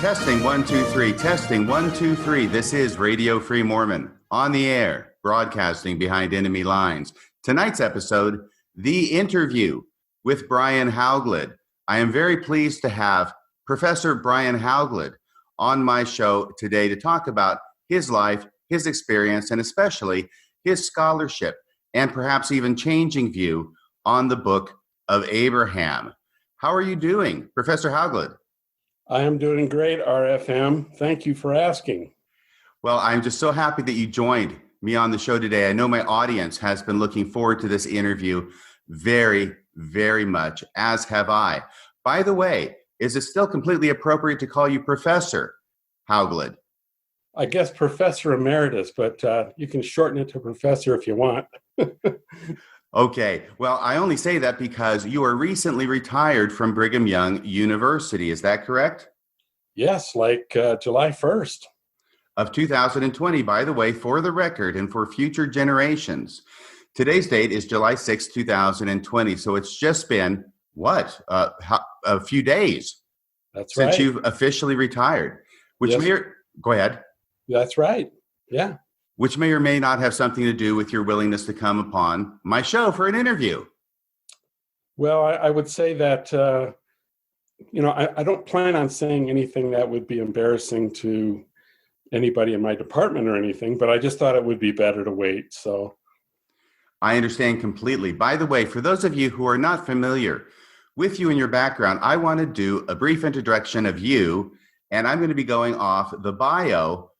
Testing 1 2 3. Testing 1 2 3. This is Radio Free Mormon on the air, broadcasting behind enemy lines. Tonight's episode, The Interview with Brian Hauglid. I am very pleased to have Professor Brian Hauglid on my show today to talk about his life, his experience, and especially his scholarship and perhaps even changing view on the Book of Abraham. How are you doing, Professor Hauglid? I am doing great, RFM. Thank you for asking. Well, I'm just so happy that you joined me on the show today. I know my audience has been looking forward to this interview very, very much, as have I. By the way, is it still completely appropriate to call you Professor Hauglid? I guess Professor Emeritus, but you can shorten it to Professor if you want. Okay. Well, I only say that because you are recently retired from Brigham Young University. Is that correct? Yes, like July 1st. Of 2020, by the way, for the record and for future generations. Today's date is July 6, 2020. So it's just been, a few days since you've officially retired. Go ahead. That's right. Yeah. Which may or may not have something to do with your willingness to come upon my show for an interview. Well, I would say that, I don't plan on saying anything that would be embarrassing to anybody in my department or anything, but I just thought it would be better to wait. So I understand completely. By the way, for those of you who are not familiar with you and your background, I want to do a brief introduction of you, and I'm going to be going off the bio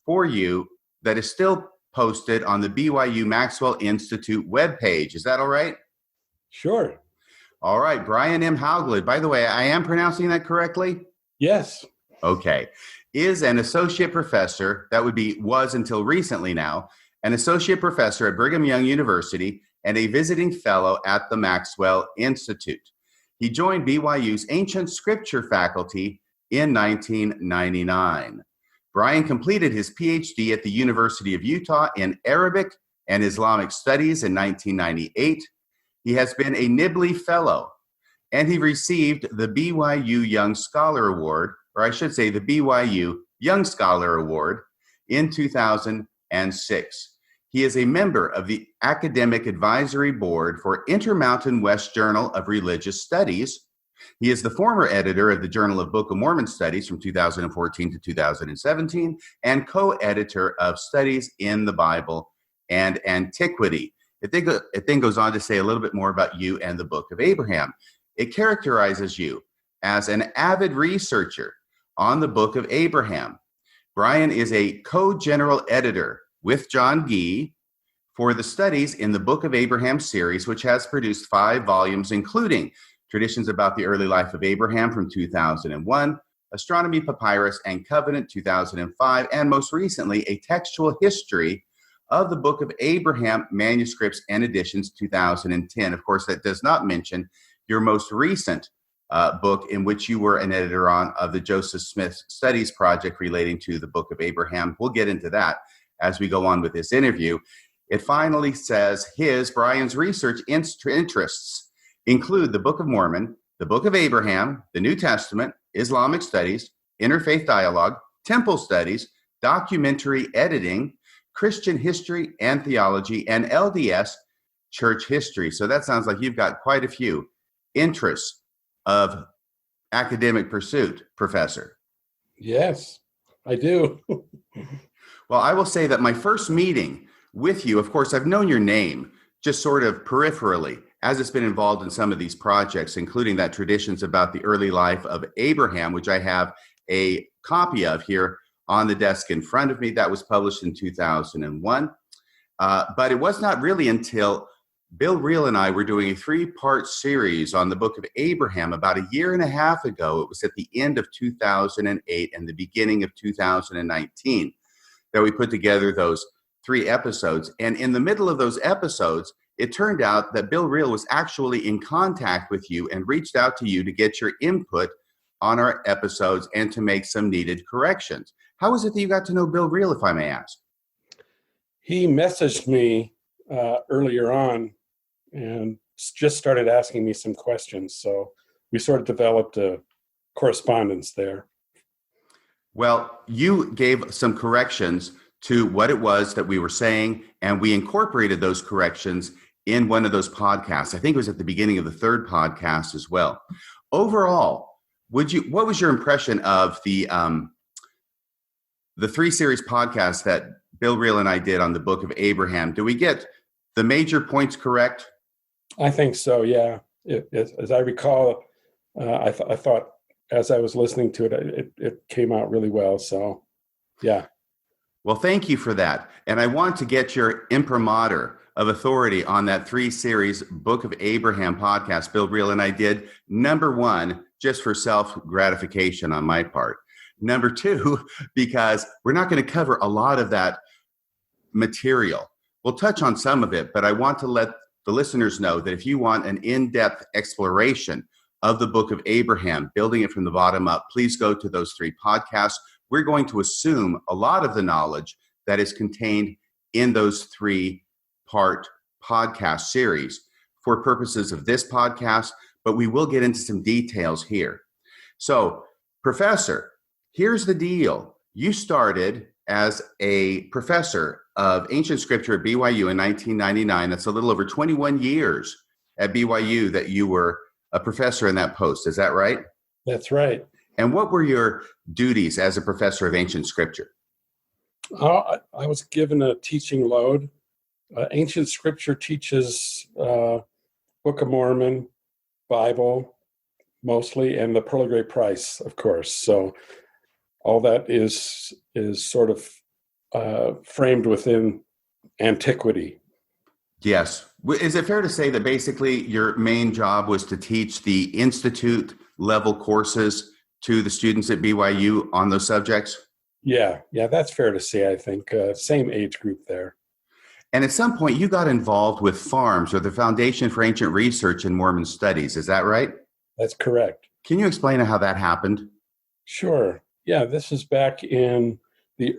for you that is still posted on the BYU Maxwell Institute webpage. Is that all right? Sure. All right. Brian M. Hauglid. By the way, I am pronouncing that correctly? Yes. Okay. Is an associate professor, was until recently now, an associate professor at Brigham Young University and a visiting fellow at the Maxwell Institute. He joined BYU's ancient scripture faculty in 1999. Brian completed his PhD at the University of Utah in Arabic and Islamic Studies in 1998. He has been a Nibley Fellow, and he received the BYU Young Scholar Award, or I should say the BYU Young Scholar Award, in 2006. He is a member of the Academic Advisory Board for Intermountain West Journal of Religious Studies. He is the former editor of the Journal of Book of Mormon Studies from 2014 to 2017 and co-editor of Studies in the Bible and Antiquity. It then goes on to say a little bit more about you and the Book of Abraham. It characterizes you as an avid researcher on the Book of Abraham. Brian is a co-general editor with John Gee for the Studies in the Book of Abraham series, which has produced 5 volumes, including Traditions About the Early Life of Abraham from 2001, Astronomy, Papyrus, and Covenant 2005, and most recently, a textual history of the Book of Abraham manuscripts and editions 2010. Of course, that does not mention your most recent book in which you were an editor of the Joseph Smith Studies Project relating to the Book of Abraham. We'll get into that as we go on with this interview. It finally says Brian's research interests include the Book of Mormon, the Book of Abraham, the New Testament, Islamic studies, interfaith dialogue, temple studies, documentary editing, Christian history and theology, and LDS church history. So that sounds like you've got quite a few interests of academic pursuit, Professor. Yes, I do. Well, I will say that my first meeting with you, of course, I've known your name just sort of peripherally, as it's been involved in some of these projects, including that Traditions About the Early Life of Abraham, which I have a copy of here on the desk in front of me. That was published in 2001. But it was not really until Bill Reel and I were doing a 3-part series on the Book of Abraham about a year and a half ago. It was at the end of 2008 and the beginning of 2019 that we put together those 3 episodes. And in the middle of those episodes, it turned out that Bill Reel was actually in contact with you and reached out to you to get your input on our episodes and to make some needed corrections. How was it that you got to know Bill Reel, if I may ask? He messaged me earlier on and just started asking me some questions. So we sort of developed a correspondence there. Well, you gave some corrections to what it was that we were saying, and we incorporated those corrections in one of those podcasts. I think it was at the beginning of the third podcast as well. Overall, what was your impression of the 3-series podcast that Bill Reel and I did on the Book of Abraham? Do we get the major points correct? I think so, yeah. As I recall, I thought as I was listening to it, it came out really well. So, yeah. Well, thank you for that. And I want to get your imprimatur of authority on that 3-series Book of Abraham podcast Bill Reel and I did. Number 1, just for self-gratification on my part. Number 2, because we're not going to cover a lot of that material. We'll touch on some of it, but I want to let the listeners know that if you want an in-depth exploration of the Book of Abraham, building it from the bottom up, please go to those 3 podcasts. We're going to assume a lot of the knowledge that is contained in those 3-part podcast series for purposes of this podcast, but we will get into some details here. So, Professor, here's the deal. You started as a professor of ancient scripture at BYU in 1999. That's a little over 21 years at BYU that you were a professor in that post. Is that right? That's right. And what were your duties as a professor of ancient scripture? I was given a teaching load. Ancient scripture teaches Book of Mormon, Bible, mostly, and the Pearl of Great Price, of course. So all that is sort of framed within antiquity. Yes. Is it fair to say that basically your main job was to teach the institute level courses to the students at BYU on those subjects? Yeah, that's fair to say, I think. Same age group there. And at some point you got involved with FARMS, or the Foundation for Ancient Research in Mormon Studies. Is that right? That's correct. Can you explain how that happened? Sure. Yeah, this is back in the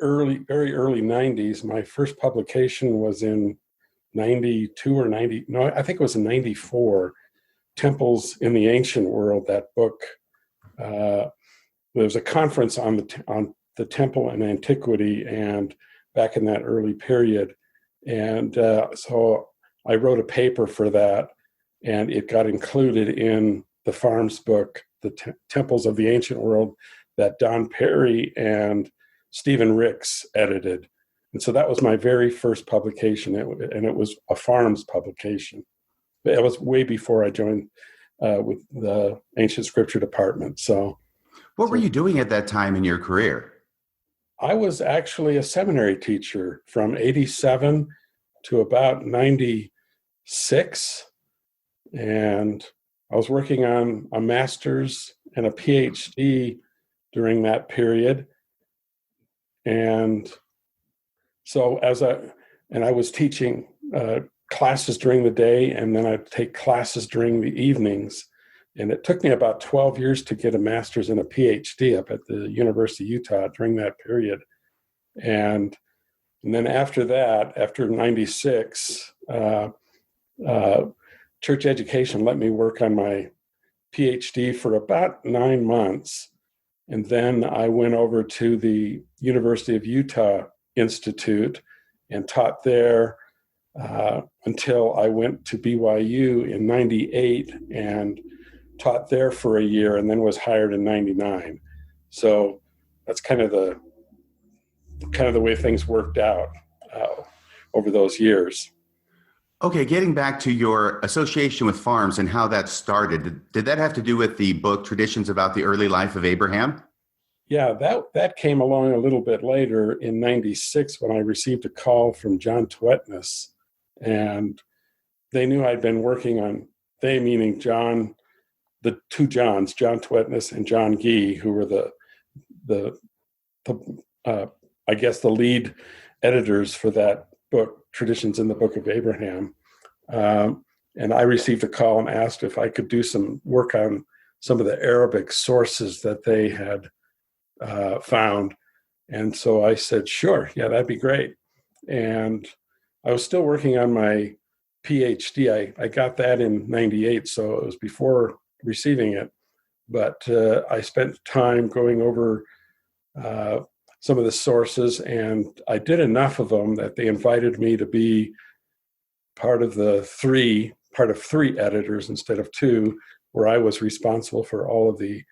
very early 90s. My first publication was in 92 or 90. No, I think it was in 94. Temples in the Ancient World, that book. There was a conference on the temple and antiquity, and back in that early period. And so I wrote a paper for that, and it got included in the FARMS book, The Temples of the Ancient World, that Don Perry and Stephen Ricks edited. And so that was my very first publication, and it was a FARMS publication. It was way before I joined with the Ancient Scripture Department. So, what were you doing at that time in your career? I was actually a seminary teacher from 87 to about 96. And I was working on a master's and a PhD during that period. And so I was teaching classes during the day, and then I'd take classes during the evenings. And it took me about 12 years to get a master's and a PhD up at the University of Utah during that period. And then after that, after 96, church education let me work on my PhD for about 9 months. And then I went over to the University of Utah Institute and taught there until I went to BYU in 98 and taught there for a year, and then was hired in 99. So that's kind of the way things worked out over those years. Okay, getting back to your association with FARMS and how that started, did that have to do with the book Traditions About the Early Life of Abraham? Yeah, that came along a little bit later in 96 when I received a call from John Twetness, and they knew I'd been working on, they meaning John, the two Johns, John Twetness and John Gee, who were the I guess the lead editors for that book, Traditions in the Book of Abraham. And I received a call and asked if I could do some work on some of the Arabic sources that they had found. And so I said, sure, yeah, that'd be great. And I was still working on my PhD. I got that in 98, so it was before receiving it. But I spent time going over some of the sources, and I did enough of them that they invited me to be part of three editors instead of two, where I was responsible for all of the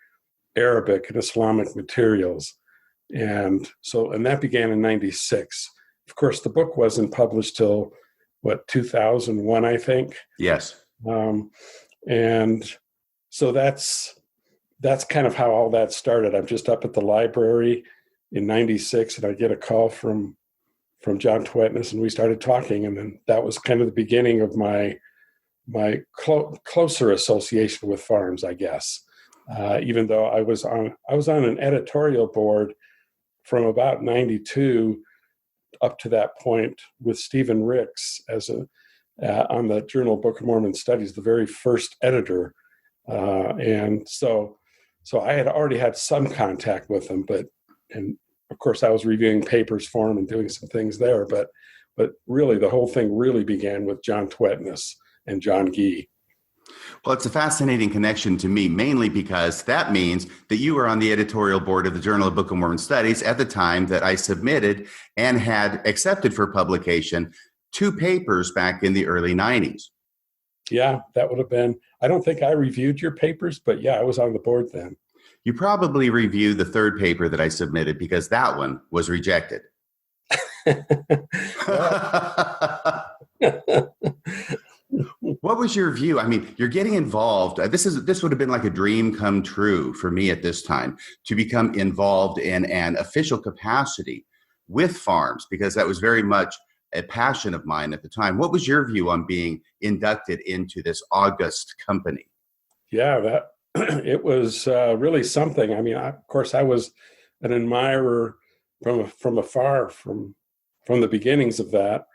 Arabic and Islamic materials. And that began in 96. Of course, the book wasn't published till 2001, I think. Yes. And so that's kind of how all that started. I'm just up at the library in 96, and I get a call from John Twetness, and we started talking, and then that was kind of the beginning of my closer association with farms, I guess. Even though I was on an editorial board from about 92 up to that point with Stephen Ricks on the Journal Book of Mormon Studies, the very first editor, and so I had already had some contact with him, and of course I was reviewing papers for him and doing some things there, but really the whole thing really began with John Twetness and John Gee. Well, it's a fascinating connection to me, mainly because that means that you were on the editorial board of the Journal of Book of Mormon Studies at the time that I submitted and had accepted for publication 2 papers back in the early 90s. Yeah, that would have been, I don't think I reviewed your papers, but yeah, I was on the board then. You probably reviewed the 3rd paper that I submitted because that one was rejected. What was your view? I mean, you're getting involved. This would have been like a dream come true for me at this time, to become involved in an official capacity with farms, because that was very much a passion of mine at the time. What was your view on being inducted into this august company? Yeah, it was really something. I mean, of course, I was an admirer from afar, from the beginnings of that,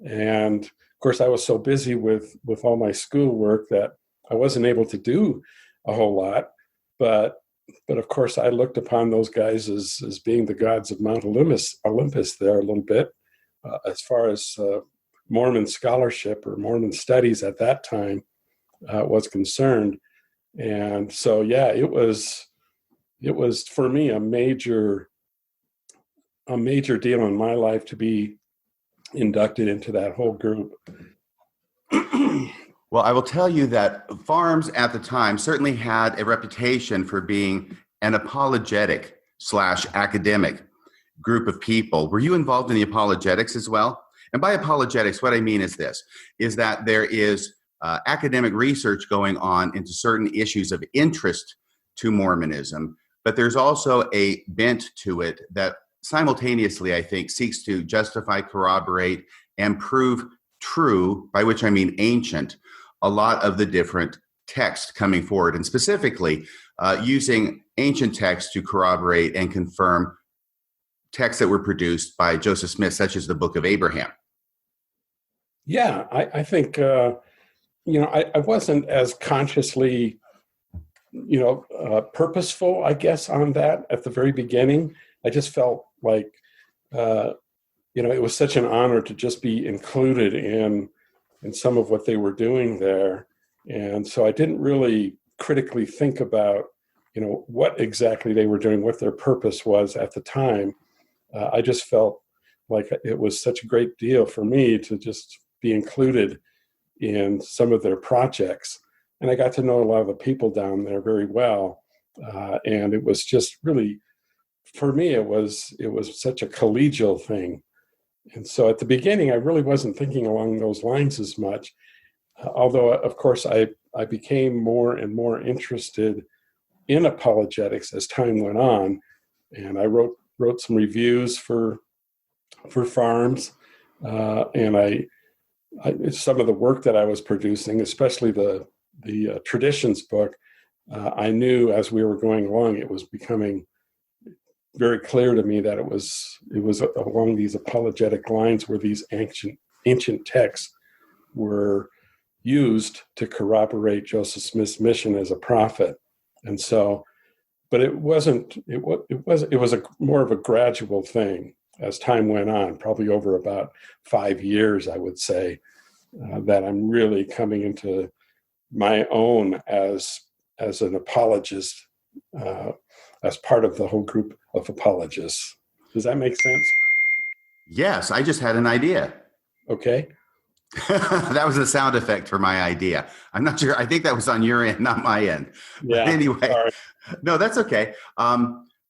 and of course, I was so busy with all my schoolwork that I wasn't able to do a whole lot. But of course, I looked upon those guys as being the gods of Mount Olympus there a little bit, as far as Mormon scholarship or Mormon studies at that time was concerned. And so, yeah, it was for me a major deal in my life to be inducted into that whole group. Well, I will tell you that farms at the time certainly had a reputation for being an apologetic / academic group of people. Were you involved in the apologetics as well? And by apologetics, what I mean is that there is academic research going on into certain issues of interest to Mormonism, but there's also a bent to it that simultaneously, I think, seeks to justify, corroborate, and prove true, by which I mean ancient, a lot of the different texts coming forward, and specifically using ancient texts to corroborate and confirm texts that were produced by Joseph Smith, such as the Book of Abraham. Yeah, I think, I wasn't as consciously, purposeful, I guess, on that at the very beginning. I just felt like, it was such an honor to just be included in some of what they were doing there. And so I didn't really critically think about, what exactly they were doing, what their purpose was at the time. I just felt like it was such a great deal for me to just be included in some of their projects. And I got to know a lot of the people down there very well. And it was just really, for me, it was such a collegial thing. And so at the beginning, I really wasn't thinking along those lines as much. Although, of course, I became more and more interested in apologetics as time went on. And I wrote some reviews for farms. And I some of the work that I was producing, especially the traditions book, I knew as we were going along, it was becoming very clear to me that it was along these apologetic lines where these ancient texts were used to corroborate Joseph Smith's mission as a prophet. And so, but it was more of a gradual thing as time went on, probably over about 5 years, I would say, that I'm really coming into my own as an apologist, as part of the whole group of apologists. Does that make sense? Yes, I just had an idea. Okay. That was a sound effect for my idea. I'm not sure. I think that was on your end, not my end. Yeah. But anyway, sorry. no, that's okay.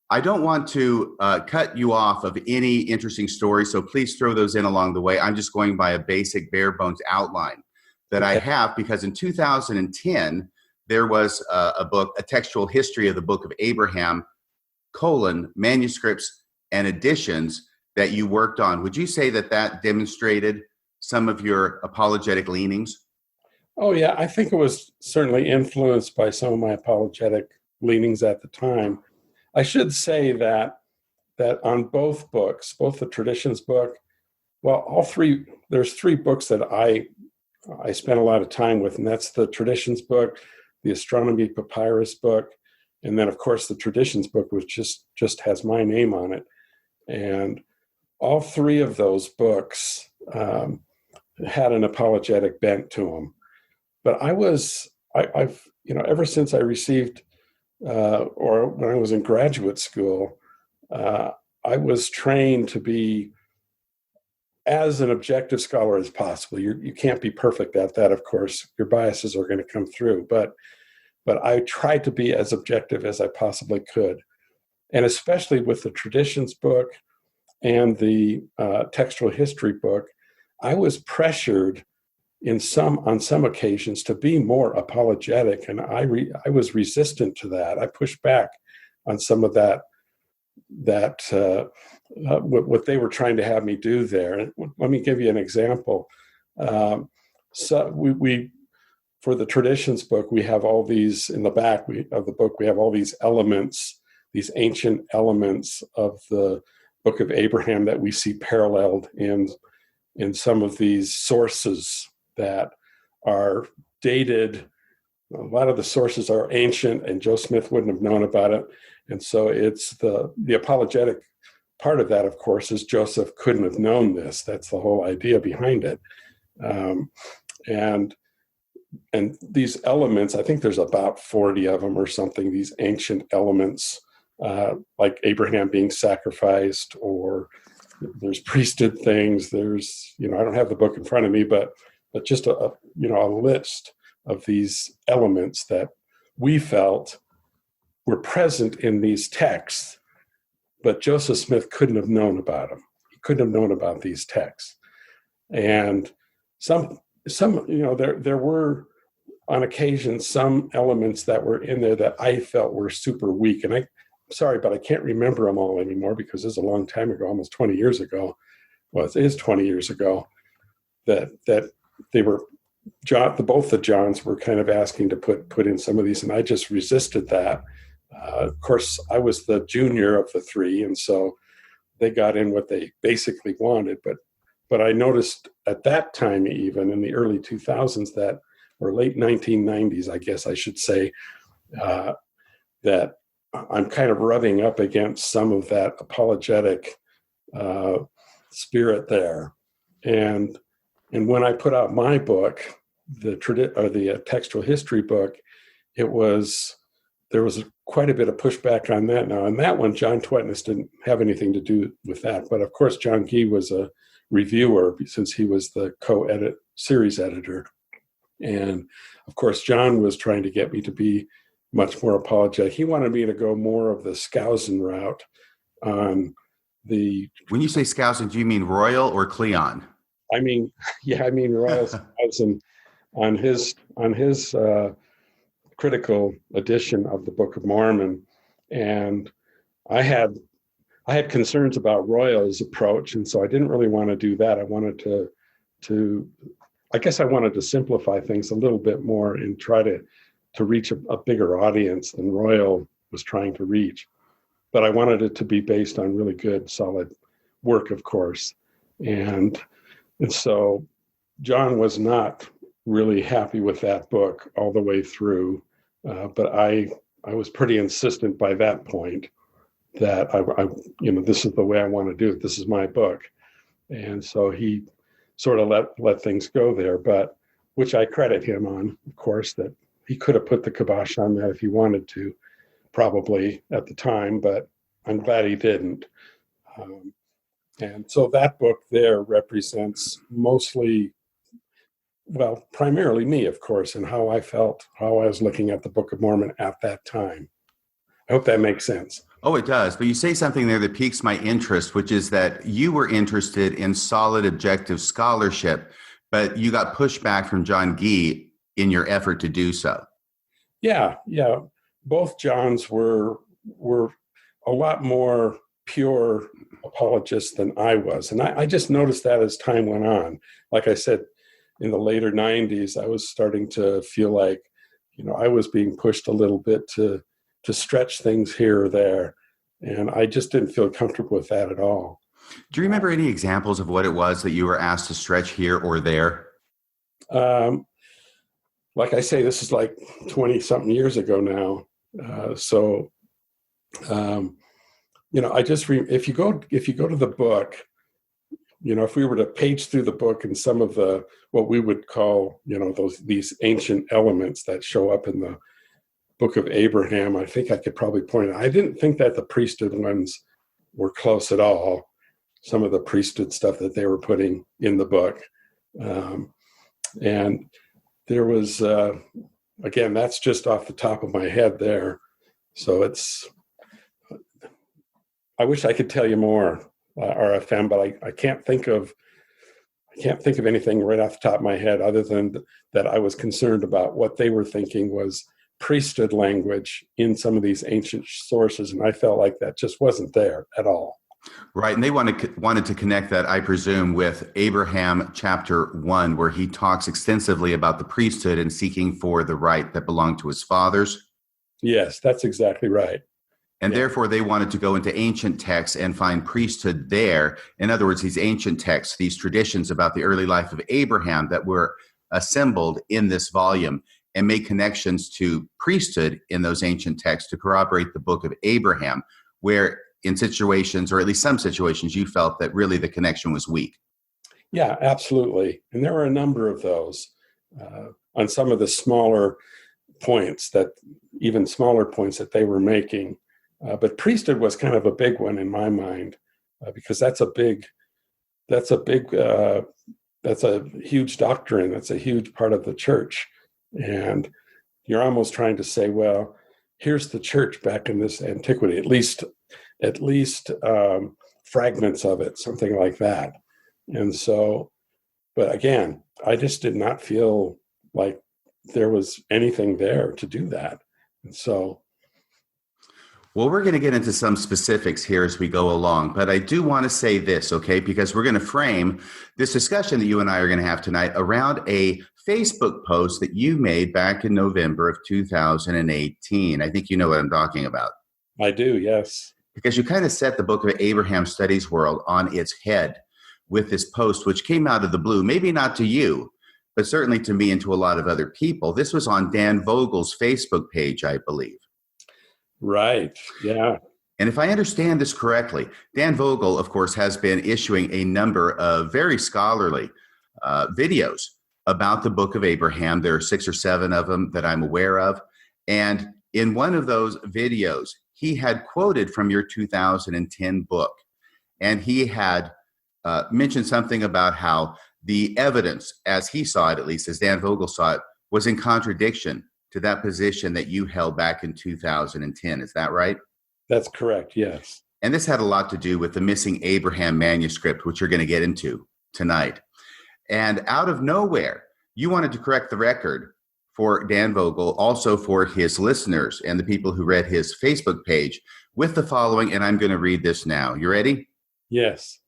I don't want to cut you off of any interesting stories, so please throw those in along the way. I'm just going by a basic bare bones outline that I have, because in 2010, there was a book, a textual history of the book of Abraham, manuscripts and editions that you worked on. Would you say that that demonstrated some of your apologetic leanings? Oh, yeah. I think it was certainly influenced by some of my apologetic leanings at the time. I should say that on both books, both the traditions book, well, all three, there's three books that I spent a lot of time with, and that's the traditions book, the astronomy papyrus book, and then of course the traditions book, which just has my name on it. And all three of those books had an apologetic bent to them. But I've ever since I received or when I was in graduate school, I was trained to be as an objective scholar as possible. You can't be perfect at that, of course. Your biases are going to come through, but I tried to be as objective as I possibly could. And especially with the traditions book and the textual history book, I was pressured on some occasions to be more apologetic, and I was resistant to that. I pushed back on some of that what they were trying to have me do there. Let me give you an example. So we for the traditions book, we have all these in the back of the book. We have all these elements, these ancient elements of the book of Abraham that we see paralleled in some of these sources that are dated. A lot of the sources are ancient, and Joe Smith wouldn't have known about it. And so it's the apologetic part of that, of course, is Joseph couldn't have known this. That's the whole idea behind it. And these elements, I think there's about 40 of them or something, these ancient elements, like Abraham being sacrificed, or there's priesthood things. There's, I don't have the book in front of me, but just a list of these elements that we felt were present in these texts, but Joseph Smith couldn't have known about them. He couldn't have known about these texts. And some there were on occasion some elements that were in there that I felt were super weak. And I'm sorry, but I can't remember them all anymore, because it's a long time ago, almost 20 years ago. Well, it is 20 years ago that they were, both the Johns were kind of asking to put in some of these, and I just resisted that. Of course, I was the junior of the three, and so they got in what they basically wanted. But I noticed at that time, even in the early 2000s, that, or late 1990s, I guess I should say, that I'm kind of rubbing up against some of that apologetic spirit there. And when I put out my book, the textual history book, there was quite a bit of pushback on that. Now, on that one, John Twetness didn't have anything to do with that. But of course, John Gee was a reviewer, since he was the series editor. And of course, John was trying to get me to be much more apologetic. He wanted me to go more of the Skousen route on the... When you say Skousen, do you mean Royal or Cleon? I mean Royal Skousen on his critical edition of the Book of Mormon. And I had concerns about Royal's approach, and so I didn't really want to do that. I wanted to I guess I wanted to simplify things a little bit more and try to reach a bigger audience than Royal was trying to reach. But I wanted it to be based on really good, solid work, of course. And so John was not really happy with that book all the way through. But I was pretty insistent by that point that I this is the way I want to do it. This is my book. And so he sort of let things go there, but which I credit him on, of course, that he could have put the kibosh on that if he wanted to. probably at the time, but I'm glad he didn't. And so that book there represents mostly, well, primarily me, of course, and how I felt, how I was looking at the Book of Mormon at that time. I hope that makes sense. Oh, it does. But you say something there that piques my interest, which is that you were interested in solid objective scholarship, but you got pushback from John Gee in your effort to do so. Yeah. Both Johns were a lot more pure apologists than I was. And I just noticed that as time went on. Like I said, in the later 90s, I was starting to feel like, I was being pushed a little bit to stretch things here or there. And I just didn't feel comfortable with that at all. Do you remember any examples of what it was that you were asked to stretch here or there? Like I say, this is like 20 something years ago now. I just, if you go to the book, if we were to page through the book and some of the, what we would call, these ancient elements that show up in the Book of Abraham, I think I could probably point out. I didn't think that the priesthood ones were close at all. Some of the priesthood stuff that they were putting in the book. And there was, again, that's just off the top of my head there. So I wish I could tell you more, RFM, but I can't think of anything right off the top of my head other than that I was concerned about what they were thinking was priesthood language in some of these ancient sources, and I felt like that just wasn't there at all. Right, and they wanted to connect that, I presume, with Abraham chapter 1, where he talks extensively about the priesthood and seeking for the right that belonged to his fathers. Yes, that's exactly right. And therefore, they wanted to go into ancient texts and find priesthood there. In other words, these ancient texts, these traditions about the early life of Abraham that were assembled in this volume, and make connections to priesthood in those ancient texts to corroborate the Book of Abraham, where in situations, or at least some situations, you felt that really the connection was weak. Yeah, absolutely. And there were a number of those on some of the smaller points that they were making. But priesthood was kind of a big one in my mind because that's a huge doctrine. That's a huge part of the church. And you're almost trying to say, well, here's the church back in this antiquity, at least fragments of it, something like that. And so, but again, I just did not feel like there was anything there to do that. And so, well, we're going to get into some specifics here as we go along, but I do want to say this, okay, because we're going to frame this discussion that you and I are going to have tonight around a Facebook post that you made back in November of 2018. I think you know what I'm talking about. I do, yes. Because you kind of set the Book of Abraham Studies world on its head with this post, which came out of the blue, maybe not to you, but certainly to me and to a lot of other people. This was on Dan Vogel's Facebook page, I believe. Right, yeah. And if I understand this correctly, Dan Vogel, of course, has been issuing a number of very scholarly videos about the Book of Abraham. There are 6 or 7 of them that I'm aware of. And in one of those videos, he had quoted from your 2010 book. And he had mentioned something about how the evidence, as he saw it, at least as Dan Vogel saw it, was in contradiction to that position that you held back in 2010. Is that right? That's correct, yes. And this had a lot to do with the missing Abraham manuscript, which you're going to get into tonight. And out of nowhere, you wanted to correct the record for Dan Vogel, also for his listeners and the people who read his Facebook page with the following, and I'm going to read this now. You ready? Yes.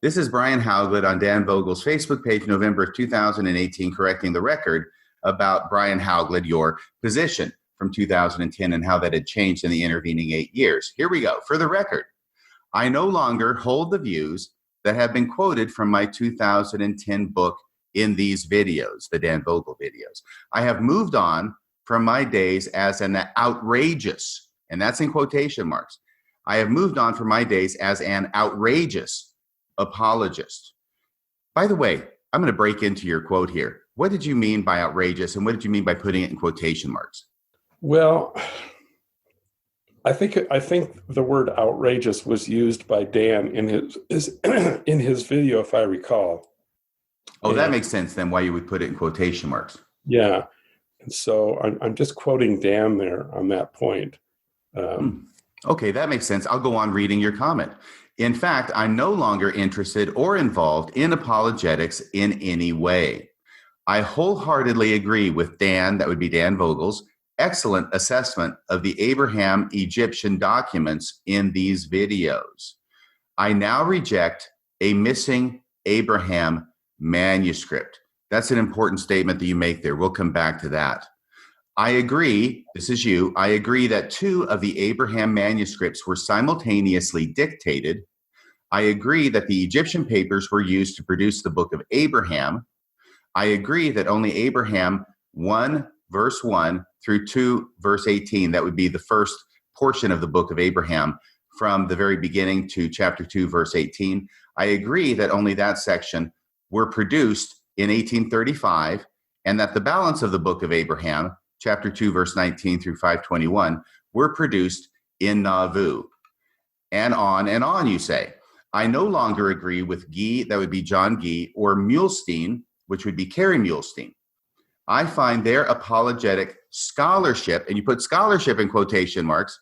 This is Brian Hauglid on Dan Vogel's Facebook page, November of 2018, correcting the record about Brian Hauglid, your position from 2010 and how that had changed in the intervening 8 years. Here we go. For the record, I no longer hold the views that have been quoted from my 2010 book in these videos, the Dan Vogel videos. I have moved on from my days as an outrageous, and that's in quotation marks, I have moved on from my days as an outrageous apologist. By the way, I'm going to break into your quote here. What did you mean by outrageous, and what did you mean by putting it in quotation marks? Well, I think the word outrageous was used by Dan in his in his video, if I recall. Oh, that And makes sense then why you would put it in quotation marks. yeah, and so I'm just quoting Dan there on that point. Okay, that makes sense. I'll go on reading your comment. In fact, I'm no longer interested or involved in apologetics in any way. I wholeheartedly agree with Dan, that would be Dan Vogel's, excellent assessment of the Abraham Egyptian documents in these videos. I now reject a missing Abraham manuscript. That's an important statement that you make there. We'll come back to that. I agree, this is you, I agree that 2 of the Abraham manuscripts were simultaneously dictated. I agree that the Egyptian papers were used to produce the book of Abraham. I agree that only Abraham 1 verse 1 through 2 verse 18, that would be the first portion of the book of Abraham from the very beginning to chapter 2 verse 18. I agree that only that section were produced in 1835, and that the balance of the book of Abraham, chapter 2 verse 19 through 521, were produced in Nauvoo. And on, you say. I no longer agree with Guy, that would be John Guy, or Muhlestein, which would be Kerry Muhlestein. I find their apologetic scholarship, and you put scholarship in quotation marks,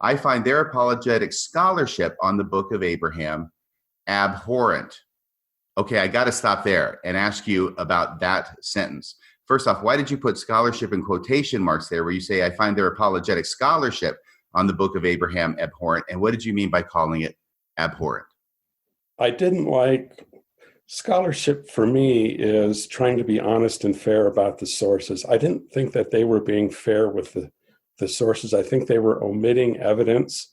I find their apologetic scholarship on the book of Abraham abhorrent. Okay, I got to stop there and ask you about that sentence. First off, why did you put scholarship in quotation marks there where you say, I find their apologetic scholarship on the book of Abraham abhorrent? And what did you mean by calling it abhorrent? I didn't like scholarship. For me is trying to be honest and fair about the sources. I didn't think that they were being fair with the sources. I think they were omitting evidence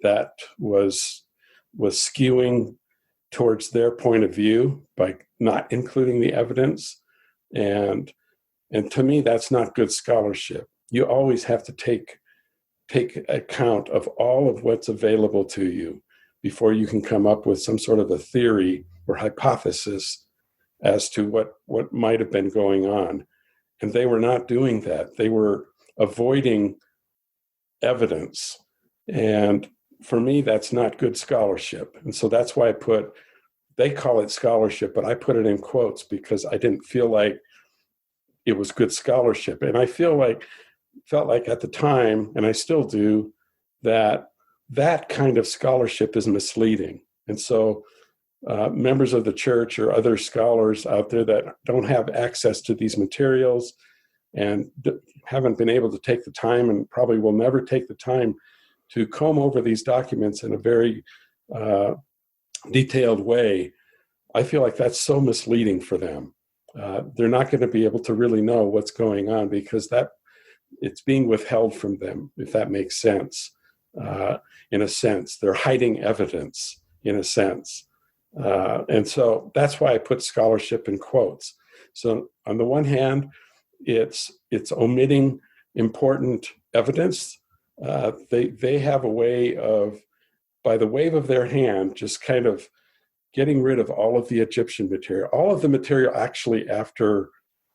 that was skewing towards their point of view by not including the evidence. And to me, that's not good scholarship. You always have to take account of all of what's available to you before you can come up with some sort of a theory or hypothesis as to what might have been going on. And they were not doing that. They were avoiding evidence. And for me, that's not good scholarship. And so that's why they call it scholarship, but I put it in quotes because I didn't feel like it was good scholarship. And I felt like at the time, and I still do, that kind of scholarship is misleading. And so members of the church or other scholars out there that don't have access to these materials and haven't been able to take the time, and probably will never take the time to comb over these documents in a very detailed way, I feel like that's so misleading for them. They're not going to be able to really know what's going on because it's being withheld from them, if that makes sense. In a sense, they're hiding evidence, in a sense. And so that's why I put scholarship in quotes. So on the one hand, it's omitting important evidence. They have a way of, by the wave of their hand, just kind of getting rid of all of the Egyptian material, all of the material actually after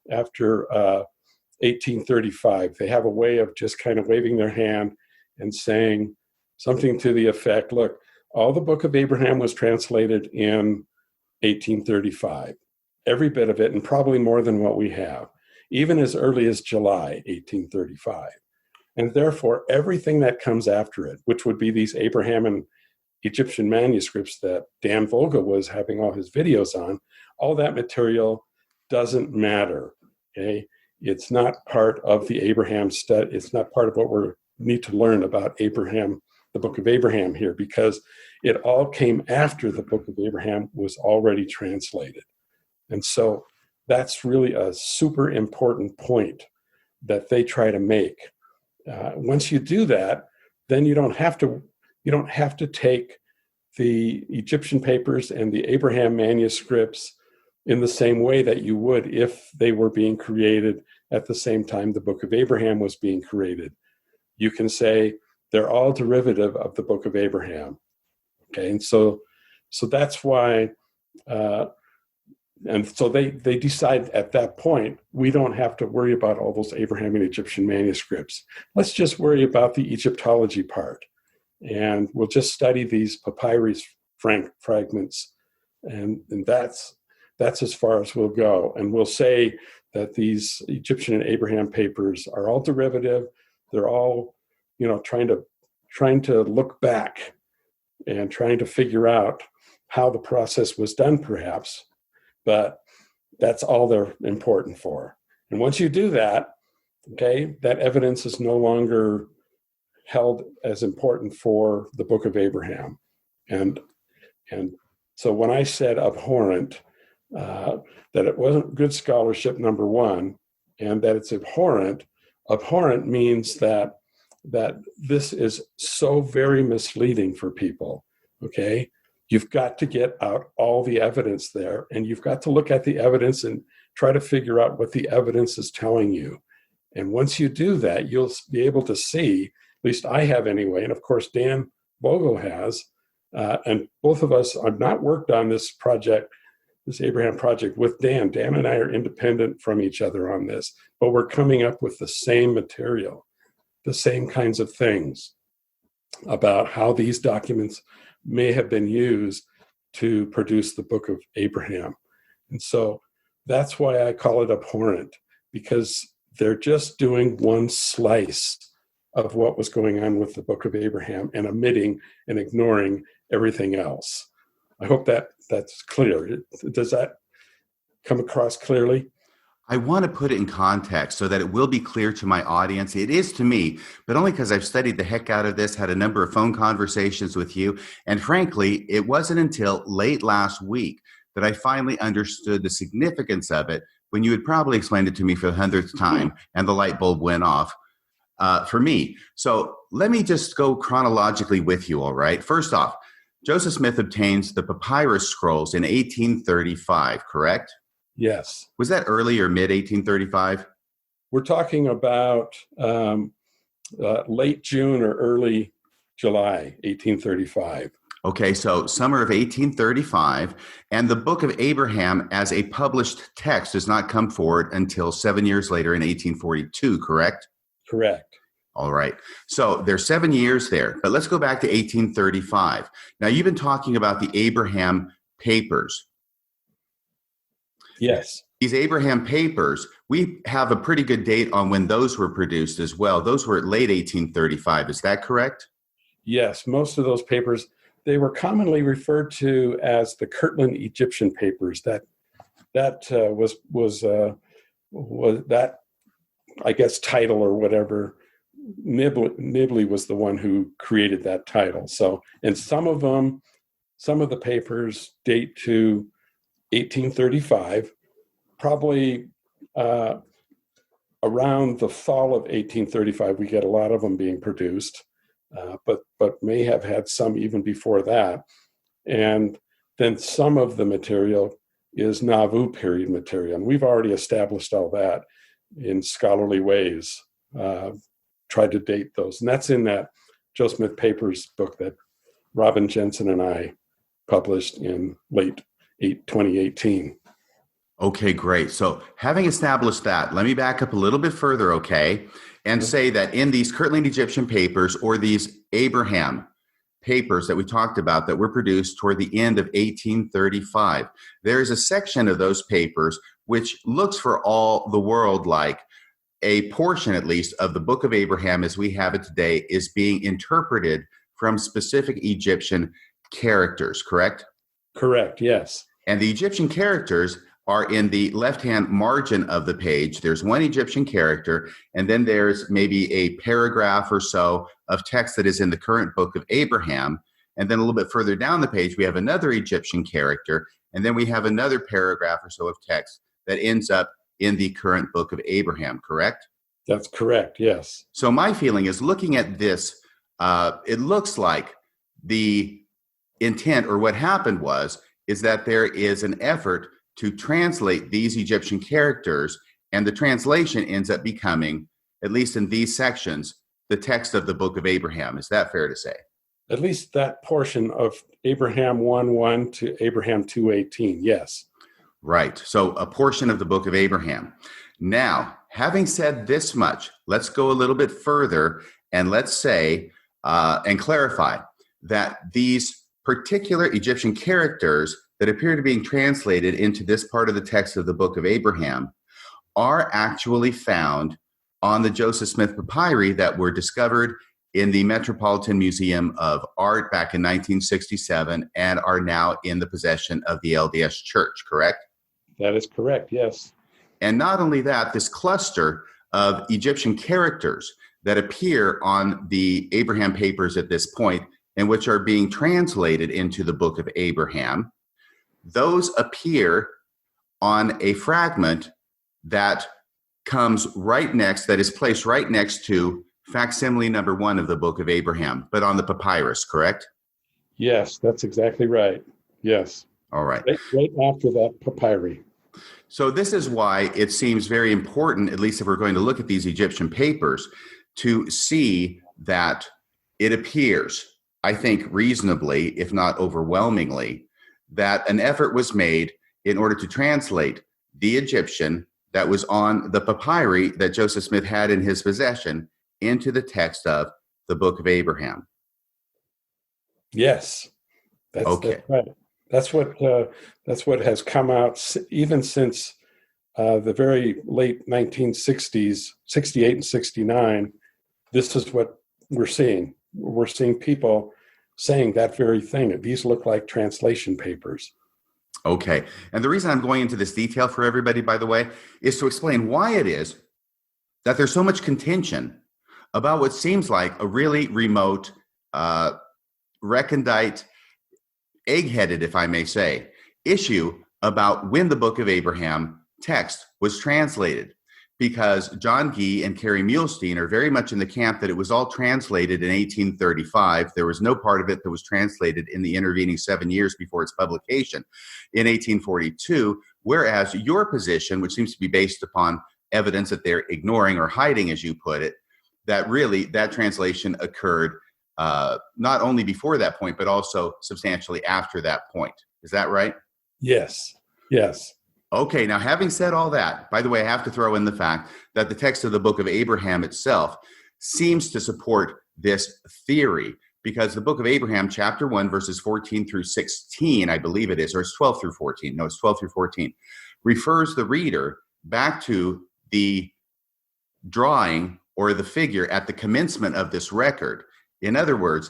1835. They have a way of just kind of waving their hand and saying something to the effect, look, all the book of Abraham was translated in 1835, every bit of it, and probably more than what we have, even as early as July 1835. And therefore, everything that comes after it, which would be these Abraham and Egyptian manuscripts that Dan Vogel was having all his videos on, all that material doesn't matter, okay? It's not part of the Abraham study. It's not part of what we need to learn about Abraham, the book of Abraham here, because it all came after the book of Abraham was already translated. And so that's really a super important point that they try to make. Once you do that, then you don't have to take the Egyptian papers and the Abraham manuscripts in the same way that you would if they were being created at the same time the book of Abraham was being created. You can say they're all derivative of the book of Abraham. Okay, and so that's why And so they decide at that point, we don't have to worry about all those Abrahamic Egyptian manuscripts. Let's just worry about the Egyptology part. And we'll just study these papyrus fragments. And that's as far as we'll go. And we'll say that these Egyptian and Abraham papers are all derivative. They're all, trying to look back and trying to figure out how the process was done, perhaps. But that's all they're important for. And once you do that, okay, that evidence is no longer held as important for the Book of Abraham. And so when I said abhorrent, that it wasn't good scholarship, number one, and that it's abhorrent means that this is so very misleading for people, okay? You've got to get out all the evidence there, and you've got to look at the evidence and try to figure out what the evidence is telling you. And once you do that, you'll be able to see, at least I have anyway, and of course Dan Bogle has, and both of us have not worked on this project, this Abraham project with Dan. Dan and I are independent from each other on this, but we're coming up with the same material, the same kinds of things about how these documents may have been used to produce the Book of Abraham. And so that's why I call it abhorrent, because they're just doing one slice of what was going on with the Book of Abraham and omitting and ignoring everything else. I hope that's clear. Does that come across clearly? I want to put it in context so that it will be clear to my audience. It is to me, but only because I've studied the heck out of this, had a number of phone conversations with you. And frankly, it wasn't until late last week that I finally understood the significance of it when you had probably explained it to me for the 100th time and the light bulb went off for me. So let me just go chronologically with you, all right? First off, Joseph Smith obtains the papyrus scrolls in 1835, correct? Yes. Was that early or mid 1835? We're talking about late June or early July, 1835. Okay, so summer of 1835, and the Book of Abraham as a published text does not come forward until 7 years later in 1842, correct? Correct. All right. So there's 7 years there, but let's go back to 1835. Now, you've been talking about the Abraham papers. Yes. These Abraham papers, we have a pretty good date on when those were produced as well. Those were late 1835. Is that correct? Yes. Most of those papers, they were commonly referred to as the Kirtland Egyptian papers. That was that, I guess, title or whatever. Nibley was the one who created that title. So, and some of the papers date to 1835, probably around the fall of 1835, we get a lot of them being produced, but may have had some even before that. And then some of the material is Nauvoo period material. And we've already established all that in scholarly ways, tried to date those. And that's in that Joe Smith Papers book that Robin Jensen and I published in late 2018. Okay, great. So having established that, let me back up a little bit further, okay, and say that in these Kirtland Egyptian papers or these Abraham papers that we talked about that were produced toward the end of 1835, there is a section of those papers which looks for all the world like a portion, at least, of the Book of Abraham as we have it today is being interpreted from specific Egyptian characters, correct? Correct, yes. And the Egyptian characters are in the left-hand margin of the page. There's one Egyptian character, and then there's maybe a paragraph or so of text that is in the current Book of Abraham. And then a little bit further down the page, we have another Egyptian character, and then we have another paragraph or so of text that ends up in the current Book of Abraham, correct? That's correct, yes. So my feeling is looking at this, it looks like the intent or what happened is that there is an effort to translate these Egyptian characters, and the translation ends up becoming, at least in these sections, the text of the Book of Abraham. Is that fair to say? At least that portion of Abraham 1:1 to Abraham 2:18, yes. Right. So a portion of the book of Abraham. Now, having said this much, let's go a little bit further and let's say and clarify that these particular Egyptian characters that appear to be being translated into this part of the text of the book of Abraham are actually found on the Joseph Smith papyri that were discovered in the Metropolitan Museum of Art back in 1967 and are now in the possession of the LDS Church, correct? That is correct, yes. And not only that, this cluster of Egyptian characters that appear on the Abraham papers at this point and which are being translated into the book of Abraham, those appear on a fragment that comes right next, that is placed right next to facsimile number 1 of the book of Abraham, but on the papyrus, correct? Yes, that's exactly right. Yes. All right. Right after that papyri. So this is why it seems very important, at least if we're going to look at these Egyptian papers, to see that it appears, I think reasonably, if not overwhelmingly, that an effort was made in order to translate the Egyptian that was on the papyri that Joseph Smith had in his possession into the text of the book of Abraham. Yes, that's right. That's what has come out even since the very late 1960s, 68 and 69. This is what we're seeing. We're seeing people saying that very thing. These look like translation papers. Okay. And the reason I'm going into this detail for everybody, by the way, is to explain why it is that there's so much contention about what seems like a really remote, recondite, egg-headed, if I may say, issue about when the book of Abraham text was translated. Because John Gee and Kerry Muhlestein are very much in the camp that it was all translated in 1835. There was no part of it that was translated in the intervening 7 years before its publication in 1842, whereas your position, which seems to be based upon evidence that they're ignoring or hiding, as you put it, that really that translation occurred not only before that point, but also substantially after that point. Is that right? Yes. Yes. Okay, now having said all that, by the way, I have to throw in the fact that the text of the book of Abraham itself seems to support this theory, because the book of Abraham, chapter 1, verses 14 through 16, I believe it is, or it's 12 through 14. No, it's 12 through 14, refers the reader back to the drawing or the figure at the commencement of this record. In other words,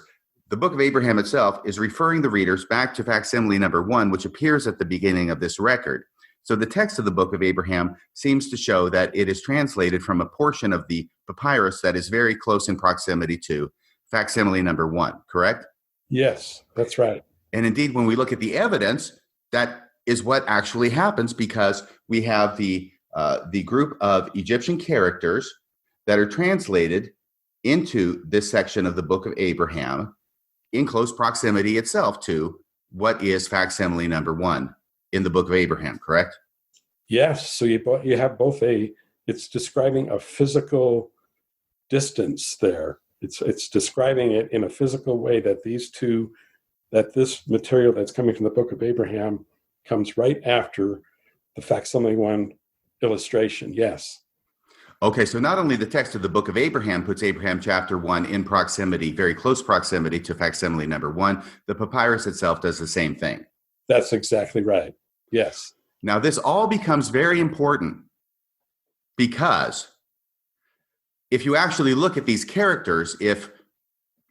the book of Abraham itself is referring the readers back to facsimile number 1, which appears at the beginning of this record. So the text of the book of Abraham seems to show that it is translated from a portion of the papyrus that is very close in proximity to facsimile number 1, correct? Yes, that's right. And indeed, when we look at the evidence, that is what actually happens, because we have the group of Egyptian characters that are translated into this section of the book of Abraham in close proximity itself to what is facsimile number 1 in the book of Abraham, correct? Yes. So you have both it's describing a physical distance there. It's describing it in a physical way that this material that's coming from the book of Abraham comes right after the facsimile 1 illustration. Yes. Okay, so not only the text of the book of Abraham puts Abraham chapter 1 in proximity, very close proximity to facsimile number 1, the papyrus itself does the same thing. That's exactly right. Yes. Now, this all becomes very important because if you actually look at these characters, if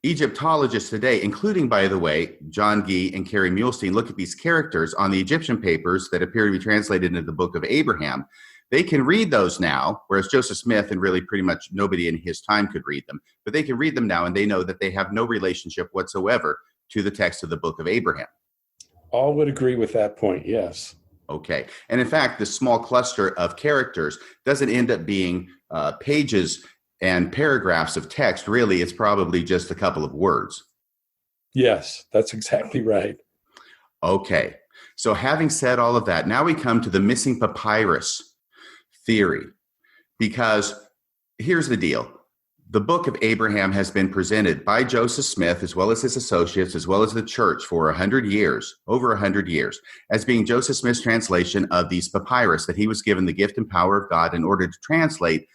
Egyptologists today, including, by the way, John Gee and Kerry Muhlestein, look at these characters on the Egyptian papers that appear to be translated into the book of Abraham, they can read those now, whereas Joseph Smith and really pretty much nobody in his time could read them. But they can read them now, and they know that they have no relationship whatsoever to the text of the book of Abraham. All would agree with that point, yes. Okay. And in fact, this small cluster of characters doesn't end up being pages and paragraphs of text. Really, it's probably just a couple of words. Yes, that's exactly right. Okay. So having said all of that, now we come to the missing papyrus theory. Because here's the deal. The Book of Abraham has been presented by Joseph Smith, as well as his associates, as well as the church for 100 years, over 100 years, as being Joseph Smith's translation of these papyrus, that he was given the gift and power of God in order to translate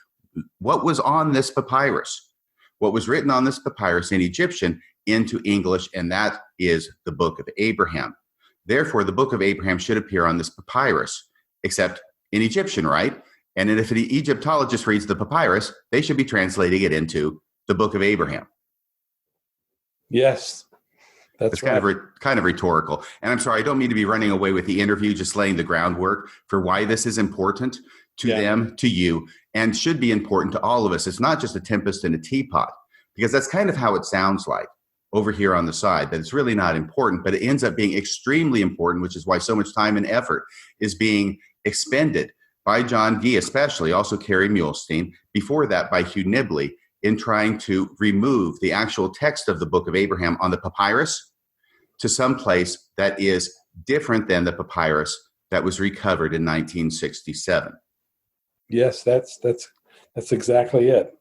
what was on this papyrus, what was written on this papyrus in Egyptian into English, and that is the Book of Abraham. Therefore, the Book of Abraham should appear on this papyrus, except in Egyptian, right? And if an Egyptologist reads the papyrus, they should be translating it into the Book of Abraham. Yes, that's right. kind of rhetorical. And I'm sorry, I don't mean to be running away with the interview, just laying the groundwork for why this is important to them, to you, and should be important to all of us. It's not just a tempest in a teapot, because that's kind of how it sounds like over here on the side, that it's really not important, but it ends up being extremely important, which is why so much time and effort is being expended by John Gee, especially, also Kerry Muhlestein, before that by Hugh Nibley, in trying to remove the actual text of the Book of Abraham on the papyrus to some place that is different than the papyrus that was recovered in 1967. Yes, that's exactly it.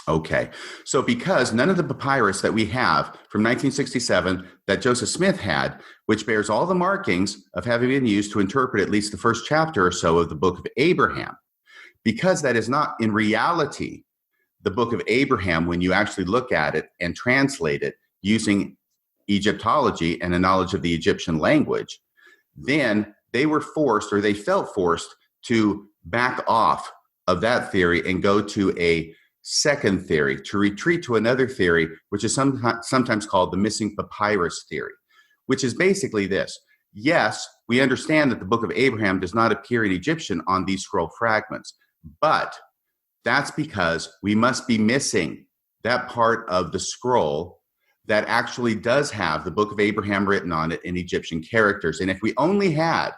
Okay, so because none of the papyrus that we have from 1967 that Joseph Smith had, which bears all the markings of having been used to interpret at least the first chapter or so of the Book of Abraham, because that is not in reality the Book of Abraham when you actually look at it and translate it using Egyptology and a knowledge of the Egyptian language, then they were forced, or they felt forced, to back off of that theory and go to a second theory, to retreat to another theory, which is sometimes called the missing papyrus theory, which is basically this. Yes, we understand that the Book of Abraham does not appear in Egyptian on these scroll fragments, but that's because we must be missing that part of the scroll that actually does have the Book of Abraham written on it in Egyptian characters. And if we only had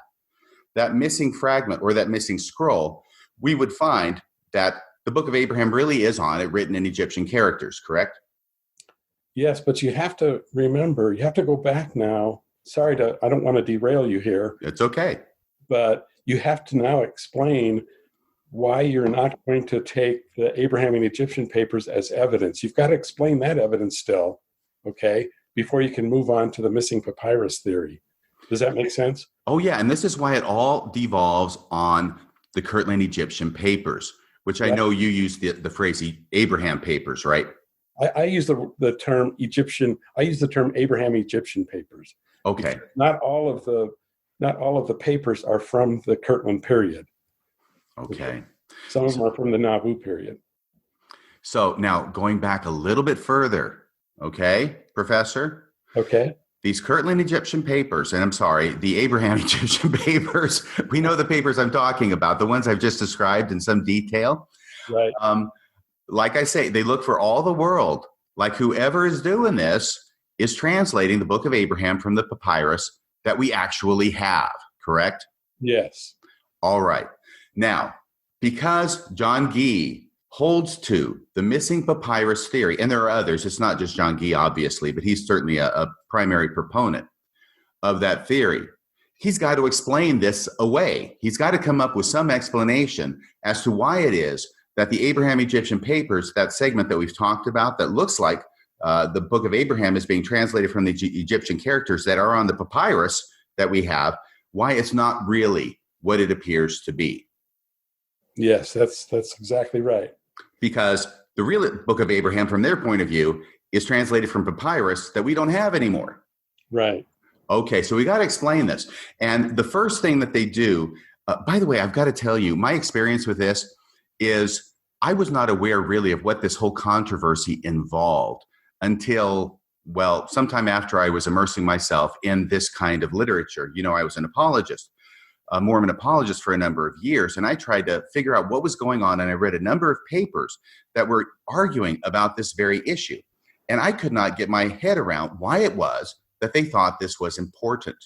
that missing fragment or that missing scroll, we would find that the Book of Abraham really is on it, written in Egyptian characters, correct? Yes, but you have to remember, you have to go back now. I don't want to derail you here. It's okay. But you have to now explain why you're not going to take the Abraham and Egyptian papers as evidence. You've got to explain that evidence still, okay, before you can move on to the missing papyrus theory. Does that make sense? Oh, yeah, and this is why it all devolves on the Kirtland Egyptian papers, which I know you use the phrase Abraham papers, right? I use the term Egyptian. I use the term Abraham Egyptian papers. Okay. Not all of the papers are from the Kirtland period. Okay. Some of them are from the Nauvoo period. So now going back a little bit further, okay, Professor? Okay. These Kirtland Egyptian papers, and I'm sorry, the Abraham Egyptian papers, we know the papers I'm talking about, the ones I've just described in some detail. Right. Like I say, they look for all the world, like whoever is doing this is translating the Book of Abraham from the papyrus that we actually have, correct? Yes. All right. Now, because John Gee holds to the missing papyrus theory, and there are others, it's not just John Gee, obviously, but he's certainly a primary proponent of that theory. He's got to explain this away. He's got to come up with some explanation as to why it is that the Abraham Egyptian papers, that segment that we've talked about, that looks like the Book of Abraham is being translated from the Egyptian characters that are on the papyrus that we have, why it's not really what it appears to be. Yes, that's exactly right. Because the real Book of Abraham, from their point of view, is translated from papyrus that we don't have anymore. Right. Okay, so we got to explain this. And the first thing that they do, by the way, I've got to tell you, my experience with this is I was not aware really of what this whole controversy involved until, well, sometime after I was immersing myself in this kind of literature. You know, I was an apologist, a Mormon apologist for a number of years, and I tried to figure out what was going on, and I read a number of papers that were arguing about this very issue. And I could not get my head around why it was that they thought this was important,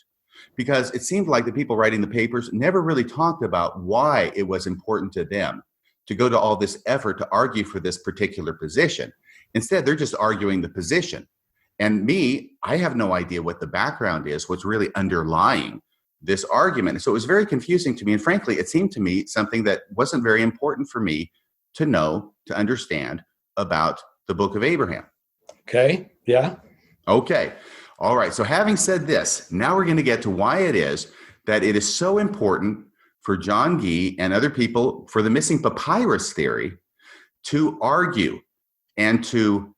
because it seemed like the people writing the papers never really talked about why it was important to them to go to all this effort to argue for this particular position. Instead, they're just arguing the position. And me, I have no idea what the background is, what's really underlying this argument. So it was very confusing to me. And frankly, it seemed to me something that wasn't very important for me to know, to understand about the Book of Abraham. Okay. Yeah. Okay. All right. So having said this, now we're going to get to why it is that it is so important for John Gee and other people for the missing papyrus theory to argue and to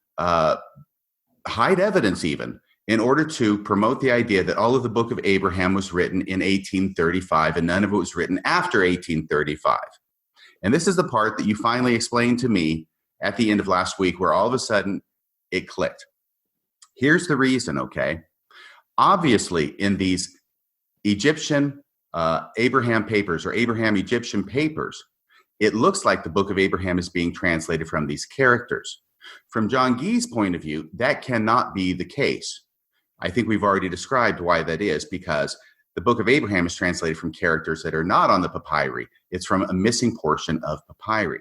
hide evidence even in order to promote the idea that all of the Book of Abraham was written in 1835 and none of it was written after 1835. And this is the part that you finally explained to me at the end of last week where all of a sudden it clicked. Here's the reason, okay? Obviously, in these Egyptian Abraham papers or Abraham Egyptian papers, it looks like the Book of Abraham is being translated from these characters. From John Gee's point of view, that cannot be the case. I think we've already described why that is, because the Book of Abraham is translated from characters that are not on the papyri. It's from a missing portion of papyri.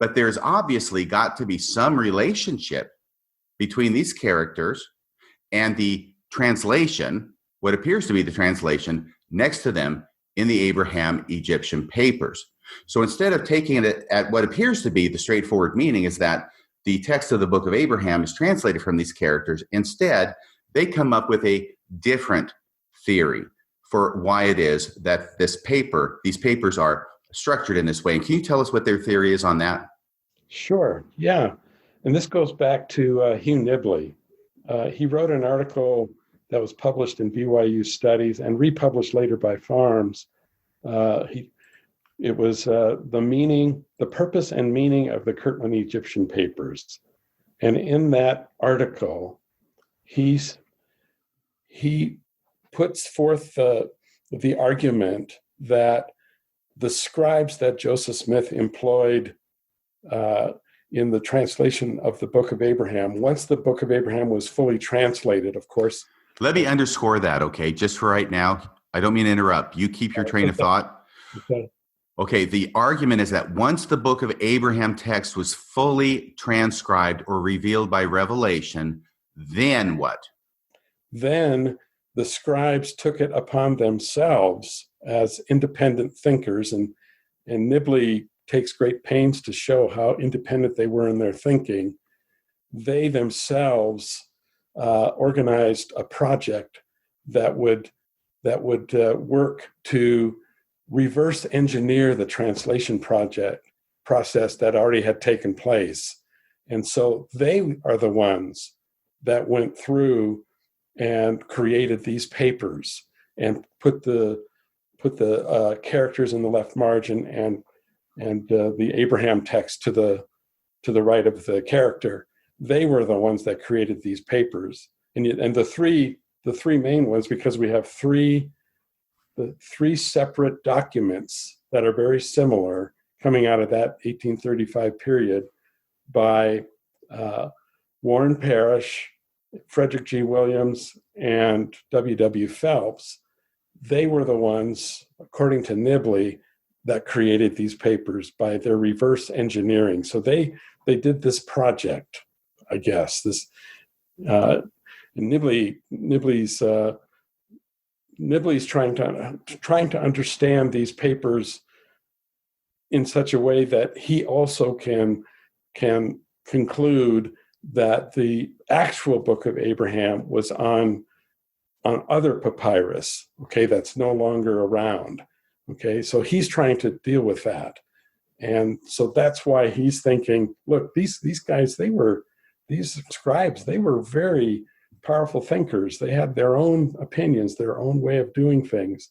But there's obviously got to be some relationship between these characters and the translation, what appears to be the translation, next to them in the Abraham Egyptian papers. So instead of taking it at what appears to be the straightforward meaning is that the text of the Book of Abraham is translated from these characters, instead, they come up with a different theory for why it is that these papers are structured in this way. And can you tell us what their theory is on that? Sure. Yeah. And this goes back to Hugh Nibley. He wrote an article that was published in BYU Studies and republished later by Farms. It was the purpose and meaning of the Kirtland Egyptian papers. And in that article, he puts forth the argument that the scribes that Joseph Smith employed in the translation of the Book of Abraham, once the Book of Abraham was fully translated, of course. Let me underscore that, okay, just for right now. I don't mean to interrupt. You keep your train of thought. Okay, the argument is that once the Book of Abraham text was fully transcribed or revealed by revelation, then what? Then the scribes took it upon themselves as independent thinkers, and Nibley takes great pains to show how independent they were in their thinking. They themselves organized a project that would work to reverse engineer the translation process that already had taken place. And so they are the ones that went through and created these papers and put the characters in the left margin and the Abraham text to the right of the character. They were the ones that created these papers, and the three main ones, because we have the three separate documents that are very similar coming out of that 1835 period by Warren Parrish, Frederick G. Williams, and W.W. Phelps. They were the ones, according to Nibley, that created these papers by their reverse engineering. So they did this project, I guess. Nibley's trying to understand these papers in such a way that he also can conclude that the actual Book of Abraham was on other papyrus, okay, that's no longer around. Okay, so he's trying to deal with that. And so that's why he's thinking, look, these guys, these scribes, they were very powerful thinkers. They had their own opinions, their own way of doing things.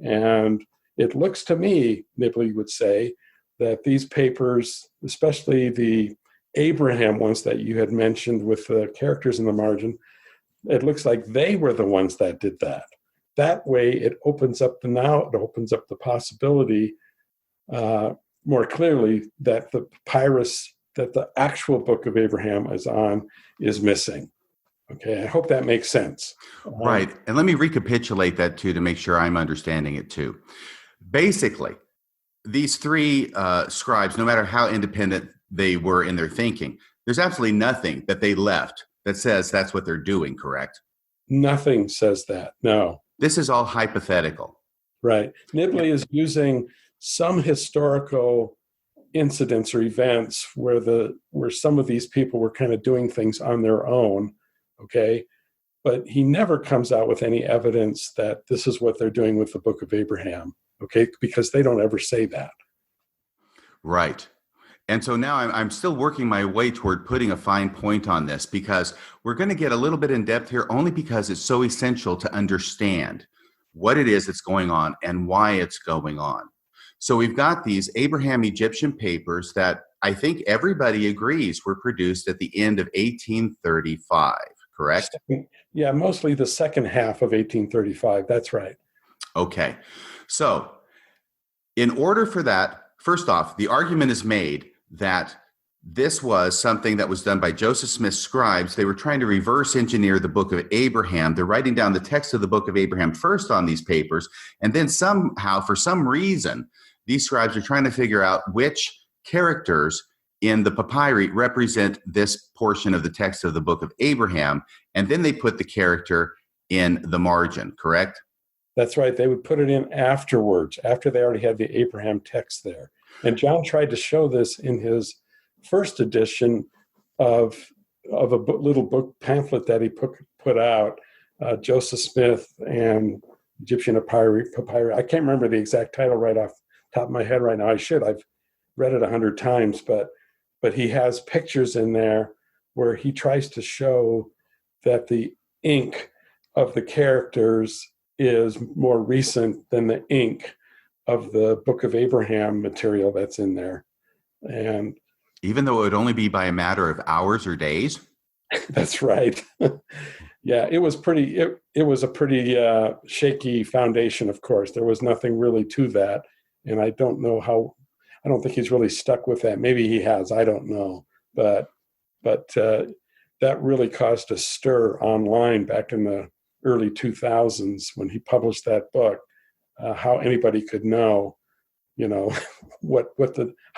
And it looks to me, Nibley would say, that these papers, especially the Abraham ones that you had mentioned with the characters in the margin, it looks like they were the ones that did that. That way, it opens up the possibility more clearly that the papyrus that the actual Book of Abraham is on is missing. Okay, I hope that makes sense. Right, and let me recapitulate that too to make sure I'm understanding it too. Basically, these three scribes, no matter how independent they were in their thinking, there's absolutely nothing that they left that says that's what they're doing, correct? Nothing says that, no. This is all hypothetical. Right. Nibley is using some historical incidents or events where some of these people were kind of doing things on their own, okay? But he never comes out with any evidence that this is what they're doing with the Book of Abraham, okay? Because they don't ever say that. Right. And so now I'm still working my way toward putting a fine point on this, because we're going to get a little bit in depth here only because it's so essential to understand what it is that's going on and why it's going on. So we've got these Abraham Egyptian papers that I think everybody agrees were produced at the end of 1835, correct? Yeah, mostly the second half of 1835. That's right. Okay. So in order for that, first off, the argument is made that this was something that was done by Joseph Smith's scribes. They were trying to reverse engineer the Book of Abraham. They're writing down the text of the Book of Abraham first on these papers, and then somehow, for some reason, these scribes are trying to figure out which characters in the papyri represent this portion of the text of the Book of Abraham, and then they put the character in the margin, correct? That's right. They would put it in afterwards, after they already had the Abraham text there. And John tried to show this in his first edition of a little book pamphlet that he put out, Joseph Smith and Egyptian papyri. I can't remember the exact title right off the top of my head right now. I should. I've read it 100 times, but he has pictures in there where he tries to show that the ink of the characters is more recent than the ink of the Book of Abraham material that's in there. And even though it would only be by a matter of hours or days? That's right. Yeah, it was a pretty shaky foundation, of course. There was nothing really to that. And I don't think he's really stuck with that. Maybe he has, I don't know. But that really caused a stir online back in the early 2000s when he published that book, how anybody could know, how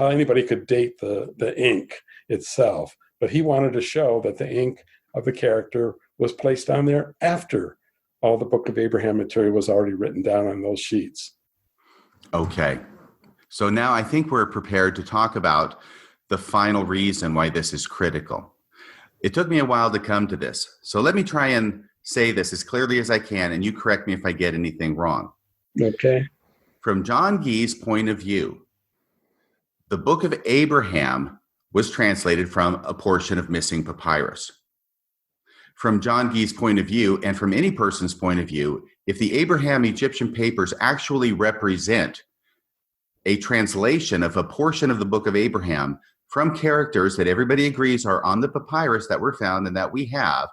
anybody could date the ink itself. But he wanted to show that the ink of the character was placed on there after all the Book of Abraham material was already written down on those sheets. Okay. So now I think we're prepared to talk about the final reason why this is critical. It took me a while to come to this. So let me try and say this as clearly as I can, and you correct me if I get anything wrong. Okay. From John Gee's point of view, the Book of Abraham was translated from a portion of missing papyrus. From John Gee's point of view, and from any person's point of view, if the Abraham Egyptian papers actually represent a translation of a portion of the Book of Abraham from characters that everybody agrees are on the papyrus that were found and that we have,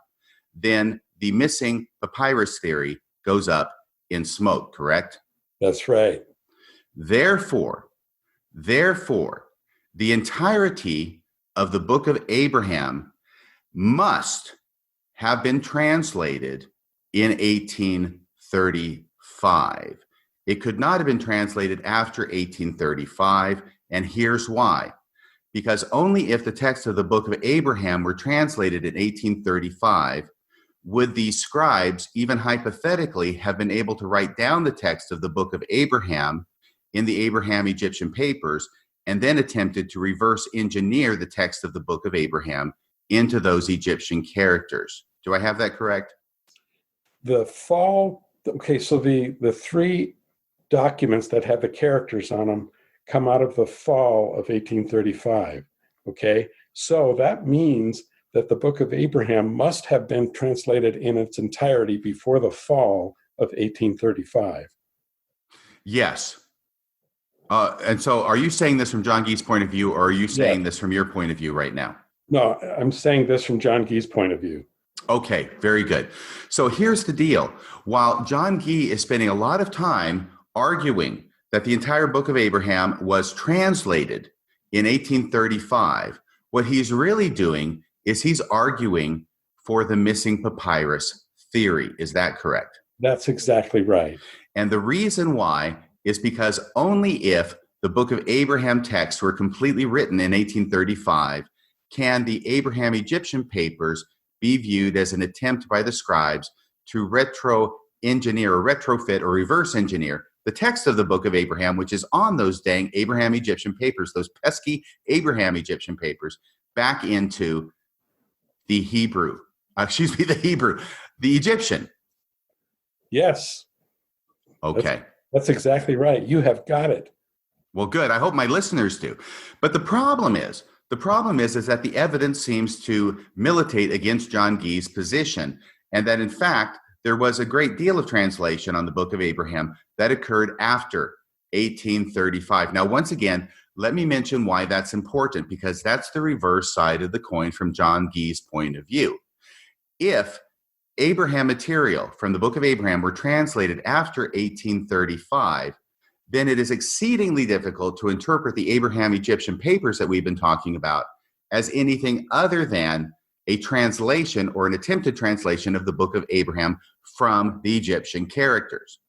then the missing papyrus theory goes up in smoke, correct? That's right. Therefore, the entirety of the Book of Abraham must have been translated in 1835. It could not have been translated after 1835, and here's why. Because only if the text of the Book of Abraham were translated in 1835 would these scribes, even hypothetically, have been able to write down the text of the Book of Abraham in the Abraham Egyptian papers and then attempted to reverse engineer the text of the Book of Abraham into those Egyptian characters. Do I have that correct? So the three documents that have the characters on them come out of the fall of 1835, okay? So that means that the Book of Abraham must have been translated in its entirety before the fall of 1835. Yes. And so are you saying this from John Gee's point of view, or are you saying this from your point of view right now? No, I'm saying this from John Gee's point of view. Okay, very good. So here's the deal. While John Gee is spending a lot of time arguing that the entire Book of Abraham was translated in 1835, what he's really doing is he's arguing for the missing papyrus theory. Is that correct? That's exactly right. And the reason why is because only if the Book of Abraham texts were completely written in 1835 can the Abraham Egyptian papers be viewed as an attempt by the scribes to retro-engineer or retrofit or reverse engineer the text of the book of Abraham, which is on those dang Abraham Egyptian papers, those pesky Abraham Egyptian papers, back into the Hebrew, the Egyptian. Yes. Okay. That's exactly right. You have got it. Well, good. I hope my listeners do. But the problem is that the evidence seems to militate against John Gee's position, and that in fact, there was a great deal of translation on the book of Abraham that occurred after 1835. Now, once again, let me mention why that's important, because that's the reverse side of the coin from John Gee's point of view. If Abraham material from the book of Abraham were translated after 1835, then it is exceedingly difficult to interpret the Abraham Egyptian papers that we've been talking about as anything other than a translation or an attempted translation of the book of Abraham from the Egyptian characters.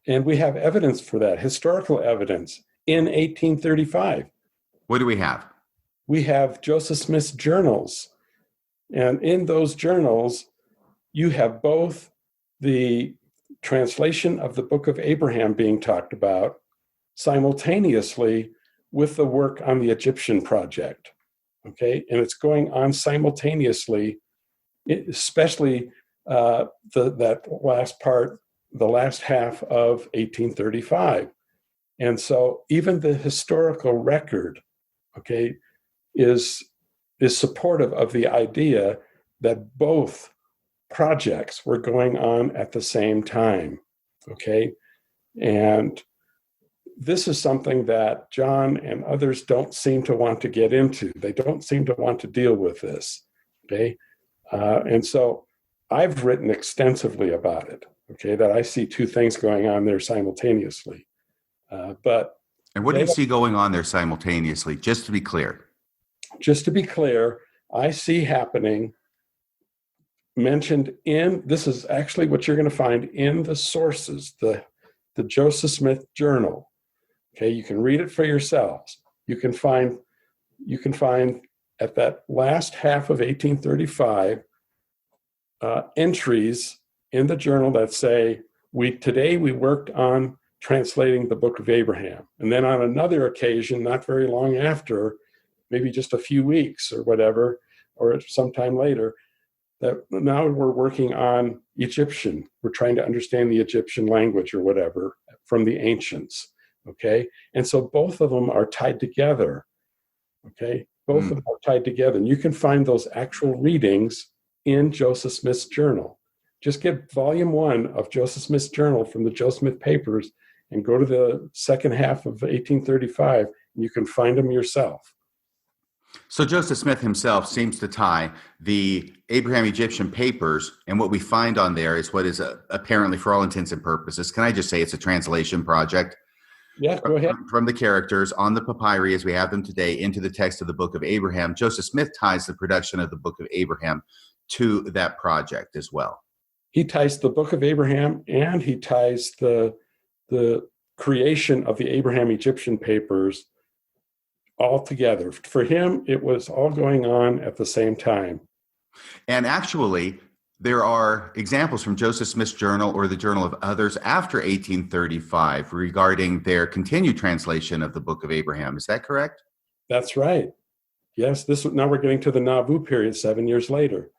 And we have evidence for that, historical evidence in 1835. What do we have? We have Joseph Smith's journals. And in those journals, you have both the translation of the book of Abraham being talked about simultaneously with the work on the Egyptian project. Okay, and it's going on simultaneously, especially that last part, the last half of 1835. And so even the historical record, okay, is supportive of the idea that both projects were going on at the same time, okay? And this is something that John and others don't seem to want to get into. They don't seem to want to deal with this, okay? And so I've written extensively about it, okay, that I see two things going on there simultaneously. And what do you see going on there simultaneously, just to be clear? Just to be clear, I see happening mentioned in, this is actually what you're going to find in the sources, the Joseph Smith Journal. Okay, you can read it for yourselves. You can find at that last half of 1835 entries in the journal that say, today we worked on translating the book of Abraham. And then on another occasion, not very long after, maybe just a few weeks or whatever, or sometime later, that now we're working on Egyptian. We're trying to understand the Egyptian language or whatever from the ancients. Okay. And so both of them are tied together. Okay. Both of them are tied together. And you can find those actual readings in Joseph Smith's journal. Just get volume 1 of Joseph Smith's journal from the Joseph Smith papers and go to the second half of 1835, and you can find them yourself. So Joseph Smith himself seems to tie the Abraham Egyptian papers, and what we find on there is what is apparently, for all intents and purposes, can I just say it's a translation project? Yeah, go ahead. From the characters on the papyri as we have them today into the text of the book of Abraham. Joseph Smith ties the production of the book of Abraham to that project as well. He ties the book of Abraham, and he ties the creation of the Abraham Egyptian papers all together. For him, it was all going on at the same time. And actually, there are examples from Joseph Smith's journal or the journal of others after 1835 regarding their continued translation of the book of Abraham. Is that correct? That's right. Yes, now we're getting to the Nauvoo period 7 years later.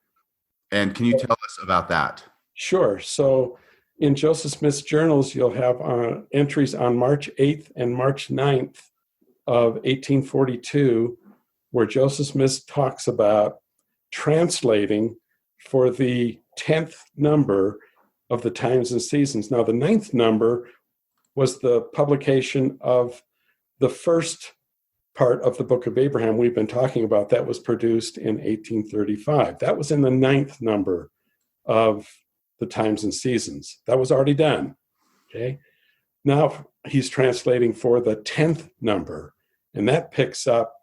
And can you tell us about that? Sure. So in Joseph Smith's journals, you'll have entries on March 8th and March 9th of 1842, where Joseph Smith talks about translating for the 10th number of the Times and Seasons. Now, the 9th number was the publication of the first part of the book of Abraham we've been talking about that was produced in 1835. That was in the 9th number of the Times and Seasons. That was already done. Okay. Now he's translating for the 10th number, and that picks up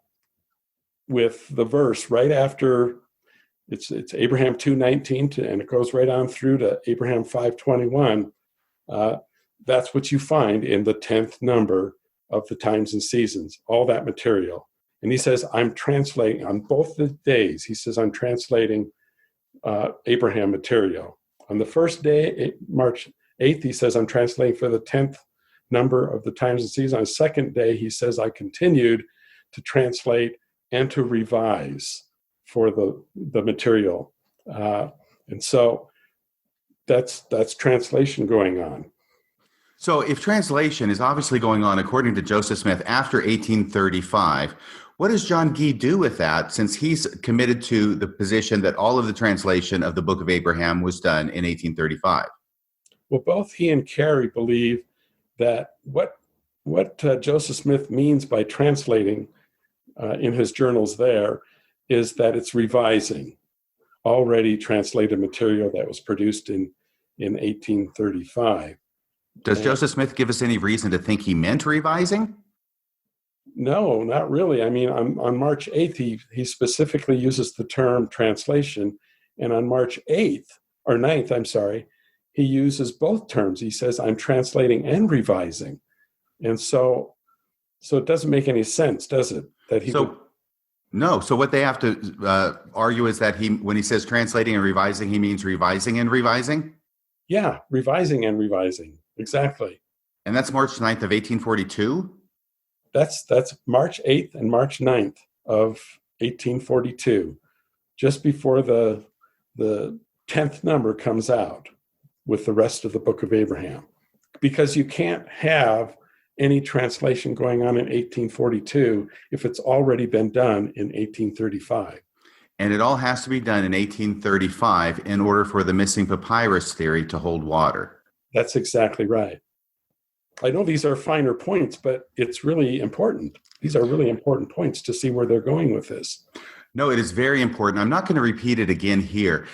with the verse right after it's Abraham 2:19 and it goes right on through to Abraham 5:21. That's what you find in the 10th number of the Times and Seasons, all that material. And he says, I'm translating on both the days. He says, I'm translating Abraham material. On the first day, March 8th, he says, I'm translating for the 10th number of the Times and Seasons. On the second day, he says, I continued to translate and to revise for the material. And so that's translation going on. So if translation is obviously going on, according to Joseph Smith, after 1835, what does John Gee do with that, since he's committed to the position that all of the translation of the Book of Abraham was done in 1835? Well, both he and Kerry believe that what Joseph Smith means by translating in his journals there is that it's revising already translated material that was produced in 1835. Does Joseph Smith give us any reason to think he meant revising? No, not really. I mean, on March 8th, he specifically uses the term translation. And on March 8th, or 9th, I'm sorry, he uses both terms. He says, I'm translating and revising. And so it doesn't make any sense, does it? No. So what they have to argue is that when he says translating and revising, he means revising and revising? Yeah, revising and revising. Exactly. And that's March 9th of 1842? That's March 8th and March 9th of 1842, just before the 10th number comes out with the rest of the Book of Abraham. Because you can't have any translation going on in 1842 if it's already been done in 1835. And it all has to be done in 1835 in order for the missing papyrus theory to hold water. That's exactly right. I know these are finer points, but it's really important. These are really important points to see where they're going with this. No, it is very important. I'm not going to repeat it again here.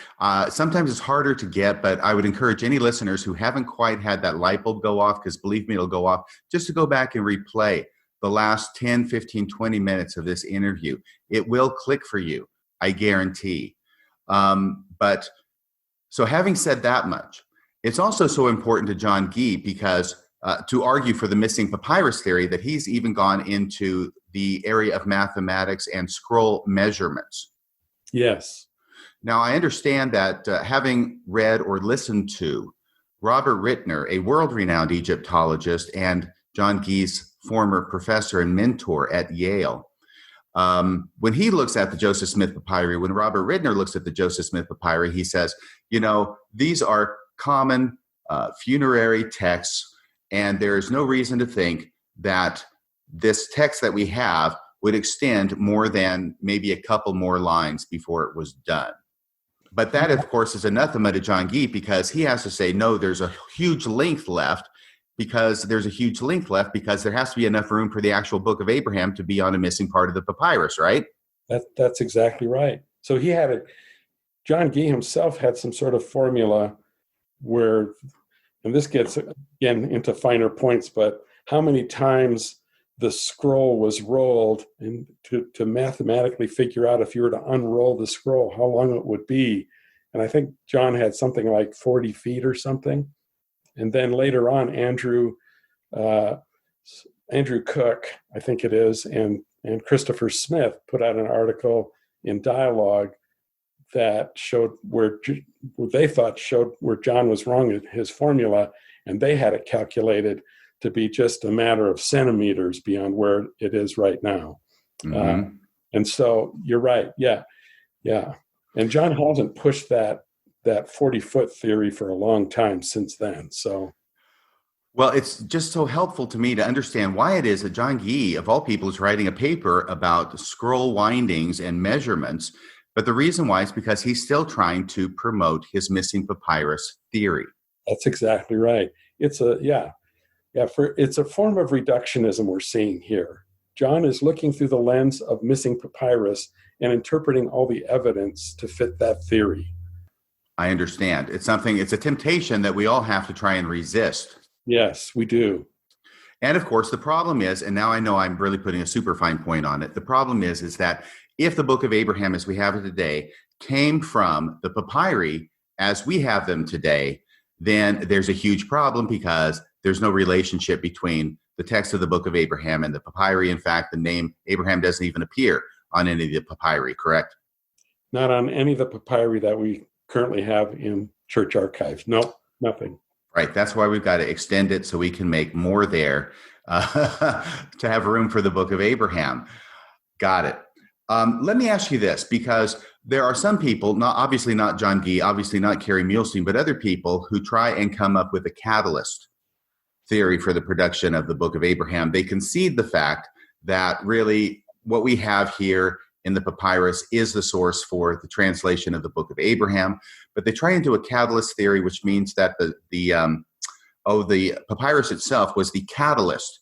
Sometimes it's harder to get, but I would encourage any listeners who haven't quite had that light bulb go off, because believe me, it'll go off, just to go back and replay the last 10, 15, 20 minutes of this interview. It will click for you, I guarantee. But so having said that much, it's also so important to John Gee because to argue for the missing papyrus theory that he's even gone into the area of mathematics and scroll measurements. Yes. Now, I understand that having read or listened to Robert Rittner, a world-renowned Egyptologist and John Gee's former professor and mentor at Yale, when he looks at the Joseph Smith papyri, when Robert Rittner looks at the Joseph Smith papyri, he says, these are common funerary texts, and there is no reason to think that this text that we have would extend more than maybe a couple more lines before it was done. But that, of course, is anathema to John Gee, because he has to say, no, there's a huge length left, because there has to be enough room for the actual Book of Abraham to be on a missing part of the papyrus, right? That's exactly right. So John Gee himself had some sort of formula where, and this gets again into finer points, but how many times the scroll was rolled, and to mathematically figure out if you were to unroll the scroll, how long it would be. And I think John had something like 40 feet or something. And then later on, Andrew Cook, I think it is, and Christopher Smith put out an article in Dialogue that showed where John was wrong in his formula, and they had it calculated to be just a matter of centimeters beyond where it is right now. Mm-hmm. And so you're right. Yeah. And John hasn't pushed that 40-foot theory for a long time since then. So, well, it's just so helpful to me to understand why it is that John Gee, of all people, is writing a paper about scroll windings and measurements. But the reason why is because he's still trying to promote his missing papyrus theory. That's exactly right. It's a form of reductionism we're seeing here. John is looking through the lens of missing papyrus and interpreting all the evidence to fit that theory. I understand. It's a temptation that we all have to try and resist. Yes, we do. And of course, the problem is, and now I know I'm really putting a super fine point on it, the problem is that if the Book of Abraham as we have it today came from the papyri as we have them today, then there's a huge problem, because there's no relationship between the text of the Book of Abraham and the papyri. In fact, the name Abraham doesn't even appear on any of the papyri, correct? Not on any of the papyri that we currently have in church archives. No, nothing. Right. That's why we've got to extend it so we can make more there to have room for the Book of Abraham. Got it. Let me ask you this, because there are some people, obviously not John Gee, obviously not Kerry Muhlestein, but other people who try and come up with a catalyst theory for the production of the Book of Abraham. They concede the fact that really what we have here in the papyrus is the source for the translation of the Book of Abraham, but they try and do a catalyst theory, which means that the papyrus itself was the catalyst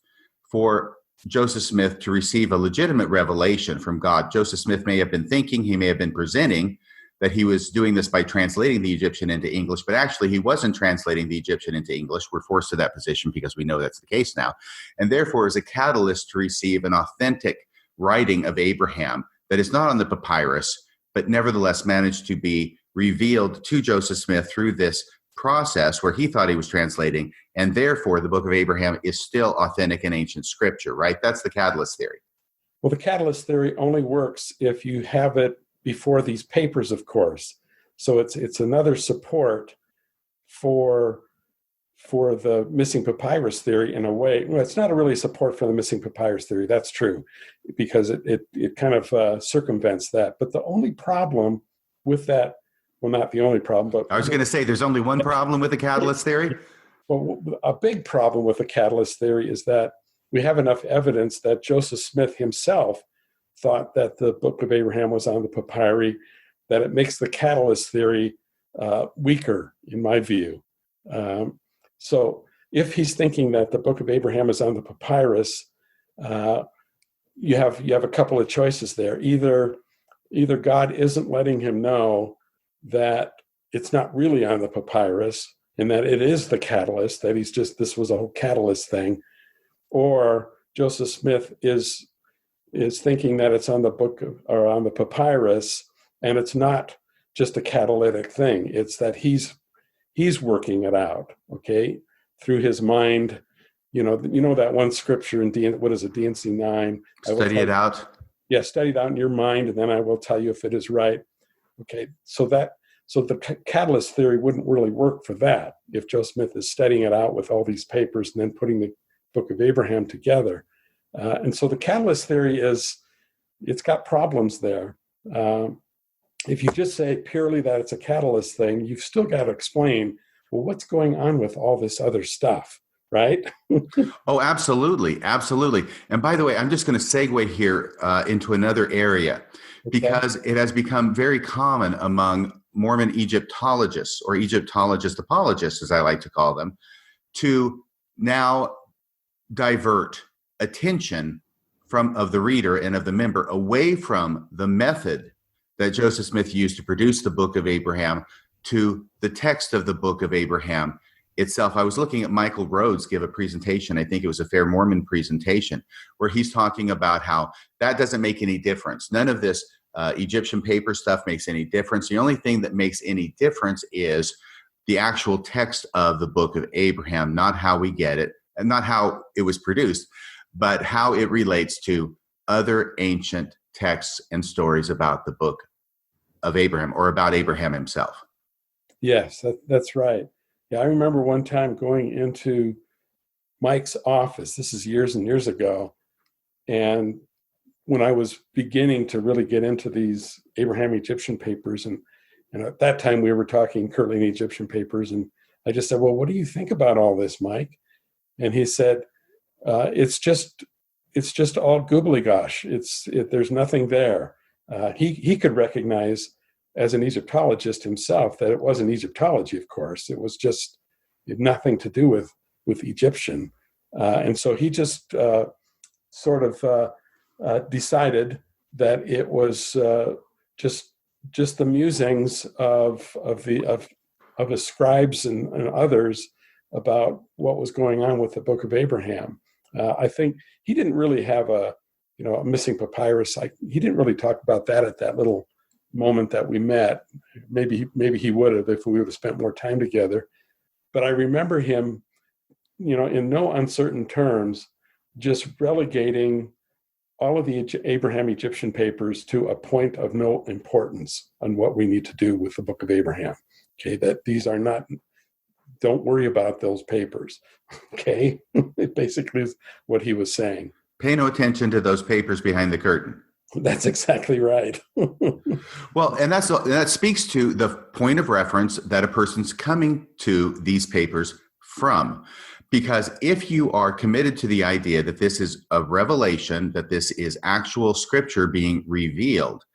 for Joseph Smith to receive a legitimate revelation from God. Joseph Smith may have been thinking, he may have been presenting that he was doing this by translating the Egyptian into English, but actually he wasn't translating the Egyptian into English. We're forced to that position because we know that's the case now. And therefore is a catalyst to receive an authentic writing of Abraham that is not on the papyrus, but nevertheless managed to be revealed to Joseph Smith through this process where he thought he was translating, and therefore the Book of Abraham is still authentic and ancient scripture, right? That's the catalyst theory. Well, the catalyst theory only works if you have it before these papers, of course. So it's another support for the missing papyrus theory in a way. Well, it's not really support for the missing papyrus theory. That's true, because it kind of circumvents that. But the only problem with that, well, not the only problem, but I was going to say there's only one problem with the catalyst theory. Well, a big problem with the catalyst theory is that we have enough evidence that Joseph Smith himself thought that the Book of Abraham was on the papyri, that it makes the catalyst theory weaker, in my view. So if he's thinking that the Book of Abraham is on the papyrus, you have a couple of choices there. Either God isn't letting him know that it's not really on the papyrus and that it is the catalyst, that this was a whole catalyst thing, or Joseph Smith is thinking that it's on the book or on the papyrus, and it's not just a catalytic thing. It's that he's working it out, okay, through his mind. You know that one scripture in D&C 9. Study it out. Yeah, study it out in your mind, and then I will tell you if it is right. Okay, so the catalyst theory wouldn't really work for that if Joe Smith is studying it out with all these papers and then putting the Book of Abraham together. And so the catalyst theory it's got problems there. If you just say purely that it's a catalyst thing, you've still got to explain, well, what's going on with all this other stuff, right? Oh, absolutely. Absolutely. And by the way, I'm just going to segue here into another area, because it has become very common among Mormon Egyptologists, or Egyptologist apologists, as I like to call them, to now divert attention of the reader and of the member away from the method that Joseph Smith used to produce the Book of Abraham to the text of the Book of Abraham itself. I was looking at Michael Rhodes give a presentation, I think it was a Fair Mormon presentation, where he's talking about how that doesn't make any difference. None of this Egyptian paper stuff makes any difference. The only thing that makes any difference is the actual text of the Book of Abraham, not how we get it, and not how it was produced, but how it relates to other ancient texts and stories about the Book of Abraham, or about Abraham himself. Yes, that's right. Yeah, I remember one time going into Mike's office. This is years and years ago. And when I was beginning to really get into these Abraham Egyptian papers, and at that time we were talking Kirtland Egyptian papers, and I just said, well, what do you think about all this, Mike? And he said, it's just all gobbledygosh. There's nothing there. He could recognize as an Egyptologist himself that it wasn't Egyptology, of course. It was just nothing to do with Egyptian. And so he just sort of decided that it was just the musings of the scribes and others about what was going on with the Book of Abraham. I think he didn't really have a missing papyrus. He didn't really talk about that at that little moment that we met. Maybe he would have if we would have spent more time together. But I remember him, in no uncertain terms, just relegating all of the Abraham Egyptian papers to a point of no importance on what we need to do with the Book of Abraham. Okay, that these are not don't worry about those papers. Okay? It basically is what he was saying. Pay no attention to those papers behind the curtain. That's exactly right. Well, and that speaks to the point of reference that a person's coming to these papers from. Because if you are committed to the idea that this is a revelation, that this is actual scripture being revealed,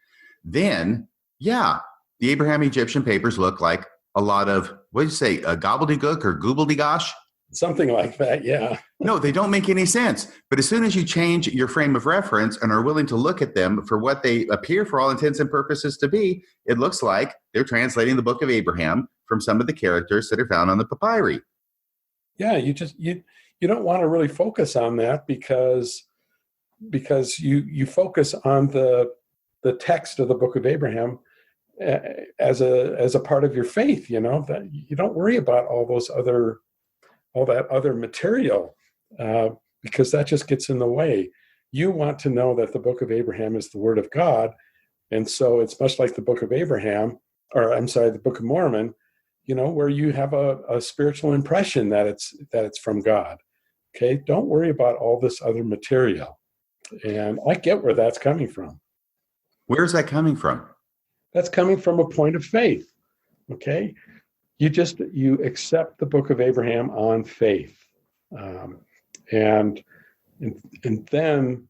then, yeah, the Abraham-Egyptian papers look like a lot of, what do you say, a gobbledygook or goobledygosh? Something like that, yeah. No, they don't make any sense. But as soon as you change your frame of reference and are willing to look at them for what they appear for all intents and purposes to be, it looks like they're translating the book of Abraham from some of the characters that are found on the papyri. Yeah, you don't want to really focus on that because you focus on the text of the book of Abraham as a part of your faith, that you don't worry about all that other material because that just gets in the way. You want to know that the book of Abraham is the word of God. And so it's much like the book of Abraham, the Book of Mormon, where you have a spiritual impression that it's from God. Okay. Don't worry about all this other material. And I get where that's coming from. Where's that coming from? That's coming from a point of faith. Okay. You accept the book of Abraham on faith. And then,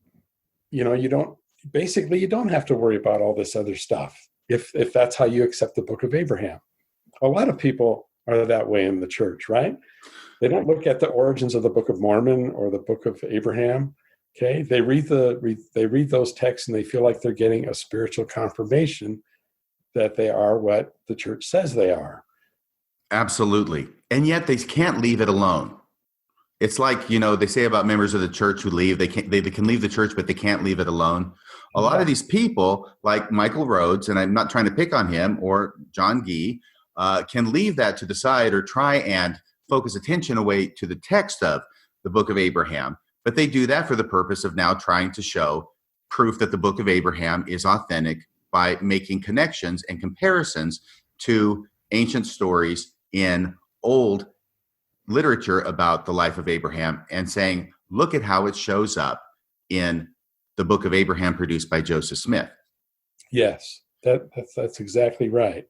you don't have to worry about all this other stuff if that's how you accept the book of Abraham. A lot of people are that way in the church, right? They don't look at the origins of the Book of Mormon or the Book of Abraham. Okay, they read those texts and they feel like they're getting a spiritual confirmation that they are what the church says they are. Absolutely. And yet they can't leave it alone. It's like, they say about members of the church who leave, they can leave the church, but they can't leave it alone. A lot of these people, like Michael Rhodes, and I'm not trying to pick on him, or John Gee, can leave that to the side or try and focus attention away to the text of the book of Abraham. But they do that for the purpose of now trying to show proof that the book of Abraham is authentic by making connections and comparisons to ancient stories in old literature about the life of Abraham and saying, look at how it shows up in the book of Abraham produced by Joseph Smith. Yes, that's exactly right.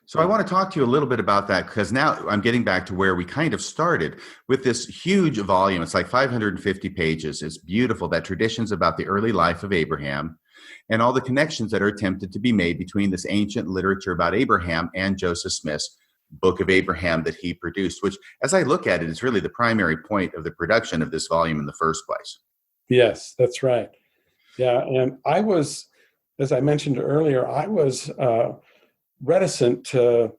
So I want to talk to you a little bit about that because now I'm getting back to where we kind of started with this huge volume. It's like 550 pages. It's beautiful, that traditions about the early life of Abraham and all the connections that are attempted to be made between this ancient literature about Abraham and Joseph Smith's Book of Abraham that he produced, which, as I look at it, is really the primary point of the production of this volume in the first place. Yes, that's right. Yeah, and I was, as I mentioned earlier, I was reticent to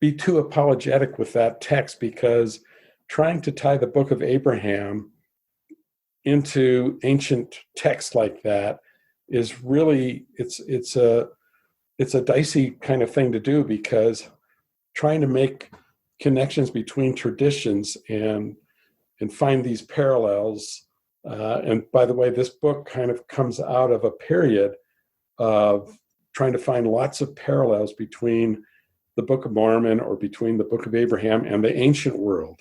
be too apologetic with that text because trying to tie the Book of Abraham into ancient text like that is really it's a dicey kind of thing to do because trying to make connections between traditions and find these parallels. And by the way, this book kind of comes out of a period of trying to find lots of parallels between the Book of Mormon or between the Book of Abraham and the ancient world,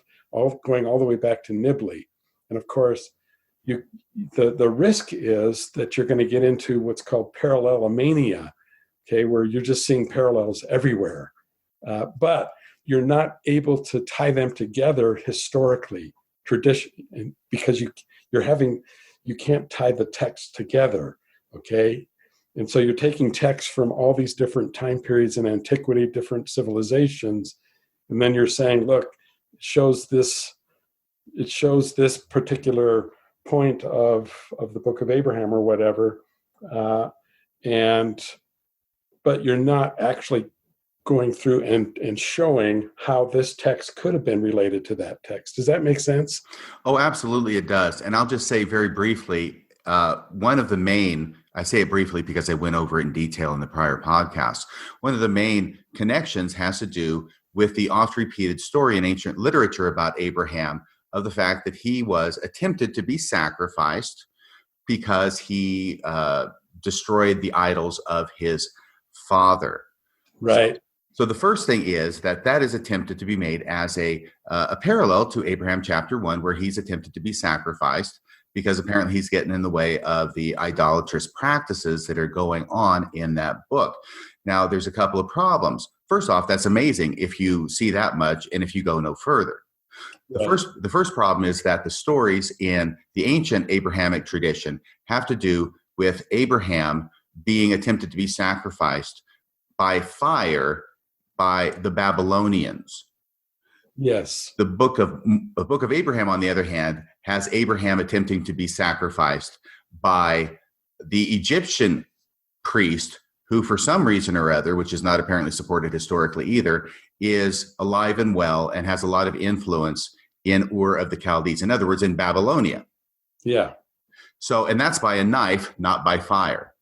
going all the way back to Nibley. And of course, the risk is that you're going to get into what's called parallelomania, okay, where you're just seeing parallels everywhere. But you're not able to tie them together historically, because you can't tie the text together, okay? And so you're taking texts from all these different time periods in antiquity, different civilizations, and then you're saying, look, it shows this particular point of the Book of Abraham or whatever, but you're not actually going through and showing how this text could have been related to that text. Does that make sense? Oh, absolutely it does. And I'll just say very briefly, one of the main, I say it briefly because I went over it in detail in the prior podcast, one of the main connections has to do with the oft-repeated story in ancient literature about Abraham of the fact that he was attempted to be sacrificed because he destroyed the idols of his father. Right. So the first thing is that is attempted to be made as a parallel to Abraham chapter 1, where he's attempted to be sacrificed because apparently he's getting in the way of the idolatrous practices that are going on in that book. Now, there's a couple of problems. First off, that's amazing if you see that much and if you go no further. The first problem is that the stories in the ancient Abrahamic tradition have to do with Abraham being attempted to be sacrificed by fire by the Babylonians. Yes. The book of Abraham, on the other hand, has Abraham attempting to be sacrificed by the Egyptian priest, who for some reason or other, which is not apparently supported historically either, is alive and well and has a lot of influence in Ur of the Chaldees. In other words, in Babylonia. Yeah. So, and that's by a knife, not by fire.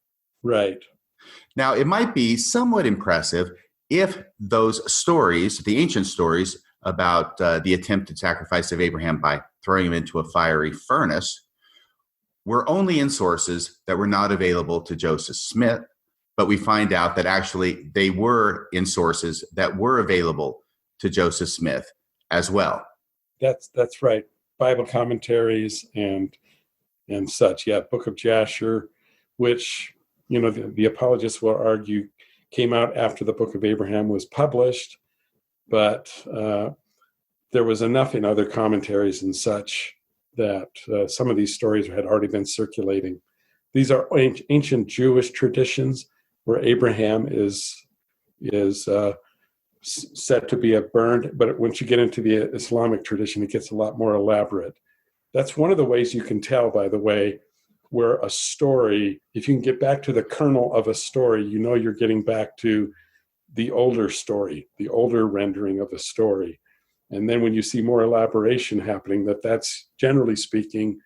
Right. Now, it might be somewhat impressive if those stories, the ancient stories about the attempted sacrifice of Abraham by throwing him into a fiery furnace, were only in sources that were not available to Joseph Smith, but we find out that actually they were in sources that were available to Joseph Smith as well. That's right. Bible commentaries and such. Yeah, Book of Jasher, which, you know, the apologists will argue came out after the Book of Abraham was published, but there was enough in other commentaries and such that some of these stories had already been circulating. These are ancient Jewish traditions where Abraham is said to be burned, but once you get into the Islamic tradition, it gets a lot more elaborate. That's one of the ways you can tell, by the way, where a story, if you can get back to the kernel of a story, you know you're getting back to the older story, the older rendering of a story. And then when you see more elaboration happening, that's generally speaking,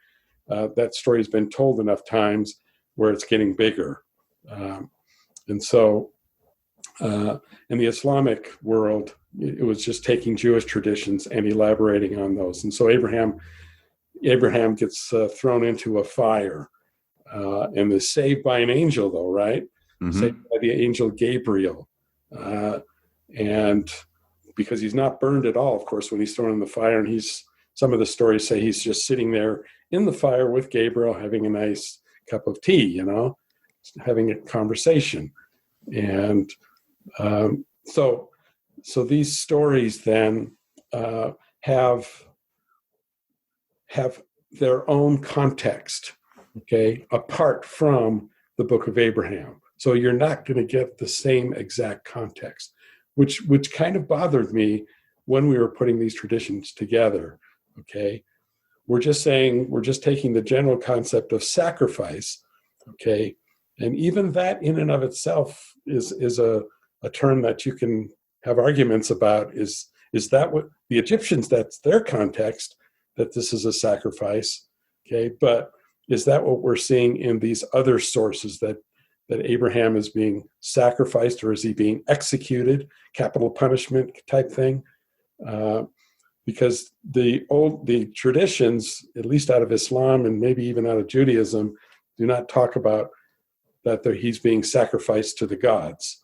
that story has been told enough times where it's getting bigger. And so in the Islamic world, it was just taking Jewish traditions and elaborating on those. And so Abraham gets thrown into a fire and is saved by an angel, though, right? Mm-hmm. Saved by the angel Gabriel. And because he's not burned at all, of course, when he's thrown in the fire, and some of the stories say he's just sitting there in the fire with Gabriel having a nice cup of tea, you know, having a conversation. And so these stories then have their own context, okay, apart from the Book of Abraham. So you're not going to get the same exact context, which kind of bothered me when we were putting these traditions together, okay? We're just taking the general concept of sacrifice, okay? And even that in and of itself is a term that you can have arguments about. Is that what the Egyptians, that's their context, that this is a sacrifice, okay? But is that what we're seeing in these other sources, that Abraham is being sacrificed, or is he being executed, capital punishment type thing? Because the traditions, at least out of Islam and maybe even out of Judaism, do not talk about that he's being sacrificed to the gods,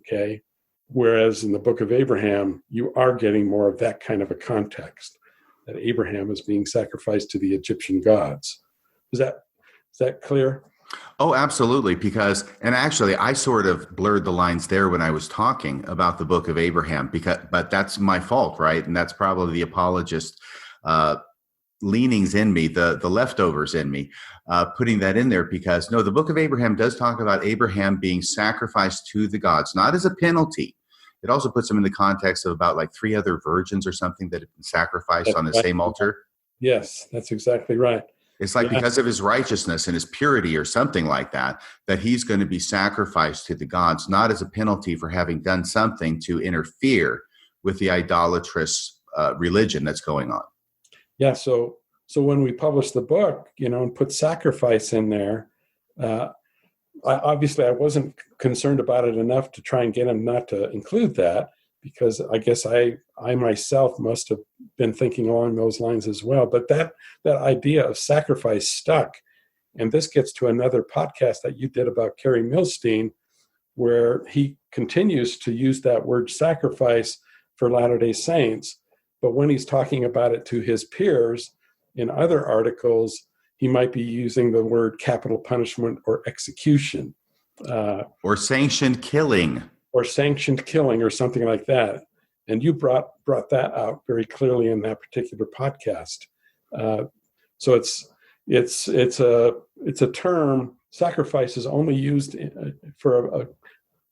okay? Whereas in the Book of Abraham, you are getting more of that kind of a context, that Abraham is being sacrificed to the Egyptian gods. Is that clear? Oh, absolutely. And actually, I sort of blurred the lines there when I was talking about the Book of Abraham, but that's my fault, right? And that's probably the apologist leanings in me, the leftovers in me, putting that in there, because no, the Book of Abraham does talk about Abraham being sacrificed to the gods, not as a penalty. It also puts him in the context of about like 3 other virgins or something that have been sacrificed on the same altar. Yes, that's exactly right. It's like because of his righteousness and his purity or something like that he's going to be sacrificed to the gods, not as a penalty for having done something to interfere with the idolatrous religion that's going on. Yeah, so when we published the book, you know, and put sacrifice in there, I wasn't concerned about it enough to try and get him not to include that, because I guess I myself must have been thinking along those lines as well. But that idea of sacrifice stuck. And this gets to another podcast that you did about Kerry Muhlestein, where he continues to use that word sacrifice for Latter-day Saints, but when he's talking about it to his peers in other articles, he might be using the word capital punishment or execution. Or sanctioned killing. Or sanctioned killing or something like that. And you brought that out very clearly in that particular podcast. So it's a term. Sacrifice is only used for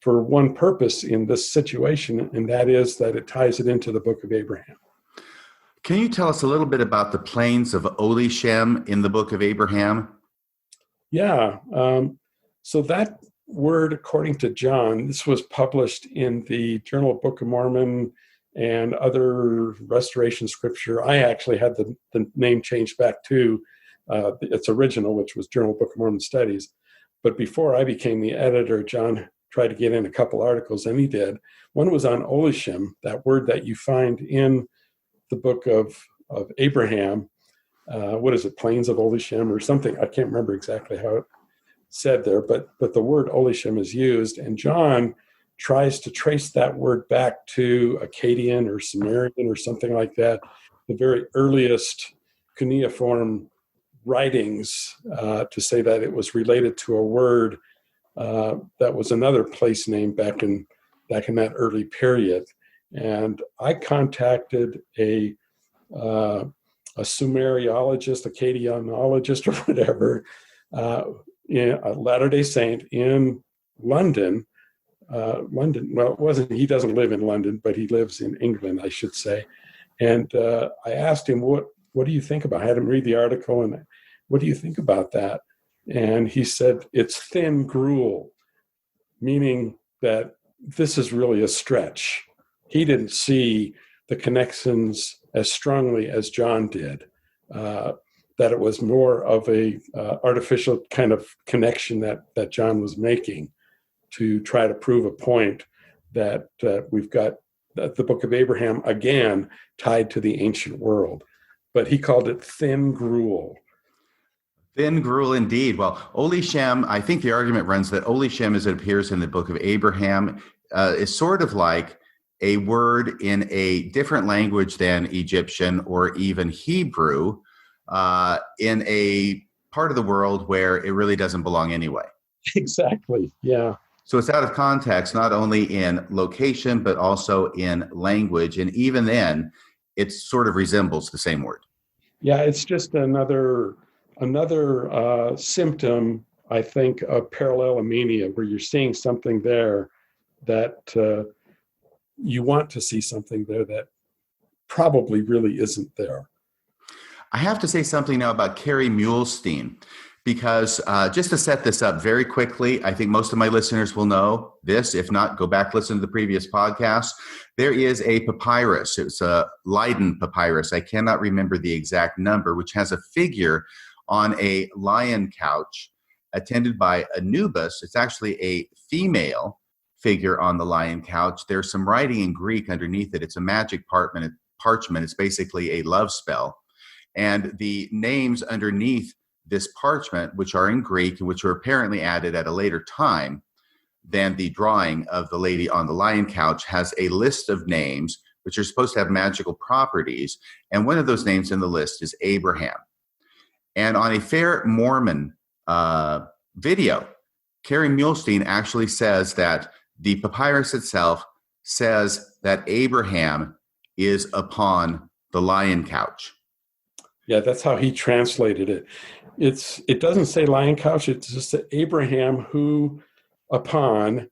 one purpose in this situation, and that is that it ties it into the Book of Abraham. Can you tell us a little bit about the plains of Olishem in the Book of Abraham? Yeah. So that word, according to John, this was published in the Journal of Book of Mormon and other restoration scripture. I actually had the name changed back to its original, which was Journal of Book of Mormon Studies. But before I became the editor, John tried to get in a couple articles, and he did. One was on Olishem, that word that you find in the Book of Abraham. What is it, Plains of Olishem or something? I can't remember exactly how it said there, but the word Olishem is used, and John tries to trace that word back to Akkadian or Sumerian or something like that, the very earliest cuneiform writings, to say that it was related to a word that was another place name back in that early period. And I contacted a Sumeriologist, Akkadianologist, or whatever, a Latter-day Saint in London. Well, it wasn't. He doesn't live in London, but he lives in England, I should say. And I asked him, "What do you think about?" I had him read the article, and what do you think about that? And he said, "It's thin gruel," meaning that this is really a stretch. He didn't see the connections as strongly as John did. That it was more of a artificial kind of connection that John was making to try to prove a point that we've got the Book of Abraham again tied to the ancient world. But he called it thin gruel. Thin gruel indeed. Well, Olishem, I think the argument runs that Olishem, as it appears in the Book of Abraham, is sort of like a word in a different language than Egyptian or even Hebrew, in a part of the world where it really doesn't belong anyway. Exactly, yeah. So it's out of context, not only in location, but also in language. And even then, it sort of resembles the same word. Yeah, it's just another symptom, I think, of parallelomania, where you're seeing something there that you want to see something there that probably really isn't there. I have to say something now about Kerry Muhlestein, because just to set this up very quickly, I think most of my listeners will know this. If not, go back, listen to the previous podcast. There is a papyrus. It's a Leiden papyrus. I cannot remember the exact number, which has a figure on a lion couch attended by Anubis. It's actually a female figure on the lion couch. There's some writing in Greek underneath it. It's a magic parchment. It's basically a love spell. And the names underneath this parchment, which are in Greek and which were apparently added at a later time than the drawing of the lady on the lion couch, has a list of names which are supposed to have magical properties. And one of those names in the list is Abraham. And on a Fair Mormon video, Kerry Muhlestein actually says that the papyrus itself says that Abraham is upon the lion couch. Yeah, that's how he translated it. It doesn't say lion couch. It's just Abraham who upon,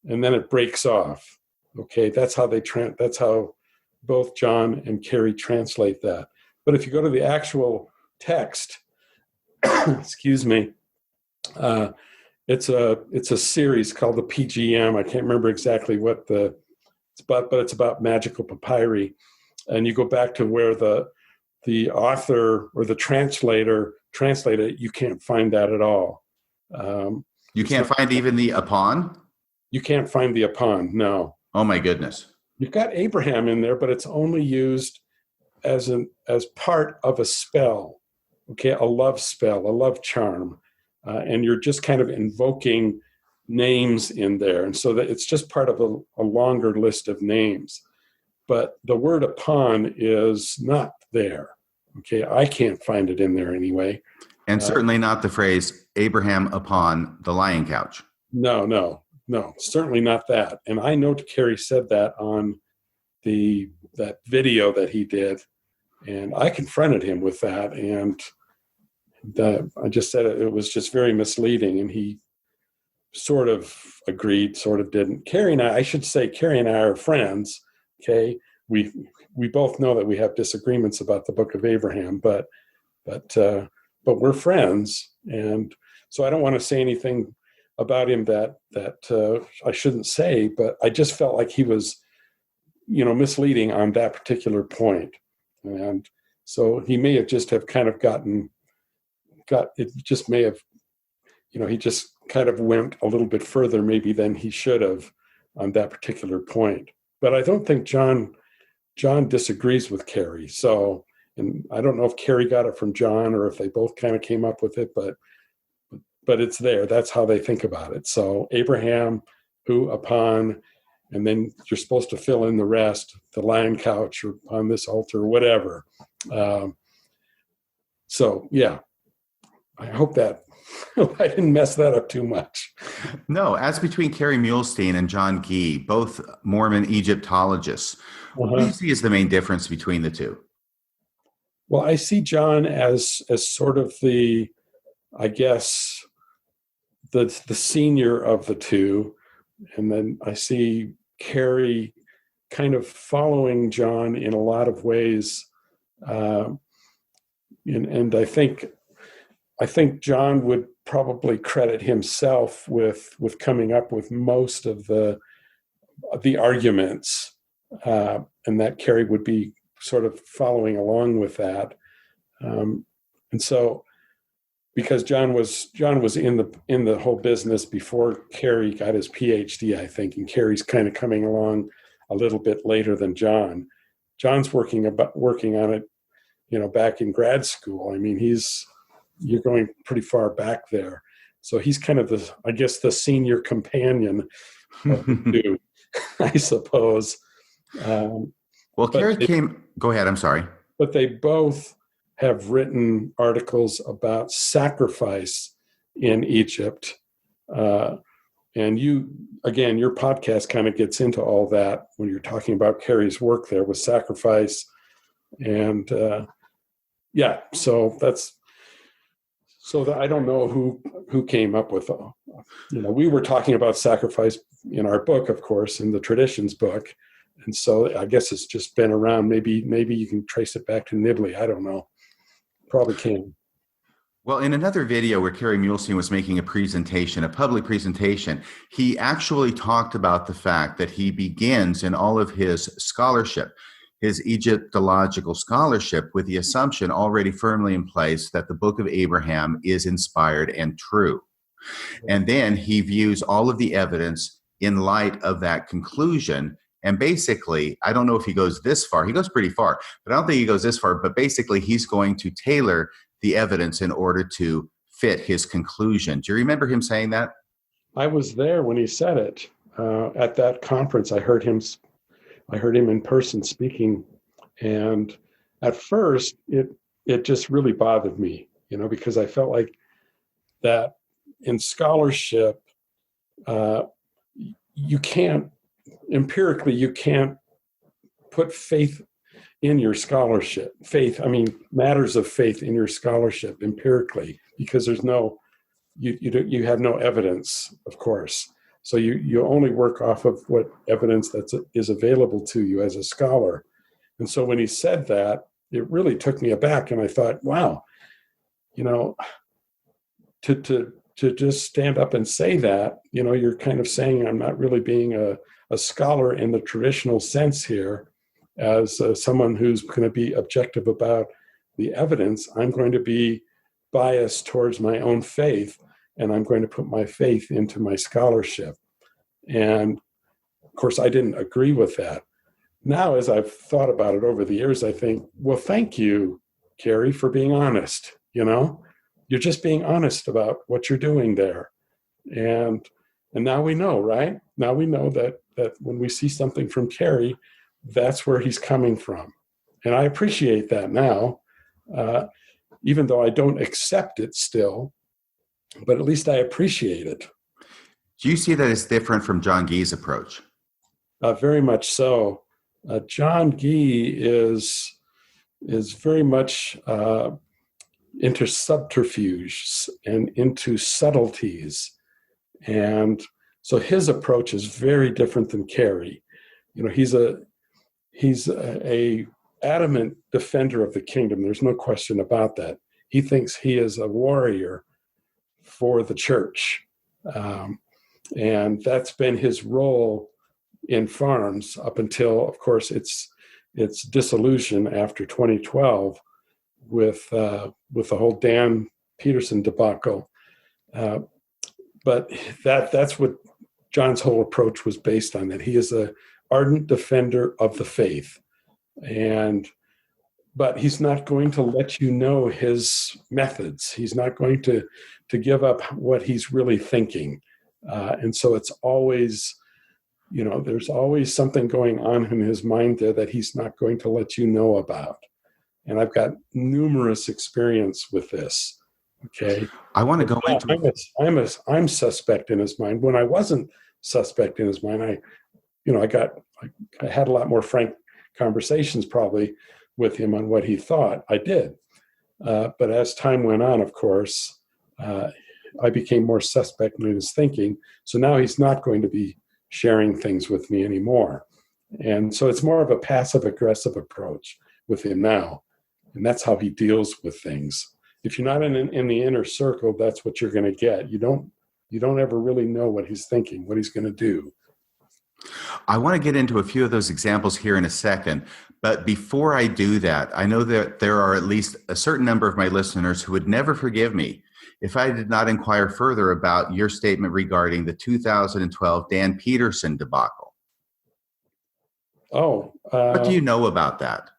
and then it breaks off. Okay, that's how that's how both John and Kerry translate that. But if you go to the actual text, excuse me, it's a series called the PGM. I can't remember exactly what it's about, but it's about magical papyri. And you go back to where the author or the translator translated it, you can't find that at all. You can't find even the upon? You can't find the upon, no. Oh my goodness. You've got Abraham in there, but it's only used as part of a spell, okay, a love spell, a love charm. And you're just kind of invoking names in there. And so that it's just part of a longer list of names. But the word upon is not there. Okay, I can't find it in there anyway. And certainly not the phrase Abraham upon the lion couch. No, certainly not that. And I know Kerry said that on that video that he did, and I confronted him with that, and I just said it was just very misleading, and he sort of agreed, sort of didn't. Kerry and I should say, Kerry and I are friends. Okay, we both know that we have disagreements about the Book of Abraham, but we're friends, and so I don't want to say anything about him that I shouldn't say, but I just felt like he was, misleading on that particular point. And so he may have just have kind of it just may have, he just kind of went a little bit further maybe than he should have on that particular point. But I don't think John disagrees with Kerry. So, and I don't know if Kerry got it from John or if they both kind of came up with it, but it's there. That's how they think about it. So Abraham, who upon, and then you're supposed to fill in the rest, the lion couch or on this altar or whatever. So yeah, I hope that I didn't mess that up too much. No, as between Kerry Muhlestein and John Gee, both Mormon Egyptologists, what do you see as the main difference between the two? Well, I see John as sort of the, I guess, the senior of the two, and then I see Kerry kind of following John in a lot of ways, and I think John would probably credit himself with coming up with most of the arguments, and that Kerry would be sort of following along with that, and so. Because John was in the whole business before Kerry got his PhD, I think, and Kerry's kind of coming along a little bit later than John. John's working on it, back in grad school. I mean, you're going pretty far back there, so he's kind of the senior companion of the two, I suppose. Kerry came. Go ahead. I'm sorry. But they both have written articles about sacrifice in Egypt. And your podcast kind of gets into all that when you're talking about Kerry's work there with sacrifice. And so I don't know who came up with, we were talking about sacrifice in our book, of course, in the Traditions book. And so I guess it's just been around. Maybe you can trace it back to Nibley. I don't know. Probably can. Well, in another video where Kerry Muhlestein was making a public presentation, he actually talked about the fact that he begins in all of his scholarship, his Egyptological scholarship, with the assumption already firmly in place that the Book of Abraham is inspired and true. And then he views all of the evidence in light of that conclusion. And basically, I don't know if he goes this far. He goes pretty far, but I don't think he goes this far. But basically, he's going to tailor the evidence in order to fit his conclusion. Do you remember him saying that? I was there when he said it at that conference. I heard him in person speaking, and at first, it just really bothered me, because I felt like that in scholarship, you can't put faith in your scholarship. Matters of faith in your scholarship empirically, because there's you have no evidence, of course. So you only work off of what evidence is available to you as a scholar. And so when he said that, it really took me aback, and I thought, wow, to just stand up and say that, you're kind of saying I'm not really being a scholar in the traditional sense here, as someone who's going to be objective about the evidence. I'm going to be biased towards my own faith, and I'm going to put my faith into my scholarship. And of course, I didn't agree with that. Now, as I've thought about it over the years, I think, well, thank you, Kerry, for being honest. You're just being honest about what you're doing there. And And now we know, right? Now we know that when we see something from Kerry, that's where he's coming from. And I appreciate that now, even though I don't accept it still, but at least I appreciate it. Do you see that as different from John Gee's approach? Very much so. John Gee is very much into subterfuge and into subtleties. And so his approach is very different than Kerry. He's a adamant defender of the kingdom. There's no question about that. He thinks he is a warrior for the church. And that's been his role in Farms up until, of course, its dissolution after 2012 with the whole Dan Peterson debacle. But that's what John's whole approach was based on, that he is an ardent defender of the faith. But he's not going to let you know his methods. He's not going to give up what he's really thinking. And so it's always, there's always something going on in his mind there that he's not going to let you know about. And I've got numerous experience with this. Okay. I want to go into I'm suspect in his mind. When I wasn't suspect in his mind, I had a lot more frank conversations probably with him on what he thought. I did. But as time went on, of course, I became more suspect in his thinking. So now he's not going to be sharing things with me anymore. And so it's more of a passive-aggressive approach with him now. And that's how he deals with things. If you're not in the inner circle, that's what you're going to get. You don't ever really know what he's thinking, what he's going to do. I want to get into a few of those examples here in a second. But before I do that, I know that there are at least a certain number of my listeners who would never forgive me if I did not inquire further about your statement regarding the 2012 Dan Peterson debacle. What do you know about that?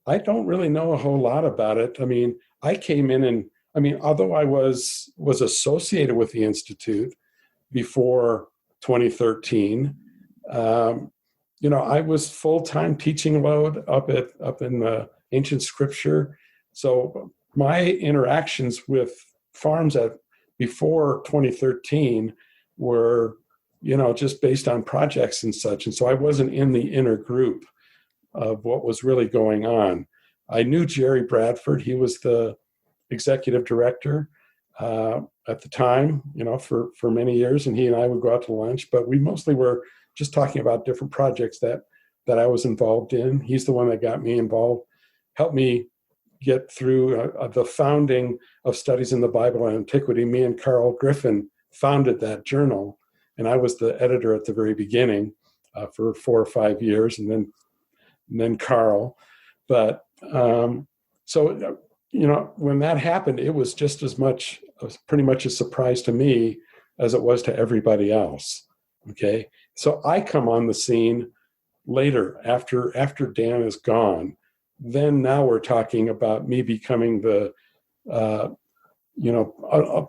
I don't really know a whole lot about it. I mean, I came in although I was associated with the Institute before 2013, I was full-time teaching load up in the ancient scripture. So my interactions with Farms before 2013 were, just based on projects and such. And so I wasn't in the inner group of what was really going on. I knew Jerry Bradford. He was the executive director at the time, for many years, and he and I would go out to lunch, but we mostly were just talking about different projects that I was involved in. He's the one that got me involved, helped me get through the founding of Studies in the Bible and Antiquity. Me and Carl Griffin founded that journal, and I was the editor at the very beginning for 4 or 5 years, and then Carl. But so when that happened, it was just pretty much a surprise to me as it was to everybody else. Okay, so I come on the scene later after Dan is gone. Then now we're talking about me becoming the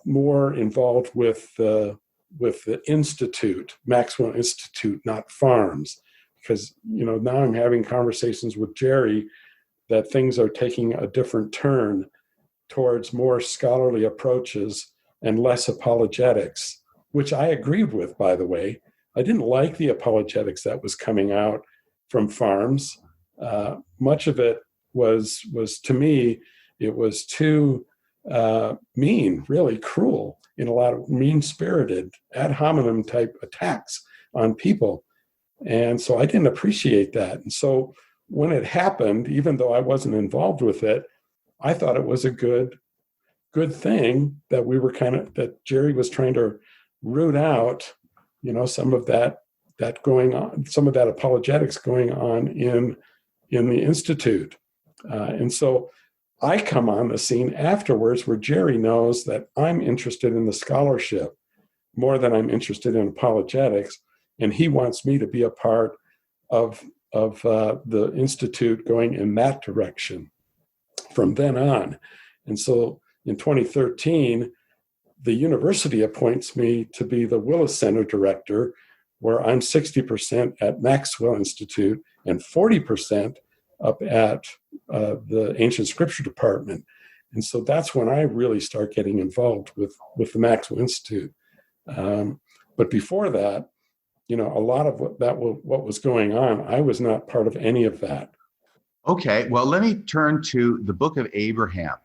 more involved with the Institute, Maxwell Institute, not Farms, because now I'm having conversations with Jerry that things are taking a different turn towards more scholarly approaches and less apologetics, which I agreed with, by the way. I didn't like the apologetics that was coming out from Farms. Much of it was to me, it was too mean, really cruel, in a lot of mean-spirited, ad hominem type attacks on people. And so I didn't appreciate that. And so when it happened, even though I wasn't involved with it, I thought it was a good thing that that Jerry was trying to root out, some of that going on, some of that apologetics going on in the Institute. And so I come on the scene afterwards where Jerry knows that I'm interested in the scholarship more than I'm interested in apologetics. And he wants me to be a part of the Institute going in that direction from then on. And so in 2013, the university appoints me to be the Willis Center director, where I'm 60% at Maxwell Institute and 40% up at the Ancient Scripture Department. And so that's when I really start getting involved with the Maxwell Institute. But before that, a lot of what was going on, I was not part of any of that. Okay, well, let me turn to the Book of Abraham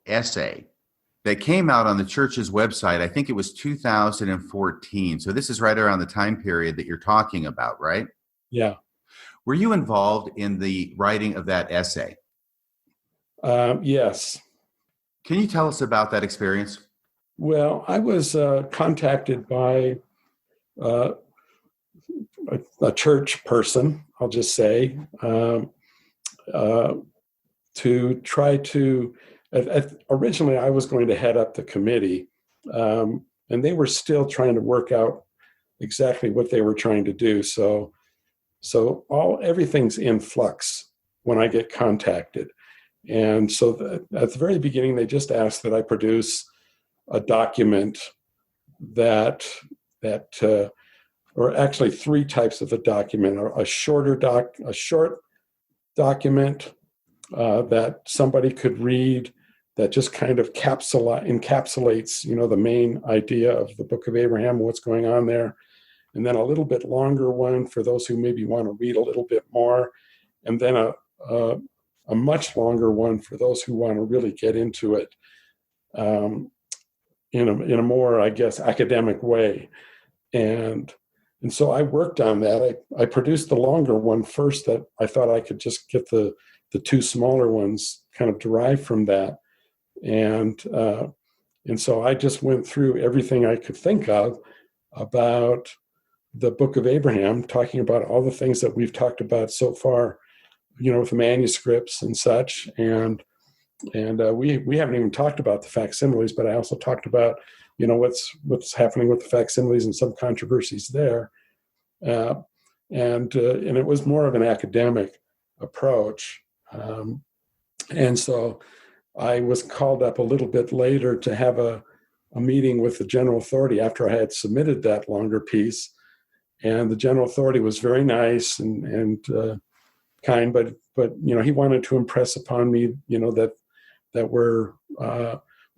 essay that came out on the church's website. I think it was 2014. So this is right around the time period that you're talking about, right? Yeah. Were you involved in the writing of that essay? Yes. Can you tell us about that experience? Well, I was contacted by a church person, I'll just say, to try to, originally I was going to head up the committee, and they were still trying to work out exactly what they were trying to do. So everything's in flux when I get contacted. And so at the very beginning, they just asked that I produce a document or actually three types of a document: a short document that somebody could read, that just kind of encapsulates, the main idea of the Book of Abraham, what's going on there, and then a little bit longer one for those who maybe want to read a little bit more, and then a much longer one for those who want to really get into it in a more, I guess, academic way. And so I worked on that. I produced the longer one first, that I thought I could just get the two smaller ones kind of derived from that. And so I just went through everything I could think of about the Book of Abraham, talking about all the things that we've talked about so far, with manuscripts and such. And we haven't even talked about the facsimiles, but I also talked about, what's happening with the facsimiles and some controversies there. And it was more of an academic approach. And so I was called up a little bit later to have a meeting with the general authority after I had submitted that longer piece. And the general authority was very nice and kind, but he wanted to impress upon me, that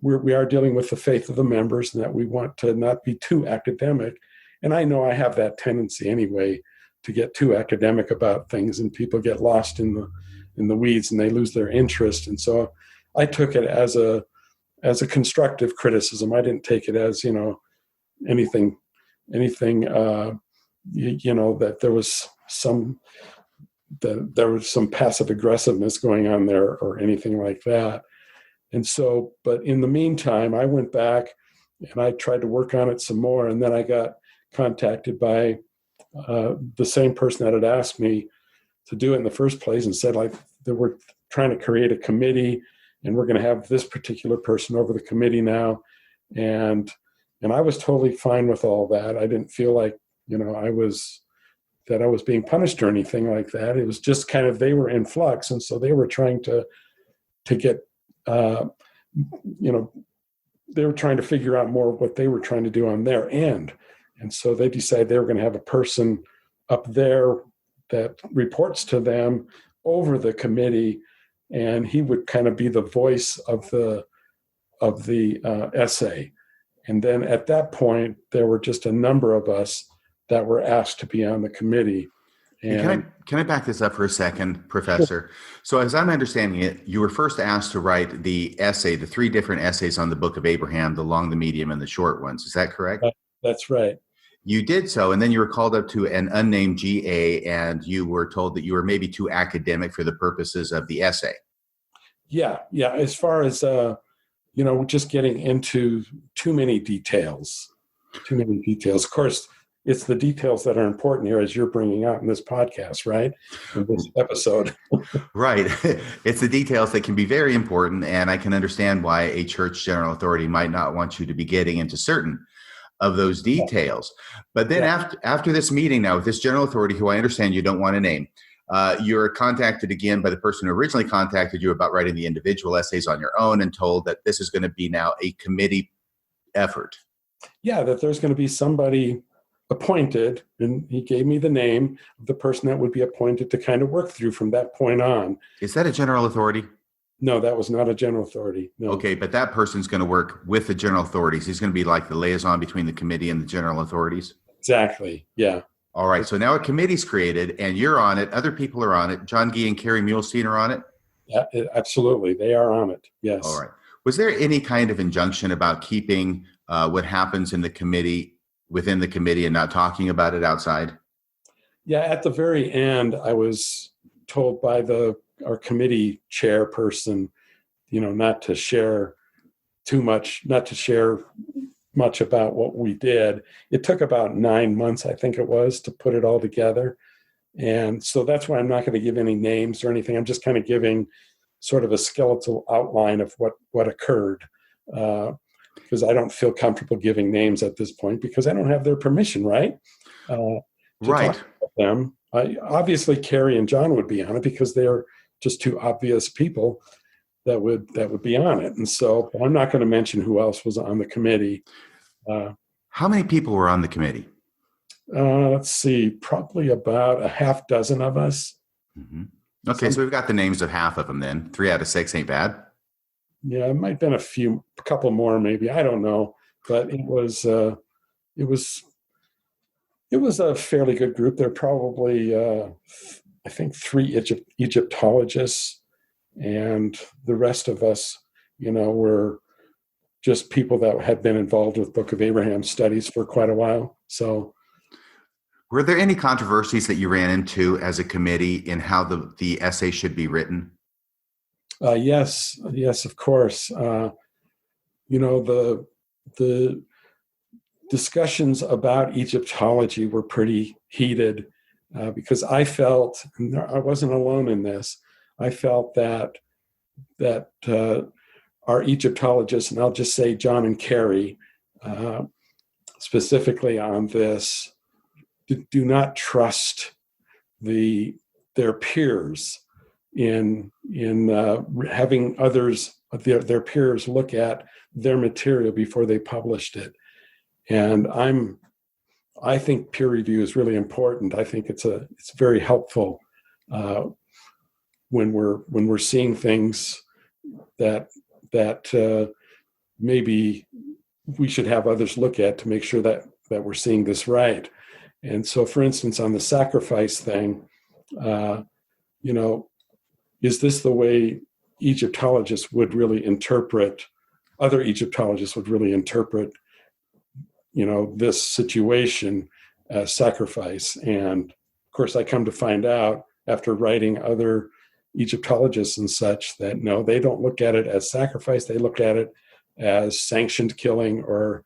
we are dealing with the faith of the members, and that we want to not be too academic. And I know I have that tendency anyway, to get too academic about things, and people get lost in the weeds and they lose their interest. And so I took it as a constructive criticism. I didn't take it as anything that there was some passive aggressiveness going on there or anything like that. And so, but in the meantime, I went back and I tried to work on it some more. And then I got contacted by the same person that had asked me to do it in the first place, and said, like, that we're trying to create a committee and we're going to have this particular person over the committee now. And I was totally fine with all that. I didn't feel like, I was being punished or anything like that. It was just kind of, they were in flux. And so they were trying to get, they were trying to figure out more of what they were trying to do on their end. And so they decided they were going to have a person up there that reports to them over the committee, and he would kind of be the voice of the essay. And then at that point, there were just a number of us that were asked to be on the committee. And can I back this up for a second, Professor? Sure. So as I'm understanding it, you were first asked to write the essay, the three different essays on the Book of Abraham, the long, the medium, and the short ones. Is that correct? That's right. You did so, and then you were called up to an unnamed GA, and you were told that you were maybe too academic for the purposes of the essay. Yeah. As far as, just getting into too many details. Of course, it's the details that are important here, as you're bringing out in this podcast, right? In this episode. Right. It's the details that can be very important, and I can understand why a church general authority might not want you to be getting into certain of those details. But then after this meeting now with this general authority, who I understand you don't want to name, you're contacted again by the person who originally contacted you about writing the individual essays on your own, and told that this is going to be now a committee effort. Yeah, that there's going to be somebody appointed, and he gave me the name of the person that would be appointed to kind of work through from that point on. Is that a general authority? No, that was not a general authority. No. Okay, but that person's going to work with the general authorities. He's going to be like the liaison between the committee and the general authorities. Exactly. Yeah. All right. So now a committee's created, and you're on it. Other people are on it. John Gee and Kerry Muhlestein are on it. Yeah, absolutely. They are on it. Yes. All right. Was there any kind of injunction about keeping what happens in the committee within the committee and not talking about it outside? Yeah. At the very end, I was told by our committee chairperson, not to share too much, not to share much about what we did. It took about 9 months, I think it was, to put it all together. And so that's why I'm not going to give any names or anything. I'm just kind of giving sort of a skeletal outline of what occurred, because I don't feel comfortable giving names at this point because I don't have their permission, right? Right. Talk about them. Obviously, Kerry and John would be on it because they're just two obvious people that would be on it. And so I'm not going to mention who else was on the committee. How many people were on the committee? Let's see, probably about a half dozen of us. Mm-hmm. Okay, so we've got the names of half of them then. 3 out of 6 ain't bad. Yeah, it might have been a couple more maybe. I don't know. But it was a fairly good group. There are probably, I think, 3 Egyptologists, and the rest of us, were just people that had been involved with Book of Abraham studies for quite a while. So, were there any controversies that you ran into as a committee in how the essay should be written? Yes, of course. The discussions about Egyptology were pretty heated because I felt, and I wasn't alone in this, I felt that our Egyptologists, and I'll just say John and Kerry, specifically on this, do not trust their peers in having others, their peers, look at their material before they published it. And I think peer review is really important. I think it's very helpful when we're seeing things that maybe we should have others look at to make sure that we're seeing this right. And so, for instance, on the sacrifice thing, is this the way Egyptologists would really interpret? Other Egyptologists would really interpret this situation as sacrifice. And of course, I come to find out after writing other Egyptologists and such that no, they don't look at it as sacrifice. They look at it as sanctioned killing or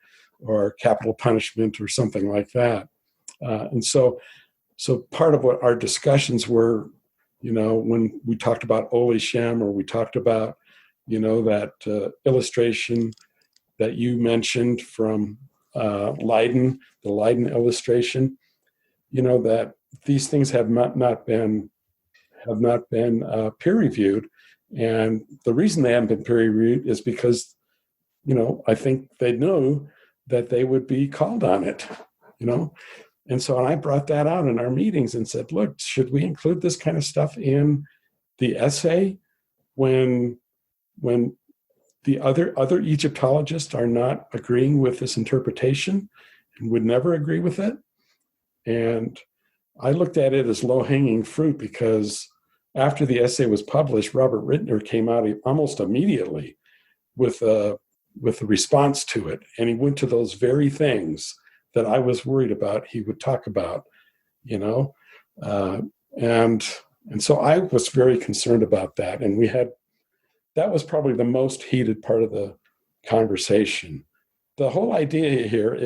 capital punishment or something like that. And so part of what our discussions were, when we talked about Oli Shem, or we talked about, that illustration that you mentioned from Leiden, the Leiden illustration, that these things have not been peer reviewed, and the reason they haven't been peer reviewed is because, I think they knew that they would be called on it, and so I brought that out in our meetings and said, look, should we include this kind of stuff in the essay when the other Egyptologists are not agreeing with this interpretation and would never agree with it? And I looked at it as low-hanging fruit because after the essay was published, Robert Rittner came out almost immediately with a response to it. And he went to those very things that I was worried about he would talk about, and so I was very concerned about that. And that was probably the most heated part of the conversation. The whole idea here I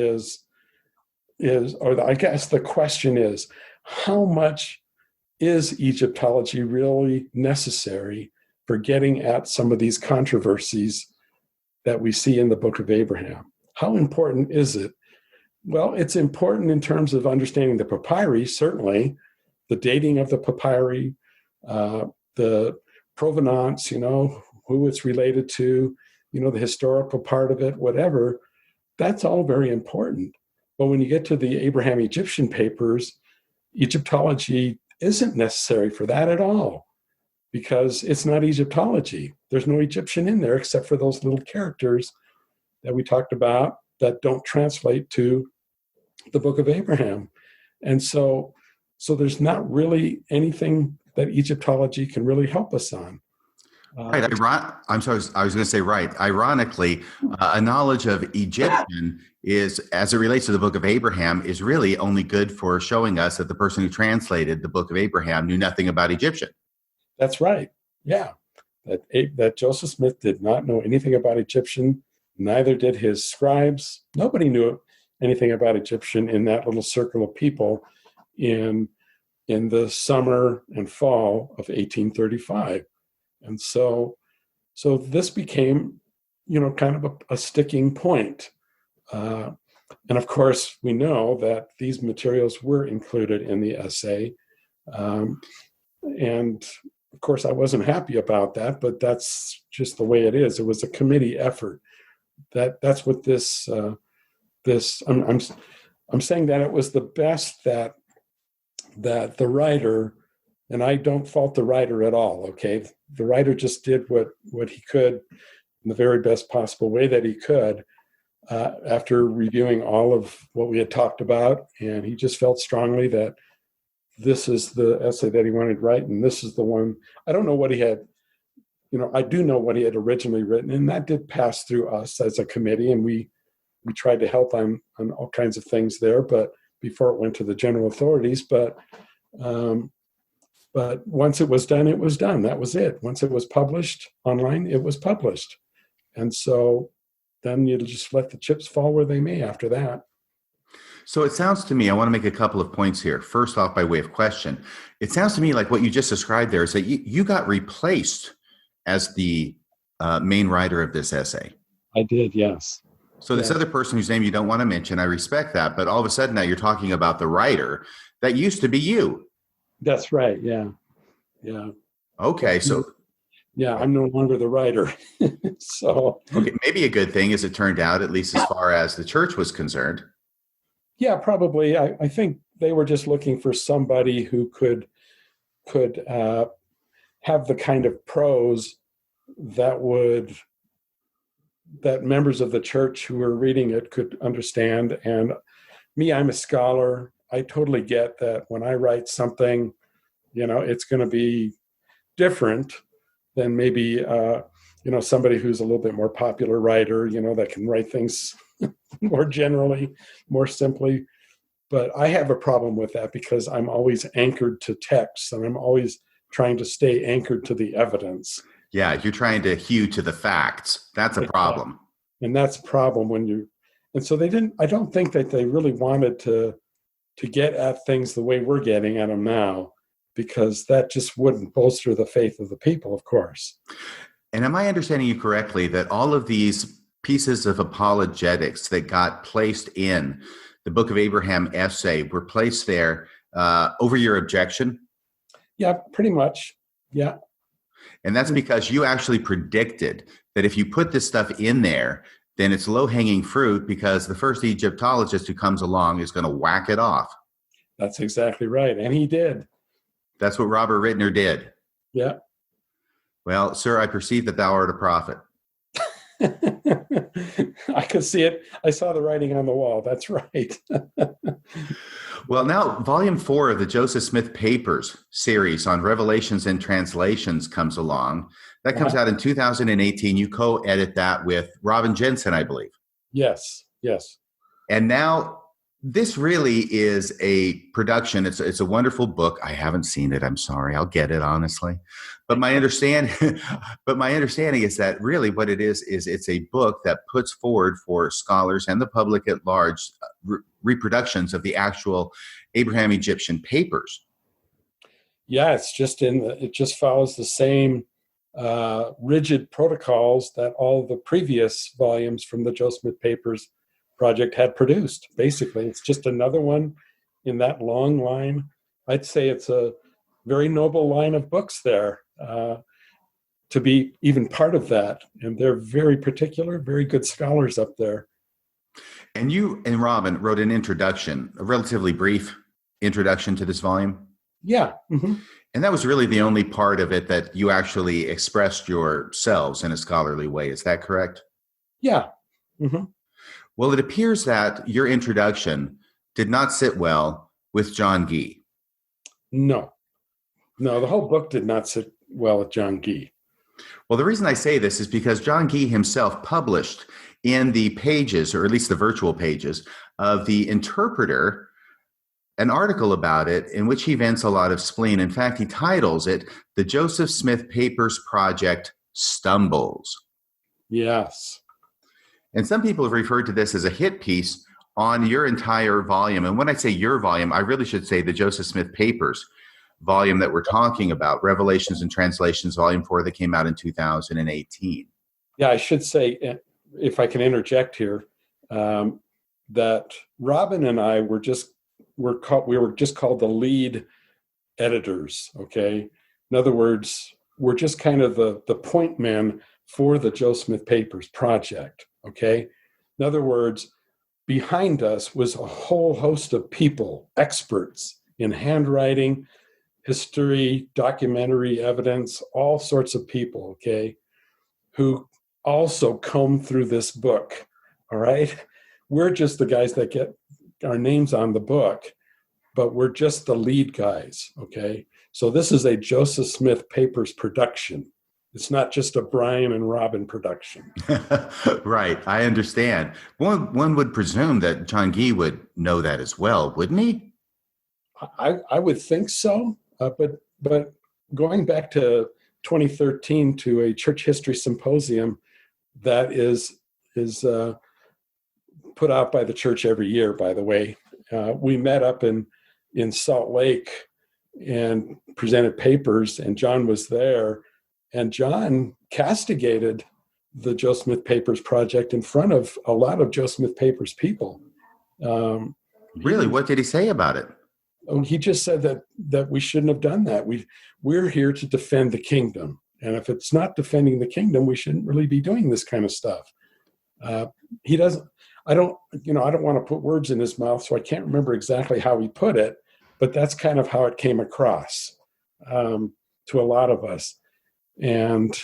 guess the question is, how much is Egyptology really necessary for getting at some of these controversies that we see in the Book of Abraham? How important is it? Well, it's important in terms of understanding the papyri, certainly, the dating of the papyri, the provenance, who it's related to, the historical part of it, whatever. that's all very important. But when you get to the Abraham Egyptian papers, Egyptology isn't necessary for that at all, because it's not Egyptology. There's no Egyptian in there except for those little characters that we talked about that don't translate to the Book of Abraham. And so there's not really anything that Egyptology can really help us on. Right. I'm sorry. I was going to say right. Ironically, a knowledge of Egyptian is, as it relates to the Book of Abraham, is really only good for showing us that the person who translated the Book of Abraham knew nothing about Egyptian. That's right. Yeah. That Joseph Smith did not know anything about Egyptian. Neither did his scribes. Nobody knew anything about Egyptian in that little circle of people in the summer and fall of 1835. And so this became, kind of a sticking point. And of course, we know that these materials were included in the essay. And of course, I wasn't happy about that, but that's just the way it is. It was a committee effort. That's what this I'm saying that it was the best that the writer, and I don't fault the writer at all, okay? The writer just did what he could in the very best possible way that he could after reviewing all of what we had talked about, and he just felt strongly that this is the essay that he wanted to write, and this is the one. I don't know what he had, I do know what he had originally written, and that did pass through us as a committee, and we tried to help on all kinds of things there, but before it went to the general authorities. But once it was done, it was done. That was it. Once it was published online, it was published. And so then you just let the chips fall where they may after that. So it sounds to me, I want to make a couple of points here. First off, by way of question, it sounds to me like what you just described there is that you got replaced as the main writer of this essay. I did, yes. So this other person whose name you don't want to mention, I respect that, but all of a sudden now you're talking about the writer that used to be you. That's right. Yeah. Yeah. Okay. So yeah, I'm no longer the writer. So okay, maybe a good thing as it turned out, at least as far as the church was concerned. Yeah, probably. I think they were just looking for somebody who could have the kind of prose that members of the church who were reading it could understand. And me, I'm a scholar. I totally get that when I write something, it's going to be different than maybe, somebody who's a little bit more popular writer, that can write things more generally, more simply. But I have a problem with that because I'm always anchored to text and I'm always trying to stay anchored to the evidence. Yeah, you're trying to hew to the facts. That's a problem. And that's a problem and so I don't think that they really wanted to get at things the way we're getting at them now, because that just wouldn't bolster the faith of the people, of course. And am I understanding you correctly that all of these pieces of apologetics that got placed in the Book of Abraham essay were placed there over your objection? Yeah, pretty much. Yeah. And that's because you actually predicted that if you put this stuff in there, then it's low-hanging fruit because the first Egyptologist who comes along is going to whack it off. That's exactly right. And he did. That's what Robert Rittner did. Yeah. Well, sir, I perceive that thou art a prophet. I could see it. I saw the writing on the wall. That's right. Well, now Volume 4 of the Joseph Smith Papers series on Revelations and Translations comes along. That comes out in 2018. You co-edit that with Robin Jensen, I believe. Yes. And now this really is a production. It's a wonderful book. I haven't seen it. I'm sorry. I'll get it, honestly. But my understanding is that really what it is it's a book that puts forward for scholars and the public at large reproductions of the actual Abraham Egyptian papers. Yeah, it just follows the same rigid protocols that all the previous volumes from the Joseph Smith Papers project had produced. Basically, it's just another one in that long line. I'd say it's a very noble line of books there to be even part of that. And they're very particular, very good scholars up there. And you and Robin wrote an introduction, a relatively brief introduction to this volume. Yeah. Mm-hmm. And that was really the only part of it that you actually expressed yourselves in a scholarly way. Is that correct? Yeah. Mm-hmm. Well, it appears that your introduction did not sit well with John Gee. No, the whole book did not sit well with John Gee. Well, the reason I say this is because John Gee himself published in the pages, or at least the virtual pages, of the Interpreter, an article about it in which he vents a lot of spleen. In fact, he titles it, "The Joseph Smith Papers Project Stumbles." Yes. And some people have referred to this as a hit piece on your entire volume. And when I say your volume, I really should say the Joseph Smith Papers volume that we're talking about, Revelations and Translations, Volume 4, that came out in 2018. Yeah, I should say, if I can interject here, that Robin and I were just called the lead editors. Okay, in other words, we're just kind of the point men for the Joe Smith Papers project. Okay, in other words, behind us was a whole host of people, experts in handwriting, history, documentary evidence, all sorts of people, okay, who also comb through this book, all right? We're just the guys that get our names on the book, but we're just the lead guys, okay? So this is a Joseph Smith Papers production. It's not just a Brian and Robin production. Right, I understand. One would presume that John Gee would know that as well, wouldn't he? I would think so, but going back to 2013 to a church history symposium that is put out by the church every year, by the way. We met up in Salt Lake and presented papers, and John was there. And John castigated the Joe Smith Papers project in front of a lot of Joe Smith Papers people. Really? What did he say about it? He just said that we shouldn't have done that. We're here to defend the kingdom. And if it's not defending the kingdom, we shouldn't really be doing this kind of stuff. He doesn't, I don't want to put words in his mouth, so I can't remember exactly how he put it, but that's kind of how it came across to a lot of us. And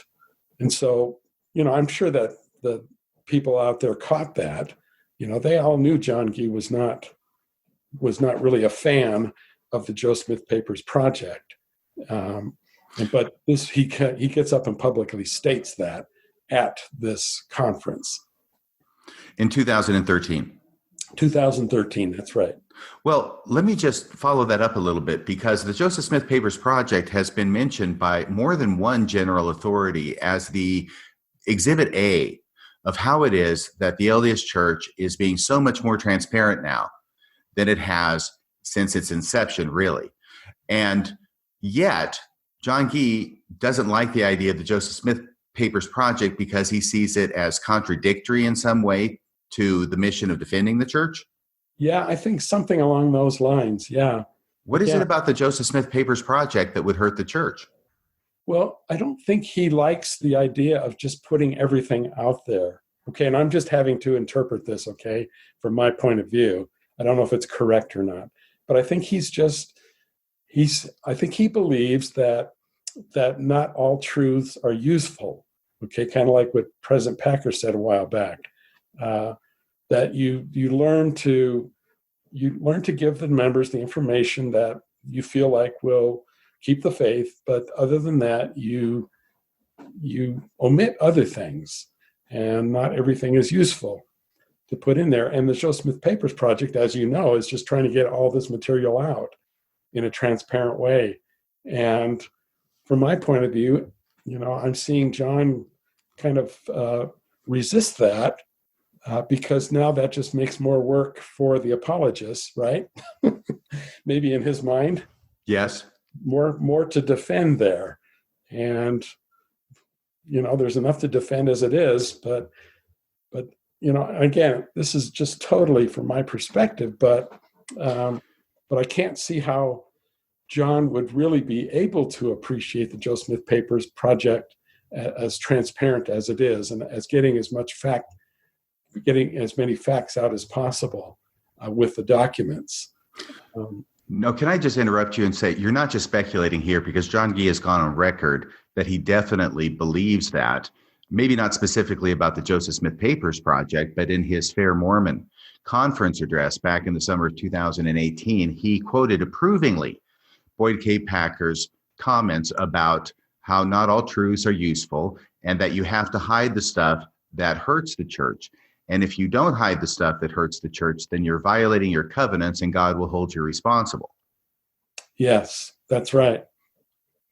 so, I'm sure that the people out there caught that. They all knew John Gee was not really a fan of the Joe Smith Papers project. But he gets up and publicly states that at this conference. In 2013. 2013, that's right. Well, let me just follow that up a little bit, because the Joseph Smith Papers Project has been mentioned by more than one general authority as the exhibit A of how it is that the LDS Church is being so much more transparent now than it has since its inception, really. And yet, John Gee doesn't like the idea of the Joseph Smith Papers Project because he sees it as contradictory in some way to the mission of defending the church. Yeah, I think something along those lines, yeah. What is it about the Joseph Smith Papers Project that would hurt the church? Well, I don't think he likes the idea of just putting everything out there. Okay, and I'm just having to interpret this, okay, from my point of view. I don't know if it's correct or not, but I think I think he believes that not all truths are useful. Okay, kind of like what President Packer said a while back, that you learn to give the members the information that you feel like will keep the faith, but other than that, you omit other things, and not everything is useful to put in there. And the Joe Smith Papers Project, as you know, is just trying to get all this material out in a transparent way. And from my point of view, I'm seeing John kind of resist that because now that just makes more work for the apologists, right? Maybe in his mind. Yes. More to defend there. And, there's enough to defend as it is, but again, this is just totally from my perspective, but I can't see how John would really be able to appreciate the Joe Smith Papers project as transparent as it is, and as getting as much fact getting as many facts out as possible with the documents. No, can I just interrupt you and say, you're not just speculating here, because John Gee has gone on record that he definitely believes that, maybe not specifically about the Joseph Smith Papers Project, but in his Fair Mormon conference address back in the summer of 2018, he quoted approvingly Boyd K. Packer's comments about how not all truths are useful and that you have to hide the stuff that hurts the church. And if you don't hide the stuff that hurts the church, then you're violating your covenants and God will hold you responsible. Yes, that's right.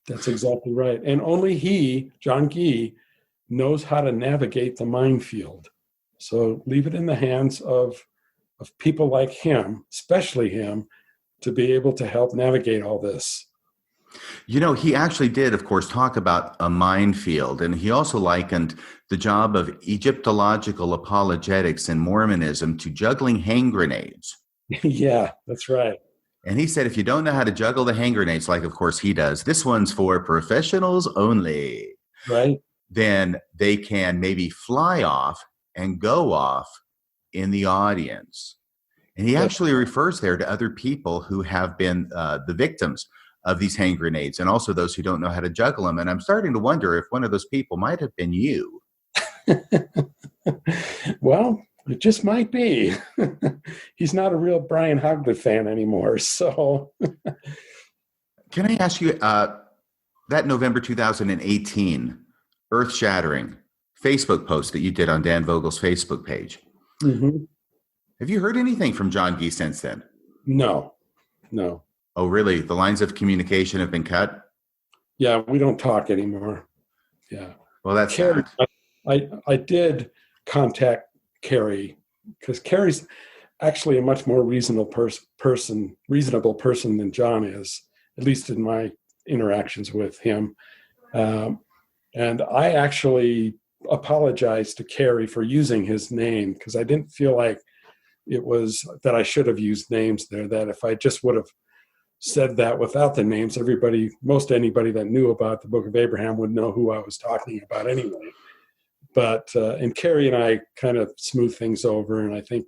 That's exactly right. And only he, John Gee, knows how to navigate the minefield. So leave it in the hands of people like him, especially him, to be able to help navigate all this. You know, he actually did, of course, talk about a minefield, and he also likened the job of Egyptological apologetics in Mormonism to juggling hand grenades. Yeah, that's right. And he said, if you don't know how to juggle the hand grenades, like, of course, he does, this one's for professionals only. Right. Then they can maybe fly off and go off in the audience. And he actually refers there to other people who have been the victims of these hand grenades, and also those who don't know how to juggle them. And I'm starting to wonder if one of those people might have been you. Well, it just might be. He's not a real Brian Hauglid fan anymore. So can I ask you, that November 2018 earth-shattering Facebook post that you did on Dan Vogel's Facebook page, have you heard anything from John Gee since then? No. Oh, really? The lines of communication have been cut? Yeah, we don't talk anymore. Yeah. Well, that's Kerry. sad. I did contact Kerry, because Kerry's actually a much more reasonable person than John is, at least in my interactions with him. And I actually apologized to Kerry for using his name, because I didn't feel like it was that I should have used names there, that if I just would have said that without the names, most anybody that knew about the Book of Abraham would know who I was talking about anyway. But, and Kerry and I kind of smooth things over, and I think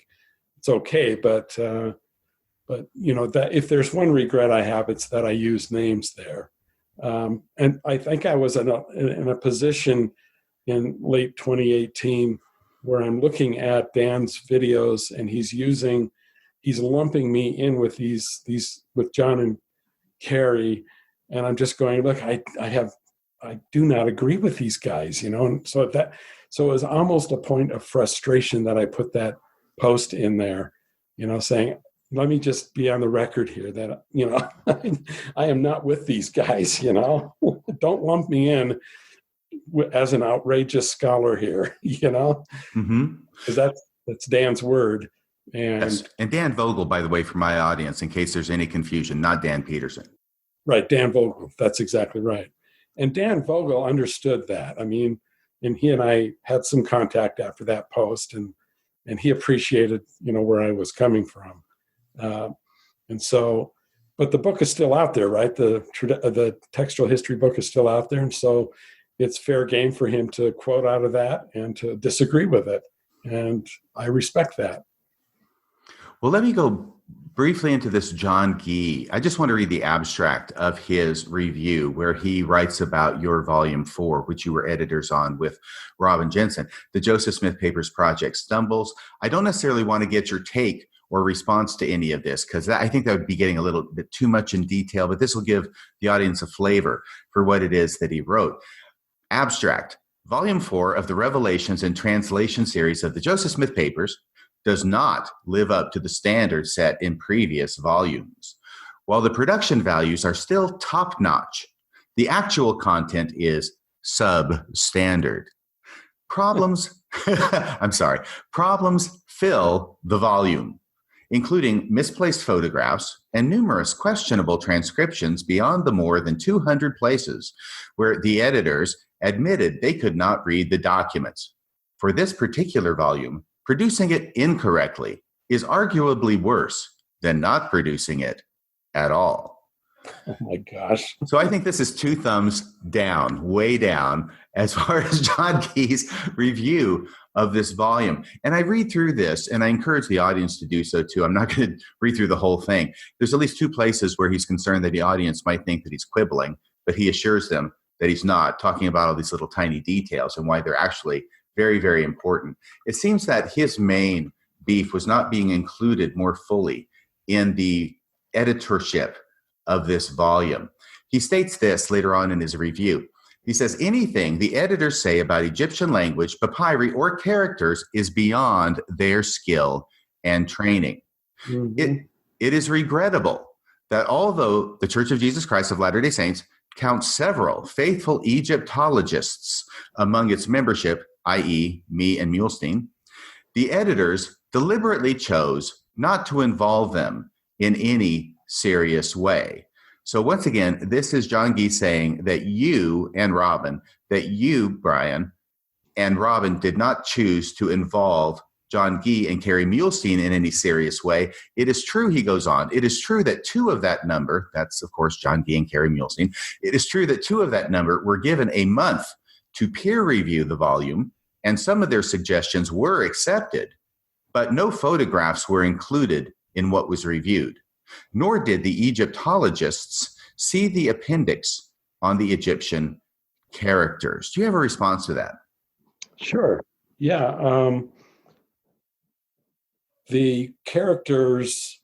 it's okay. But you know, that if there's one regret I have, it's that I used names there. And I think I was in a position in late 2018 where I'm looking at Dan's videos, and he's lumping me in with these with John and Kerry, and I'm just going, look, I do not agree with these guys, you know. And so it was almost a point of frustration that I put that post in there, you know, saying, let me just be on the record here that, you know, I am not with these guys, you know. Don't lump me in as an outrageous scholar here, you know, because that's Dan's word. And, yes. And Dan Vogel, by the way, for my audience, in case there's any confusion, not Dan Peterson. Right, Dan Vogel. That's exactly right. And Dan Vogel understood that. I mean, and he and I had some contact after that post, and he appreciated, you know, where I was coming from. And so, but the book is still out there, right? The textual history book is still out there. And so it's fair game for him to quote out of that and to disagree with it. And I respect that. Well, let me go briefly into this John Gee. I just want to read the abstract of his review where he writes about your volume 4, which you were editors on with Robin Jensen, the Joseph Smith Papers Project Stumbles. I don't necessarily want to get your take or response to any of this, because I think that would be getting a little bit too much in detail, but this will give the audience a flavor for what it is that he wrote. Abstract. Volume 4 of the Revelations and Translation series of the Joseph Smith Papers does not live up to the standards set in previous volumes. While the production values are still top-notch, the actual content is substandard. Problems fill the volume, including misplaced photographs and numerous questionable transcriptions beyond the more than 200 places where the editors admitted they could not read the documents. For this particular volume, producing it incorrectly is arguably worse than not producing it at all. Oh my gosh. So I think this is 2 thumbs down, way down, as far as John Gee's review of this volume. And I read through this, and I encourage the audience to do so too. I'm not going to read through the whole thing. There's at least two places where he's concerned that the audience might think that he's quibbling, but he assures them that he's not, talking about all these little tiny details and why they're actually very, very important. It seems that his main beef was not being included more fully in the editorship of this volume. He states this later on in his review. He says, anything the editors say about Egyptian language, papyri, or characters is beyond their skill and training. Mm-hmm. It is regrettable that although the Church of Jesus Christ of Latter-day Saints counts several faithful Egyptologists among its membership, i.e. me and Muhlestein, the editors deliberately chose not to involve them in any serious way. So once again, this is John Gee saying that you and Robin, that you, Brian, and Robin did not choose to involve John Gee and Kerry Muhlestein in any serious way. It is true, he goes on, it is true that two of that number, that's of course John Gee and Kerry Muhlestein, it is true that two of that number were given a month to peer review the volume, and some of their suggestions were accepted, but no photographs were included in what was reviewed. Nor did the Egyptologists see the appendix on the Egyptian characters. Do you have a response to that? Sure. Yeah. The characters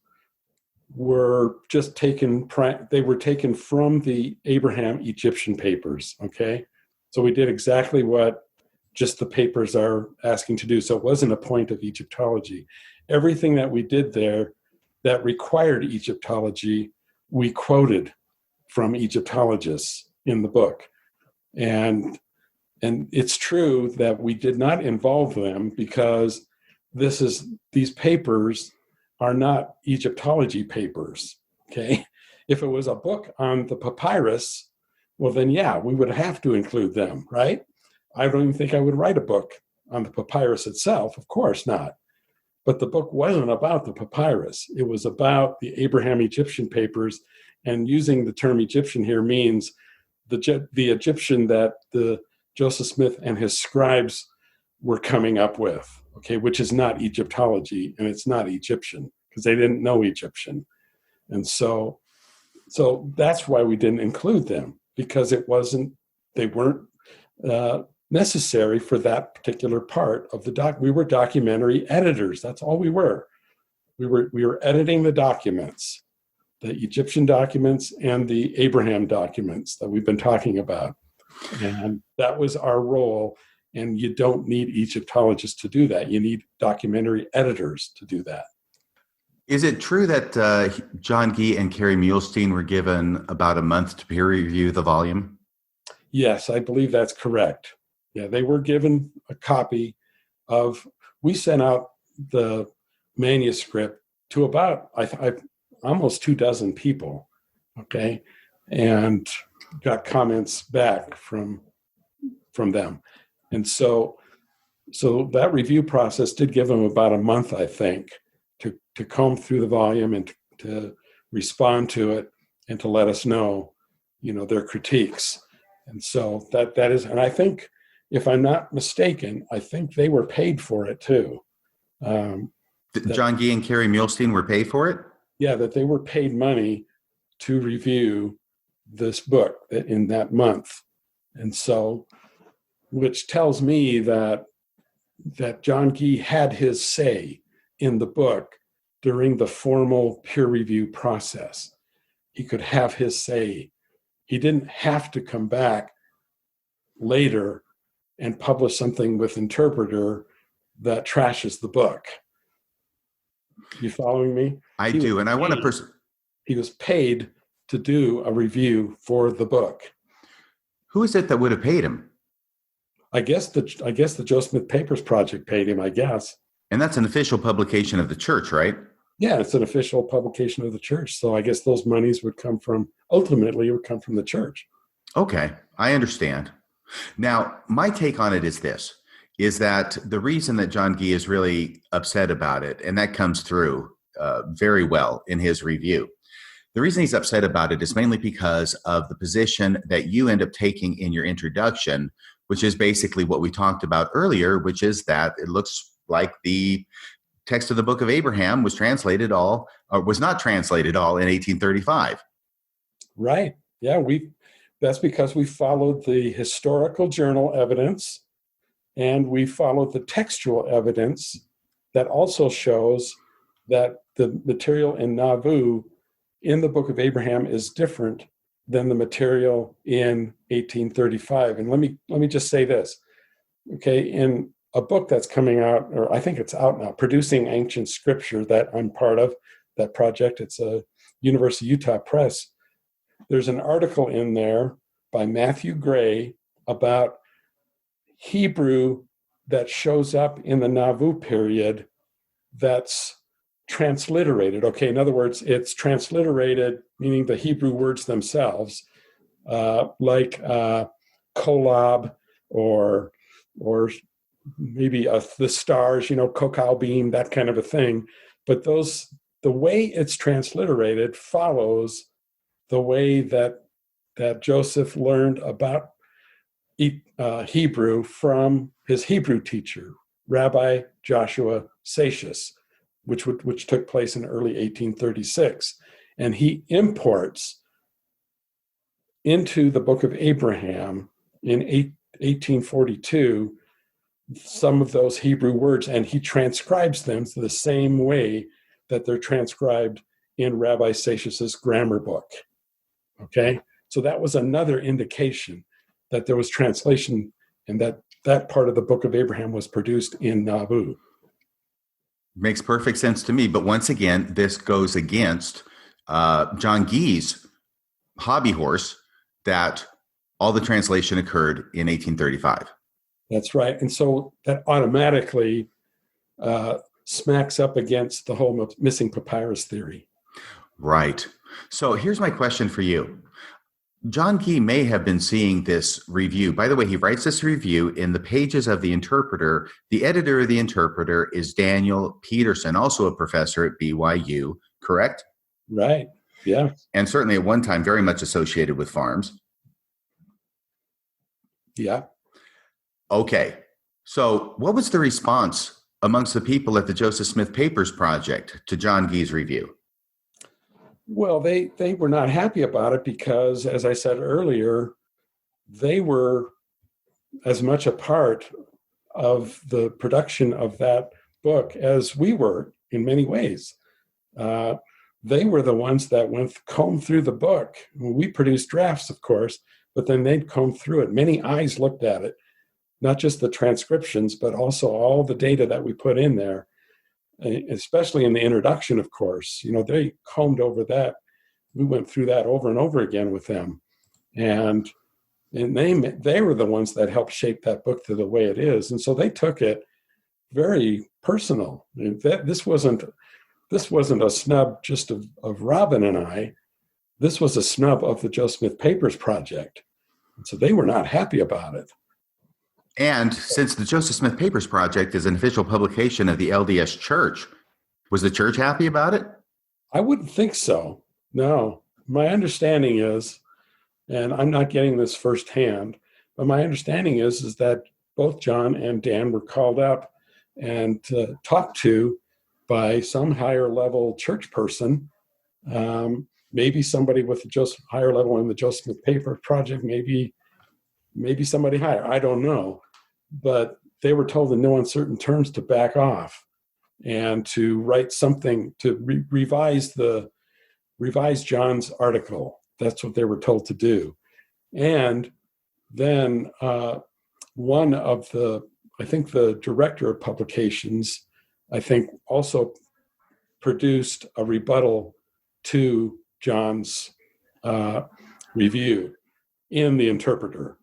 were just taken, they were taken from the Abraham Egyptian papers, okay? So we did exactly what just the papers are asking to do. So it wasn't a point of Egyptology. Everything that we did there that required Egyptology, we quoted from Egyptologists in the book. And it's true that we did not involve them because these papers are not Egyptology papers, okay? If it was a book on the papyrus, well then yeah, we would have to include them, right? I don't even think I would write a book on the papyrus itself, of course not. But the book wasn't about the papyrus. It was about the Abraham Egyptian papers, and using the term Egyptian here means the Egyptian that the Joseph Smith and his scribes were coming up with, okay, which is not Egyptology, and it's not Egyptian because they didn't know Egyptian. And so that's why we didn't include them, because they weren't necessary for that particular part of the doc. We were documentary editors. That's all we were. We were editing the documents, the Egyptian documents and the Abraham documents that we've been talking about. And that was our role. And you don't need Egyptologists to do that. You need documentary editors to do that. Is it true that John Gee and Kerry Muhlestein were given about a month to peer review the volume? Yes, I believe that's correct. Yeah, they were given a copy of, we sent out the manuscript to about almost 24 people, okay, and got comments back from them. And so that review process did give them about a month, I think, to comb through the volume and to respond to it and to let us know, their critiques. And so that is, and I think, if I'm not mistaken, I think they were paid for it too. John Gee and Kerry Muhlestein were paid for it? Yeah, that they were paid money to review this book in that month. And so, which tells me that John Gee had his say in the book during the formal peer review process. He could have his say. He didn't have to come back later and publish something with interpreter that trashes the book. You following me? I do, and I want to... He was paid to do a review for the book. Who is it that would have paid him? I guess the Joe Smith Papers Project paid him, I guess. And that's an official publication of the church, right? Yeah, it's an official publication of the church. So I guess those monies ultimately would come from the church. Okay, I understand. Now, my take on it is this, is that the reason that John Gee is really upset about it, and that comes through very well in his review, the reason he's upset about it is mainly because of the position that you end up taking in your introduction which is basically what we talked about earlier, which is that it looks like the text of the Book of Abraham was not translated all in 1835. Right. Yeah, that's because we followed the historical journal evidence, and we followed the textual evidence that also shows that the material in Nauvoo in the Book of Abraham is different than the material in 1835. And let me just say this. Okay, in a book that's coming out, or I think it's out now, Producing Ancient Scripture, that I'm part of, that project, it's a University of Utah Press. There's an article in there by Matthew Gray about Hebrew that shows up in the Nauvoo period that's transliterated. Okay, in other words, it's transliterated, meaning the Hebrew words themselves, like kolob or maybe the stars, kokal beam, that kind of a thing. But the way it's transliterated follows the way that Joseph learned about Hebrew from his Hebrew teacher, Rabbi Joshua Seixas, which took place in early 1836. And he imports into the Book of Abraham in 1842 some of those Hebrew words, and he transcribes them the same way that they're transcribed in Rabbi Seixas's grammar book. Okay? So that was another indication that there was translation and that part of the Book of Abraham was produced in Nauvoo. Makes perfect sense to me. But once again, this goes against John Gee's hobby horse that all the translation occurred in 1835. That's right. And so that automatically smacks up against the whole missing papyrus theory. Right. So here's my question for you. John Gee may have been seeing this review. By the way, he writes this review in the pages of the Interpreter. The editor of the Interpreter is Daniel Peterson, also a professor at BYU, correct? Right. Yeah. And certainly at one time very much associated with farms. Yeah. Okay. So what was the response amongst the people at the Joseph Smith Papers Project to John Gee's review? Well, they were not happy about it because, as I said earlier, they were as much a part of the production of that book as we were in many ways. They were the ones that combed through the book. We produced drafts, of course, but then they'd comb through it. Many eyes looked at it, not just the transcriptions, but also all the data that we put in there. Especially in the introduction, of course, they combed over that. We went through that over and over again with them. And they were the ones that helped shape that book to the way it is. And so they took it very personal. This wasn't a snub just of Robin and I. This was a snub of the Joseph Smith Papers Project. And so they were not happy about it. And since the Joseph Smith Papers Project is an official publication of the LDS Church, was the church happy about it? I wouldn't think so. No. My understanding is, and I'm not getting this firsthand, but my understanding is that both John and Dan were called up and talked to by some higher level church person, maybe somebody with a higher level in the Joseph Smith Papers Project, maybe somebody higher. I don't know. But they were told in no uncertain terms to back off and to write something to revise John's article. That's what they were told to do. And then one of the director of publications, also produced a rebuttal to John's review in the Interpreter.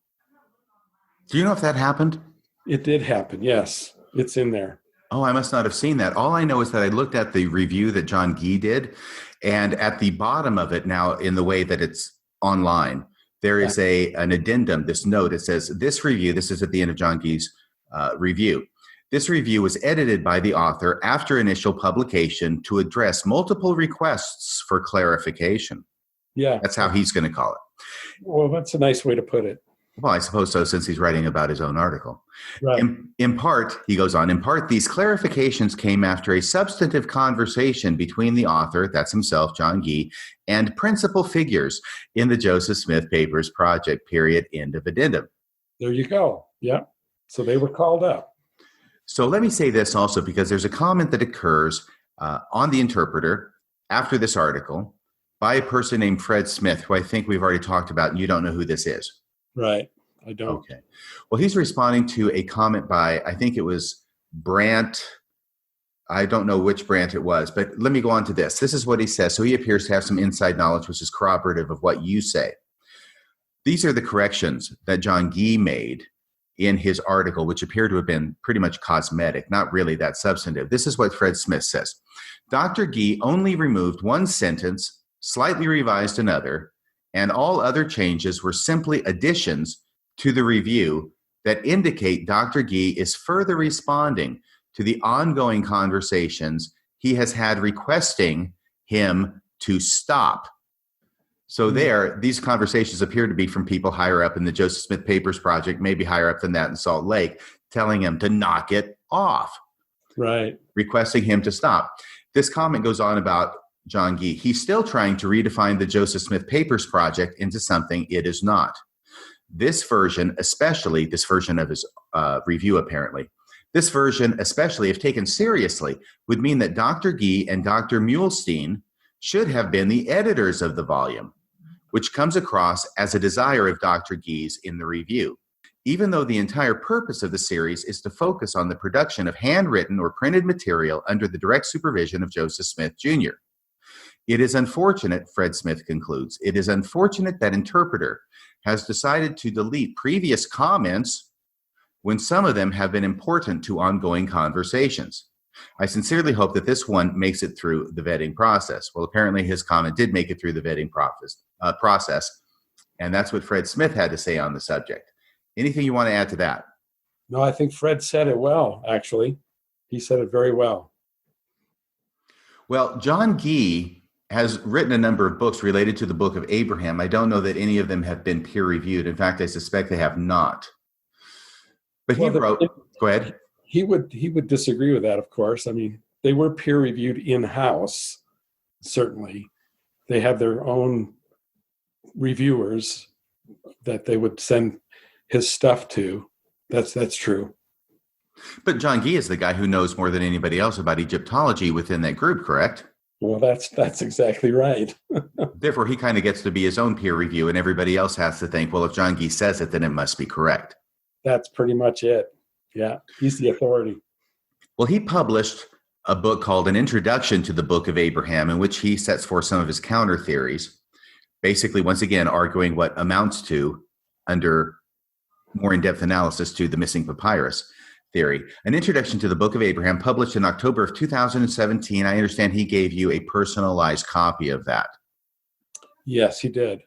Do you know if that happened? It did happen, yes. It's in there. Oh, I must not have seen that. All I know is that I looked at the review that John Gee did, and at the bottom of it now, in the way that it's online, there is an addendum, this note. It says, this review, this is at the end of John Gee's review. This review was edited by the author after initial publication to address multiple requests for clarification. Yeah. That's how he's going to call it. Well, that's a nice way to put it. Well, I suppose so, since he's writing about his own article. Right. In part, he goes on, in part, these clarifications came after a substantive conversation between the author, that's himself, John Gee, and principal figures in the Joseph Smith Papers project, period, end of addendum. There you go. Yeah. So they were called up. So let me say this also, because there's a comment that occurs on the Interpreter after this article by a person named Fred Smith, who I think we've already talked about, and you don't know who this is. Right. I don't. Okay. Well, he's responding to a comment by, I think it was Brandt. I don't know which Brandt it was, but let me go on to this. This is what he says. So he appears to have some inside knowledge, which is corroborative of what you say. These are the corrections that John Gee made in his article, which appear to have been pretty much cosmetic, not really that substantive. This is what Fred Smith says. Dr. Gee only removed one sentence, slightly revised another, and all other changes were simply additions to the review that indicate Dr. Gee is further responding to the ongoing conversations he has had requesting him to stop. So these conversations appear to be from people higher up in the Joseph Smith Papers project, maybe higher up than that in Salt Lake, telling him to knock it off. Right. Requesting him to stop. This comment goes on about John Gee. He's still trying to redefine the Joseph Smith Papers project into something it is not. This version, especially this version of his review, apparently, this version, especially if taken seriously, would mean that Dr. Gee and Dr. Muhlestein should have been the editors of the volume, which comes across as a desire of Dr. Gee's in the review, even though the entire purpose of the series is to focus on the production of handwritten or printed material under the direct supervision of Joseph Smith, Jr. It is unfortunate, Fred Smith concludes, it is unfortunate that Interpreter has decided to delete previous comments when some of them have been important to ongoing conversations. I sincerely hope that this one makes it through the vetting process. Well, apparently his comment did make it through the vetting process, and that's what Fred Smith had to say on the subject. Anything you want to add to that? No, I think Fred said it well, actually. He said it very well. Well, John Gee has written a number of books related to the Book of Abraham. I don't know that any of them have been peer-reviewed. In fact, I suspect they have not. But he wrote, go ahead. He would disagree with that, of course. I mean, they were peer-reviewed in-house, certainly. They have their own reviewers that they would send his stuff to. That's true. But John Gee is the guy who knows more than anybody else about Egyptology within that group, correct? Well, that's exactly right. Therefore, he kind of gets to be his own peer review, and everybody else has to think, well, if John Gee says it, then it must be correct. That's pretty much it. Yeah, he's the authority. Well, he published a book called An Introduction to the Book of Abraham, in which he sets forth some of his counter theories, basically, once again, arguing what amounts to, under more in-depth analysis, to the missing papyrus theory. An Introduction to the Book of Abraham, published in October of 2017. I understand he gave you a personalized copy of that. Yes, he did.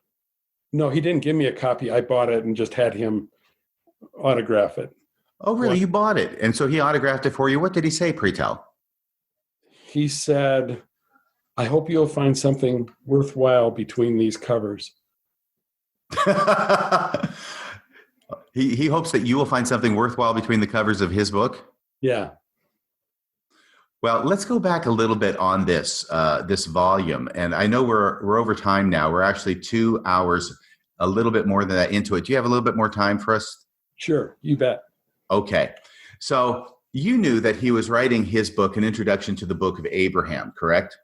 No, he didn't give me a copy. I bought it and just had him autograph it. Oh, really? What? You bought it. And so he autographed it for you. What did he say, pre-tell? He said, I hope you'll find something worthwhile between these covers. He hopes that you will find something worthwhile between the covers of his book? Yeah. Well, let's go back a little bit on this volume. And I know we're over time now. We're actually 2 hours, a little bit more than that into it. Do you have a little bit more time for us? Sure, you bet. Okay. So you knew that he was writing his book, An Introduction to the Book of Abraham, correct?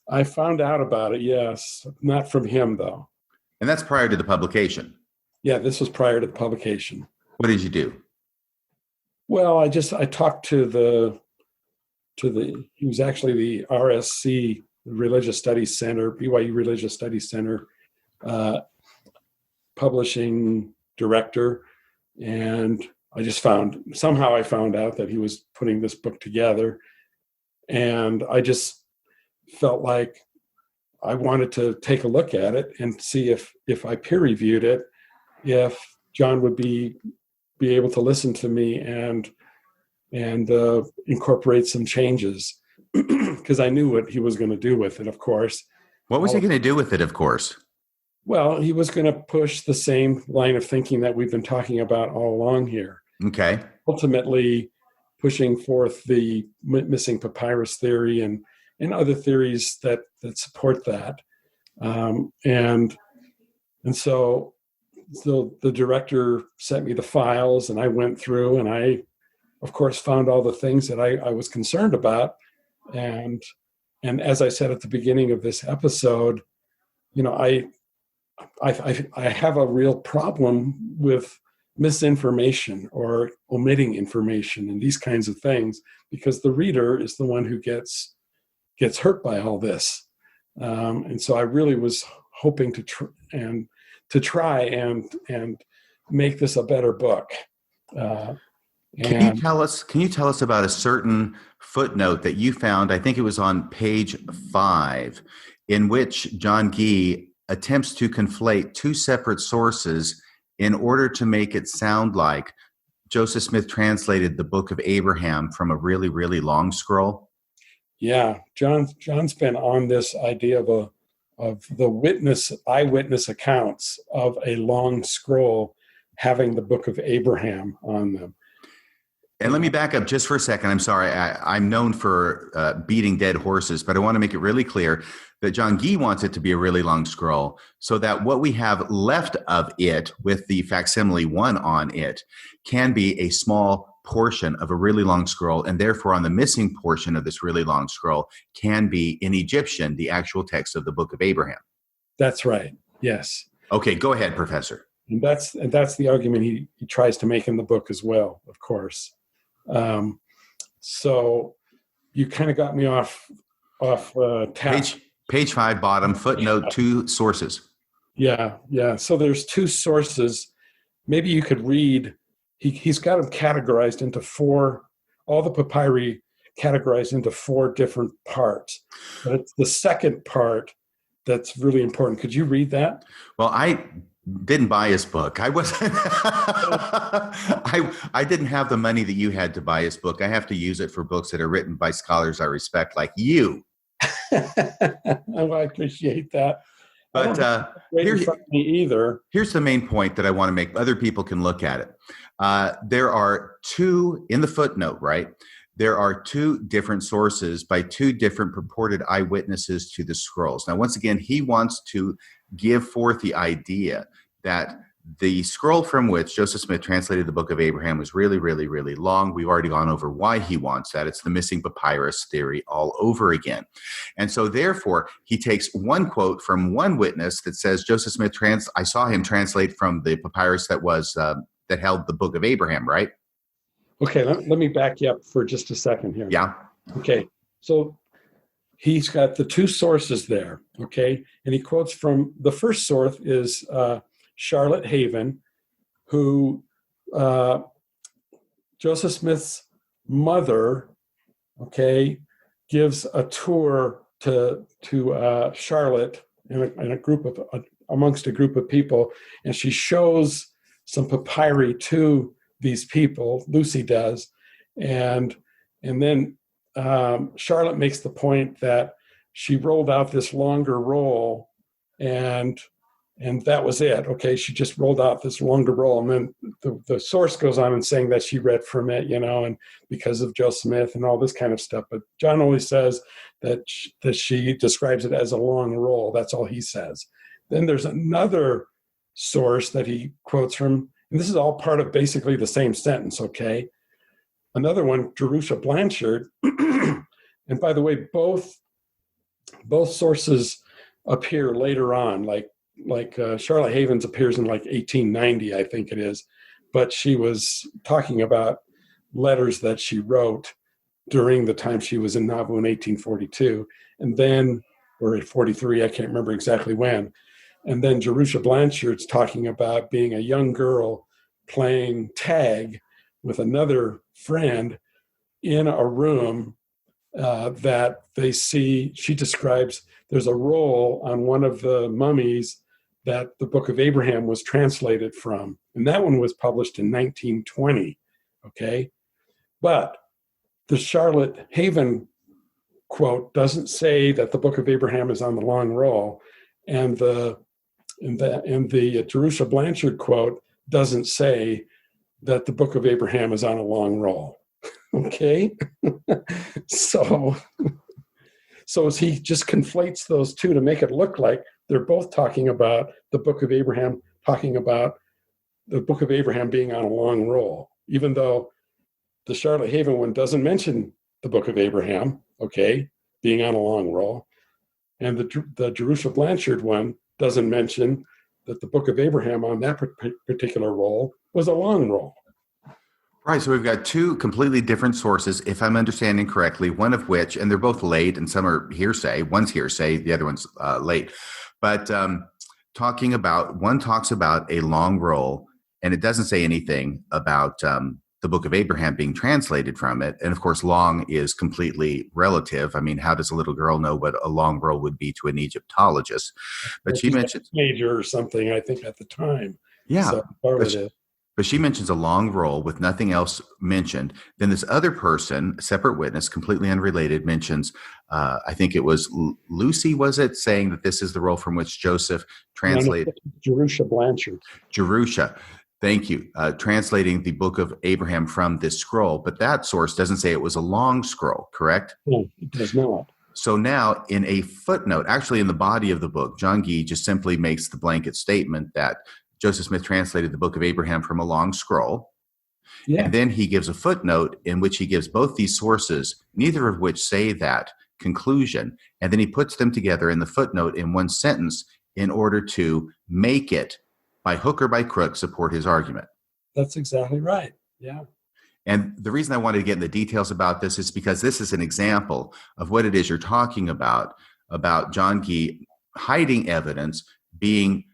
I found out about it, yes. Not from him, though. And that's prior to the publication? Yeah, this was prior to the publication. What did you do? Well, I talked to he was actually the RSC, Religious Studies Center, BYU Religious Studies Center, publishing director, and I found out that he was putting this book together, and I just felt like I wanted to take a look at it and see if I peer reviewed it, if John would be able to listen to me and incorporate some changes, because I knew what he was going to do with it, of course. What was he going to do with it, of course? Well, he was going to push the same line of thinking that we've been talking about all along here. Okay. Ultimately, pushing forth the missing papyrus theory and other theories that support that. And so the director sent me the files, and I went through, and I, of course, found all the things that I was concerned about. And as I said at the beginning of this episode, I have a real problem with misinformation or omitting information and these kinds of things, because the reader is the one who gets hurt by all this. And so I really was hoping to try and make this a better book. Can you tell us about a certain footnote that you found? I think it was on page 5, in which John Gee attempts to conflate two separate sources in order to make it sound like Joseph Smith translated the Book of Abraham from a really, really long scroll. Yeah, John's been on this idea of the eyewitness accounts of a long scroll having the Book of Abraham on them. And let me back up just for a second. I'm sorry. I'm known for beating dead horses, but I want to make it really clear that John Gee wants it to be a really long scroll, so that what we have left of it with the facsimile 1 on it can be a small portion of a really long scroll, and therefore on the missing portion of this really long scroll can be in Egyptian the actual text of the Book of Abraham. That's right. Yes. Okay, go ahead, Professor. And that's the argument he tries to make in the book as well, of course. So you kind of got me off task. Page 5, bottom, footnote, 2 sources. Yeah. So there's 2 sources. Maybe you could read. He's got them categorized into 4. All the papyri categorized into 4 different parts. But it's the second part that's really important. Could you read that? Well, I didn't buy his book. I wasn't. I didn't have the money that you had to buy his book. I have to use it for books that are written by scholars I respect, like you. Oh, I appreciate that. But here's me either. Here's the main point that I want to make. Other people can look at it. There are 2 in the footnote, right? There are 2 different sources by 2 different purported eyewitnesses to the scrolls. Now, once again, he wants to give forth the idea that the scroll from which Joseph Smith translated the Book of Abraham was really, really, really long. We've already gone over why he wants that. It's the missing papyrus theory all over again. And so therefore, he takes one quote from one witness that says Joseph Smith, I saw him translate from the papyrus that was that held the Book of Abraham, right? Okay, let me back you up for just a second here. Yeah. Okay, so he's got the 2 sources there, okay? And he quotes from, the first source is Charlotte Haven, who Joseph Smith's mother, okay, gives a tour to Charlotte in a group of amongst a group of people, and she shows some papyri to these people. Lucy does, and then Charlotte makes the point that she rolled out this longer roll, and that was it. Okay, she just rolled out this longer roll, and then the source goes on and saying that she read from it, and because of Joe Smith and all this kind of stuff. But John only says that she describes it as a long roll. That's all he says. Then there's another source that he quotes from, and this is all part of basically the same sentence. Okay, another one, Jerusha Blanchard, and by the way, both sources appear later on, like Charlotte Havens appears in like 1890, I think it is, but she was talking about letters that she wrote during the time she was in Nauvoo in 1842, and then, or at 43, I can't remember exactly when. And then Jerusha Blanchard's talking about being a young girl playing tag with another friend in a room that they see. She describes there's a roll on one of the mummies that the Book of Abraham was translated from. And that one was published in 1920, okay? But the Charlotte Haven quote doesn't say that the Book of Abraham is on the long roll. And the And the Jerusha Blanchard quote doesn't say that the Book of Abraham is on a long roll. Okay? So he just conflates those two to make it look like they're both talking about the Book of Abraham, talking about the Book of Abraham being on a long roll, even though the Charlotte Haven one doesn't mention the Book of Abraham, okay, being on a long roll. And the Jerusha Blanchard one doesn't mention that the Book of Abraham on that particular roll was a long roll. Right, so we've got two completely different sources, if I'm understanding correctly, one of which, and they're both late, and some are hearsay. One's hearsay, the other one's late. But one talks about a long roll, and it doesn't say anything about the Book of Abraham being translated from it. And of course, long is completely relative. I mean, how does a little girl know what a long roll would be to an Egyptologist? But she mentioned major or something, I think, at the time. Yeah. So but she mentions a long roll with nothing else mentioned. Then this other person, a separate witness, completely unrelated, mentions, I think it was Lucy, was it, saying that this is the roll from which Joseph translated. Jerusha Blanchard. Jerusha, thank you. Translating the Book of Abraham from this scroll. But that source doesn't say it was a long scroll, correct? No, it does not. So now in a footnote, actually in the body of the book, John Gee just simply makes the blanket statement that Joseph Smith translated the Book of Abraham from a long scroll. Yeah. And then he gives a footnote in which he gives both these sources, neither of which say that conclusion. And then he puts them together in the footnote in one sentence in order to make it, by hook or by crook, support his argument. That's exactly right. Yeah. And the reason I wanted to get in the details about this is because this is an example of what it is you're talking about John Gee hiding evidence, being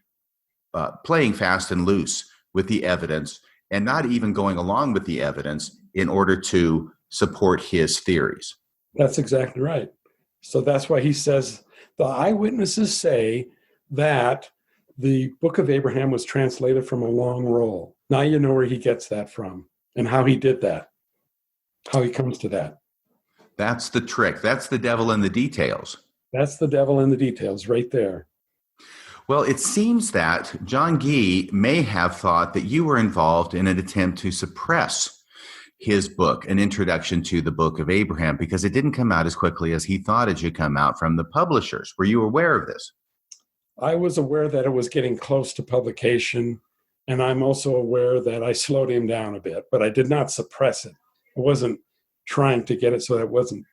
playing fast and loose with the evidence, and not even going along with the evidence in order to support his theories. That's exactly right. So that's why he says the eyewitnesses say that the Book of Abraham was translated from a long roll. Now you know where he gets that from and how he did that, how he comes to that. That's the trick. That's the devil in the details. That's the devil in the details right there. Well, it seems that John Gee may have thought that you were involved in an attempt to suppress his book, An Introduction to the Book of Abraham, because it didn't come out as quickly as he thought it should come out from the publishers. Were you aware of this? I was aware that it was getting close to publication, and I'm also aware that I slowed him down a bit, but I did not suppress it. I wasn't trying to get it so that it wasn't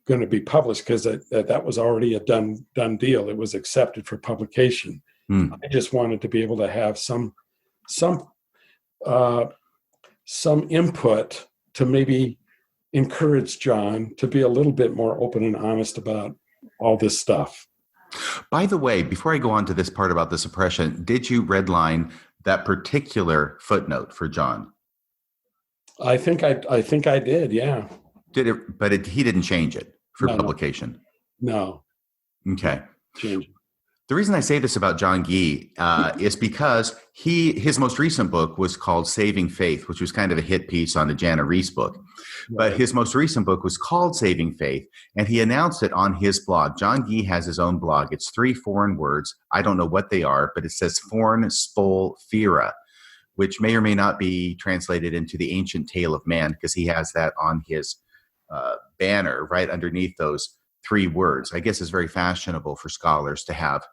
going to be published, because that was already a done deal. It was accepted for publication. I just wanted to be able to have some input to maybe encourage John to be a little bit more open and honest about all this stuff. By the way, before I go on to this part about the suppression, did you redline that particular footnote for John? I think I did. Yeah. Did it? But he didn't change it for publication. No. Okay. Change it. The reason I say this about John Gee is because his most recent book was called Saving Faith, which was kind of a hit piece on the Jana Reese book. But his most recent book was called Saving Faith, and he announced it on his blog. John Gee has his own blog. It's 3 foreign words. I don't know what they are, but it says Forn Spol Fira, which may or may not be translated into the Ancient Tale of Man, because he has that on his banner right underneath those 3 words. I guess it's very fashionable for scholars to have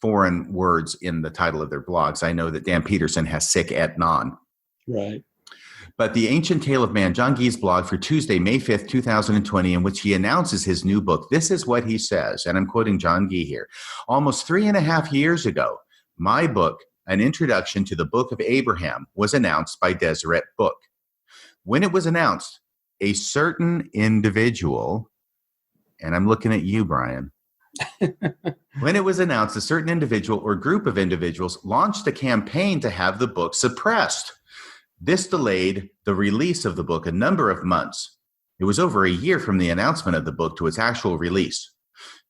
foreign words in the title of their blogs. I know that Dan Peterson has sic et non. Right. But the Ancient Tale of Man, John Gee's blog for Tuesday, May 5th, 2020, in which he announces his new book. This is what he says, and I'm quoting John Gee here. Almost 3.5 years ago, my book, An Introduction to the Book of Abraham, was announced by Deseret Book. When it was announced, a certain individual, and I'm looking at you, Brian. When it was announced, a certain individual or group of individuals launched a campaign to have the book suppressed. This delayed the release of the book a number of months. It was over a year from the announcement of the book to its actual release.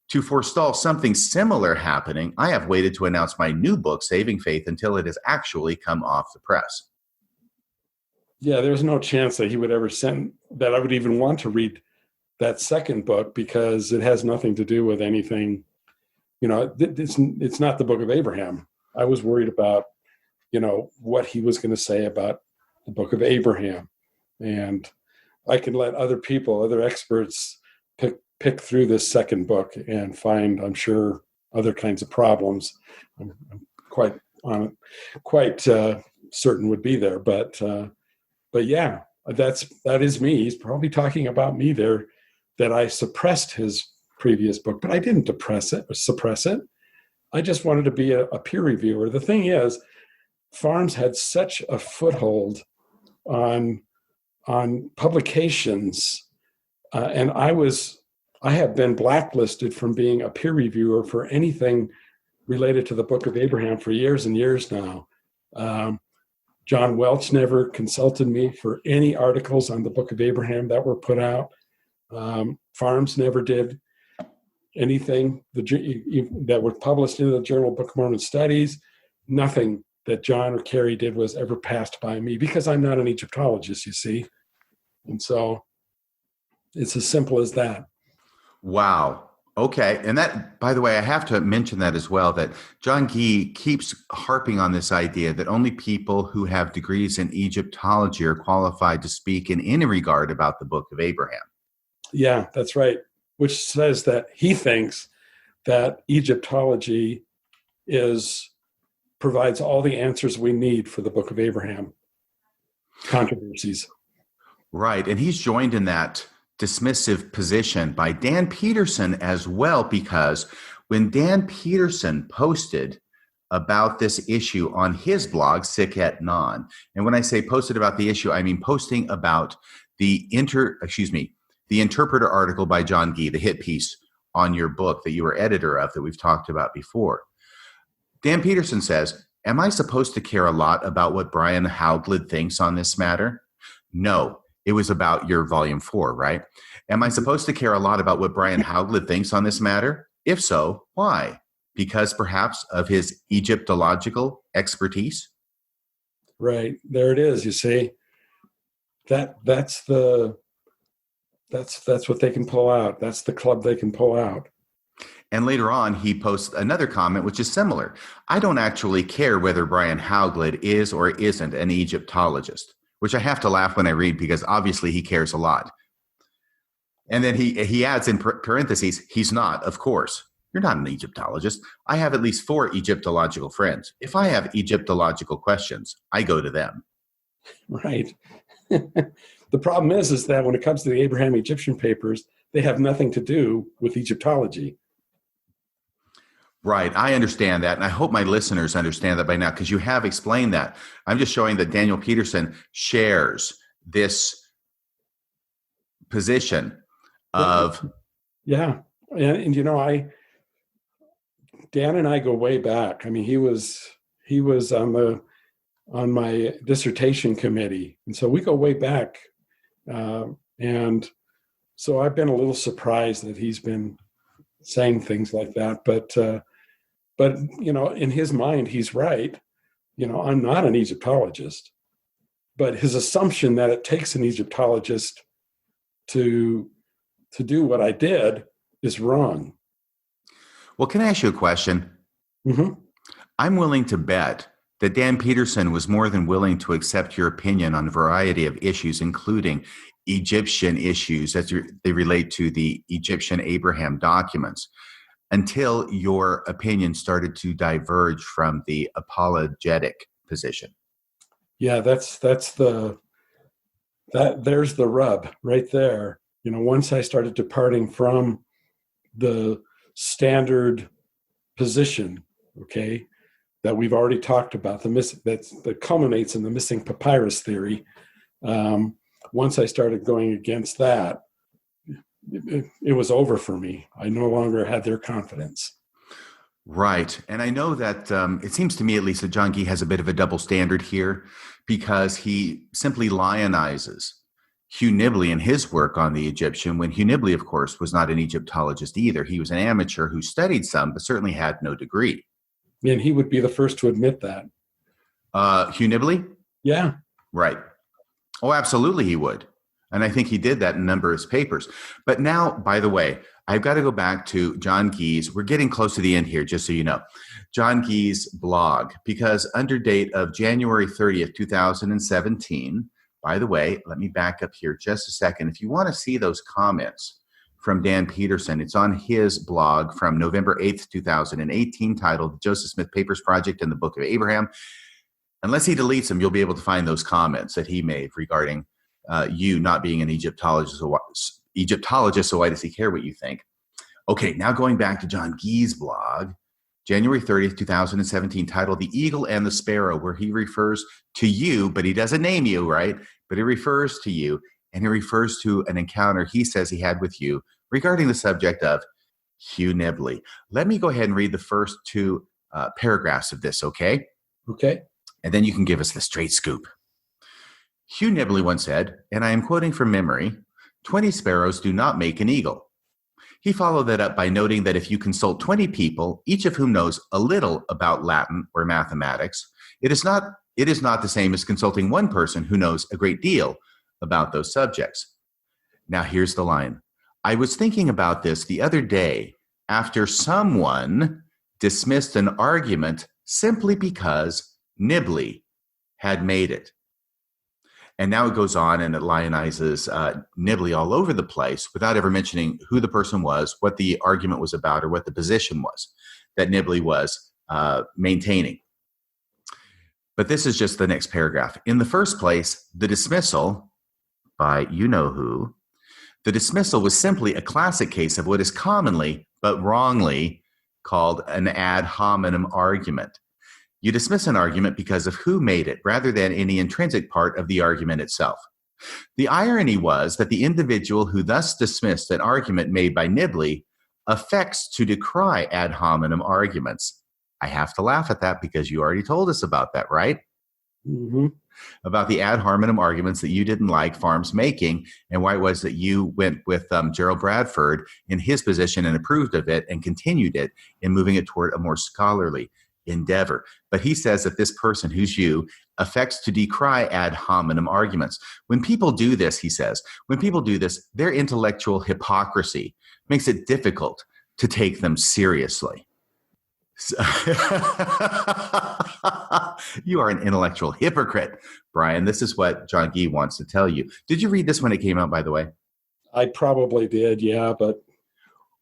To forestall something similar happening, I have waited to announce my new book, Saving Faith, until it has actually come off the press. Yeah, there's no chance that he would ever send that I would even want to read that second book, because it has nothing to do with anything it's not the Book of Abraham. I was worried about, what he was going to say about the Book of Abraham. And I can let other experts pick through this second book and find, I'm sure, other kinds of problems. I'm quite certain would be there. But yeah, that is me. He's probably talking about me there, that I suppressed his previous book, but I didn't suppress it. I just wanted to be a peer reviewer. The thing is, Farms had such a foothold on publications, and I have been blacklisted from being a peer reviewer for anything related to the Book of Abraham for years and years now. John Welch never consulted me for any articles on the Book of Abraham that were put out. Farms never did anything that were published in the Journal of Book of Mormon Studies. Nothing that John or Kerry did was ever passed by me, because I'm not an Egyptologist, you see. And so it's as simple as that. Wow. Okay. And that, by the way, I have to mention that as well, that John Gee keeps harping on this idea that only people who have degrees in Egyptology are qualified to speak in any regard about the Book of Abraham. Yeah, that's right. Which says that he thinks that Egyptology provides all the answers we need for the Book of Abraham controversies. Right. And he's joined in that dismissive position by Dan Peterson as well, because when Dan Peterson posted about this issue on his blog, Siket Non, and when I say posted about the issue, I mean posting about the interpreter article by John Gee, the hit piece on your book that you were editor of that we've talked about before. Dan Peterson says, "Am I supposed to care a lot about what Brian Hauglid thinks on this matter?" No, it was about your volume 4, right? Am I supposed to care a lot about what Brian Hauglid thinks on this matter? If so, why? Because perhaps of his Egyptological expertise? Right. There it is, you see. That's what they can pull out. That's the club they can pull out. And later on, he posts another comment, which is similar. I don't actually care whether Brian Hauglid is or isn't an Egyptologist, which I have to laugh when I read, because obviously he cares a lot. And then he adds in parentheses, he's not, of course. You're not an Egyptologist. I have at least 4 Egyptological friends. If I have Egyptological questions, I go to them. Right. The problem is that when it comes to the Abraham Egyptian papers, they have nothing to do with Egyptology. Right. I understand that. And I hope my listeners understand that by now, because you have explained that. I'm just showing that Daniel Peterson shares this position of... Yeah. And Dan and I go way back. I mean, he was on my dissertation committee. And so we go way back. And so I've been a little surprised that he's been saying things like that. But in his mind, he's right. I'm not an Egyptologist. But his assumption that it takes an Egyptologist to do what I did is wrong. Well, can I ask you a question? Mm-hmm. I'm willing to bet that Dan Peterson was more than willing to accept your opinion on a variety of issues, including Egyptian issues as they relate to the Egyptian Abraham documents, until your opinion started to diverge from the apologetic position. Yeah, there's the rub right there. Once I started departing from the standard position, okay, that we've already talked about, that culminates in the missing papyrus theory. Once I started going against that, it was over for me. I no longer had their confidence. Right. And I know that it seems to me, at least, that John Gee has a bit of a double standard here, because he simply lionizes Hugh Nibley in his work on the Egyptian, when Hugh Nibley, of course, was not an Egyptologist either. He was an amateur who studied some, but certainly had no degree. And he would be the first to admit that. Hugh Nibley? Yeah. Right. Oh, absolutely he would. And I think he did that in a number of his papers. But now, by the way, I've got to go back to John Gee's. We're getting close to the end here, just so you know. John Gee's blog, because under date of January 30th, 2017, by the way, let me back up here just a second. If you want to see those comments from Dan Peterson, it's on his blog from November 8th, 2018, titled Joseph Smith Papers Project and the Book of Abraham. Unless he deletes them, you'll be able to find those comments that he made regarding you not being an Egyptologist, so why does he care what you think? Okay, now going back to John Gee's blog, January 30th, 2017, titled The Eagle and the Sparrow, where he refers to you, but he doesn't name you, right? But he refers to you, and he refers to an encounter he says he had with you regarding the subject of Hugh Nibley. Let me go ahead and read the first two paragraphs of this, okay? Okay. And then you can give us the straight scoop. Hugh Nibley once said, and I am quoting from memory, 20 sparrows do not make an eagle. He followed that up by noting that if you consult 20 people, each of whom knows a little about Latin or mathematics, it is not the same as consulting one person who knows a great deal about those subjects. Now here's the line. I was thinking about this the other day after someone dismissed an argument simply because Nibley had made it. And now it goes on and it lionizes Nibley all over the place without ever mentioning who the person was, what the argument was about, or what the position was that Nibley was maintaining. But this is just the next paragraph. In the first place, the dismissal by you-know-who, the dismissal was simply a classic case of what is commonly, but wrongly, called an ad hominem argument. You dismiss an argument because of who made it, rather than any intrinsic part of the argument itself. The irony was that the individual who thus dismissed an argument made by Nibley affects to decry ad hominem arguments. I have to laugh at that because you already told us about that, right? Mm-hmm. About the ad hominem arguments that you didn't like Farms making, and why it was that you went with Gerald Bradford in his position and approved of it and continued it in moving it toward a more scholarly endeavor. But he says that this person, who's you, affects to decry ad hominem arguments. When people do this, he says, their intellectual hypocrisy makes it difficult to take them seriously. You are an intellectual hypocrite, Brian. This is what John Gee wants to tell you. Did you read this when it came out, by the way? I probably did, yeah, but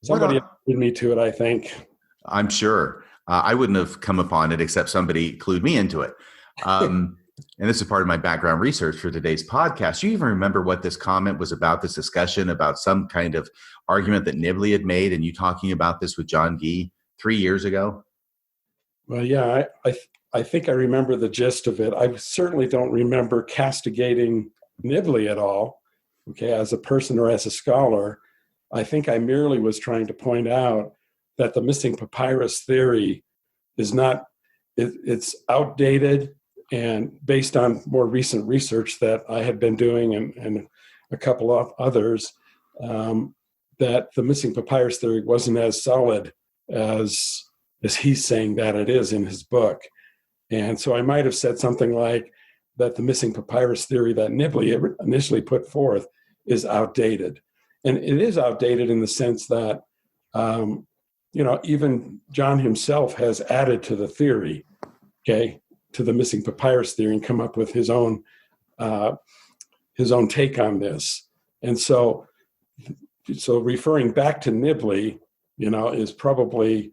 somebody clued me to it, I think. I'm sure. I wouldn't have come upon it except somebody clued me into it. And this is part of my background research for today's podcast. Do you even remember what this comment was about, this discussion about some kind of argument that Nibley had made, and you talking about this with John Gee 3 years ago? Well, yeah, I think I remember the gist of it. I certainly don't remember castigating Nibley at all, okay, as a person or as a scholar. I think I merely was trying to point out that the missing papyrus theory is not, it's outdated, and based on more recent research that I had been doing and a couple of others, that the missing papyrus theory wasn't as solid as he's saying that it is in his book. And so I might have said something like that the missing papyrus theory that Nibley initially put forth is outdated. And it is outdated in the sense that, even John himself has added to the theory, okay, to the missing papyrus theory, and come up with his own take on this. And so referring back to Nibley, is probably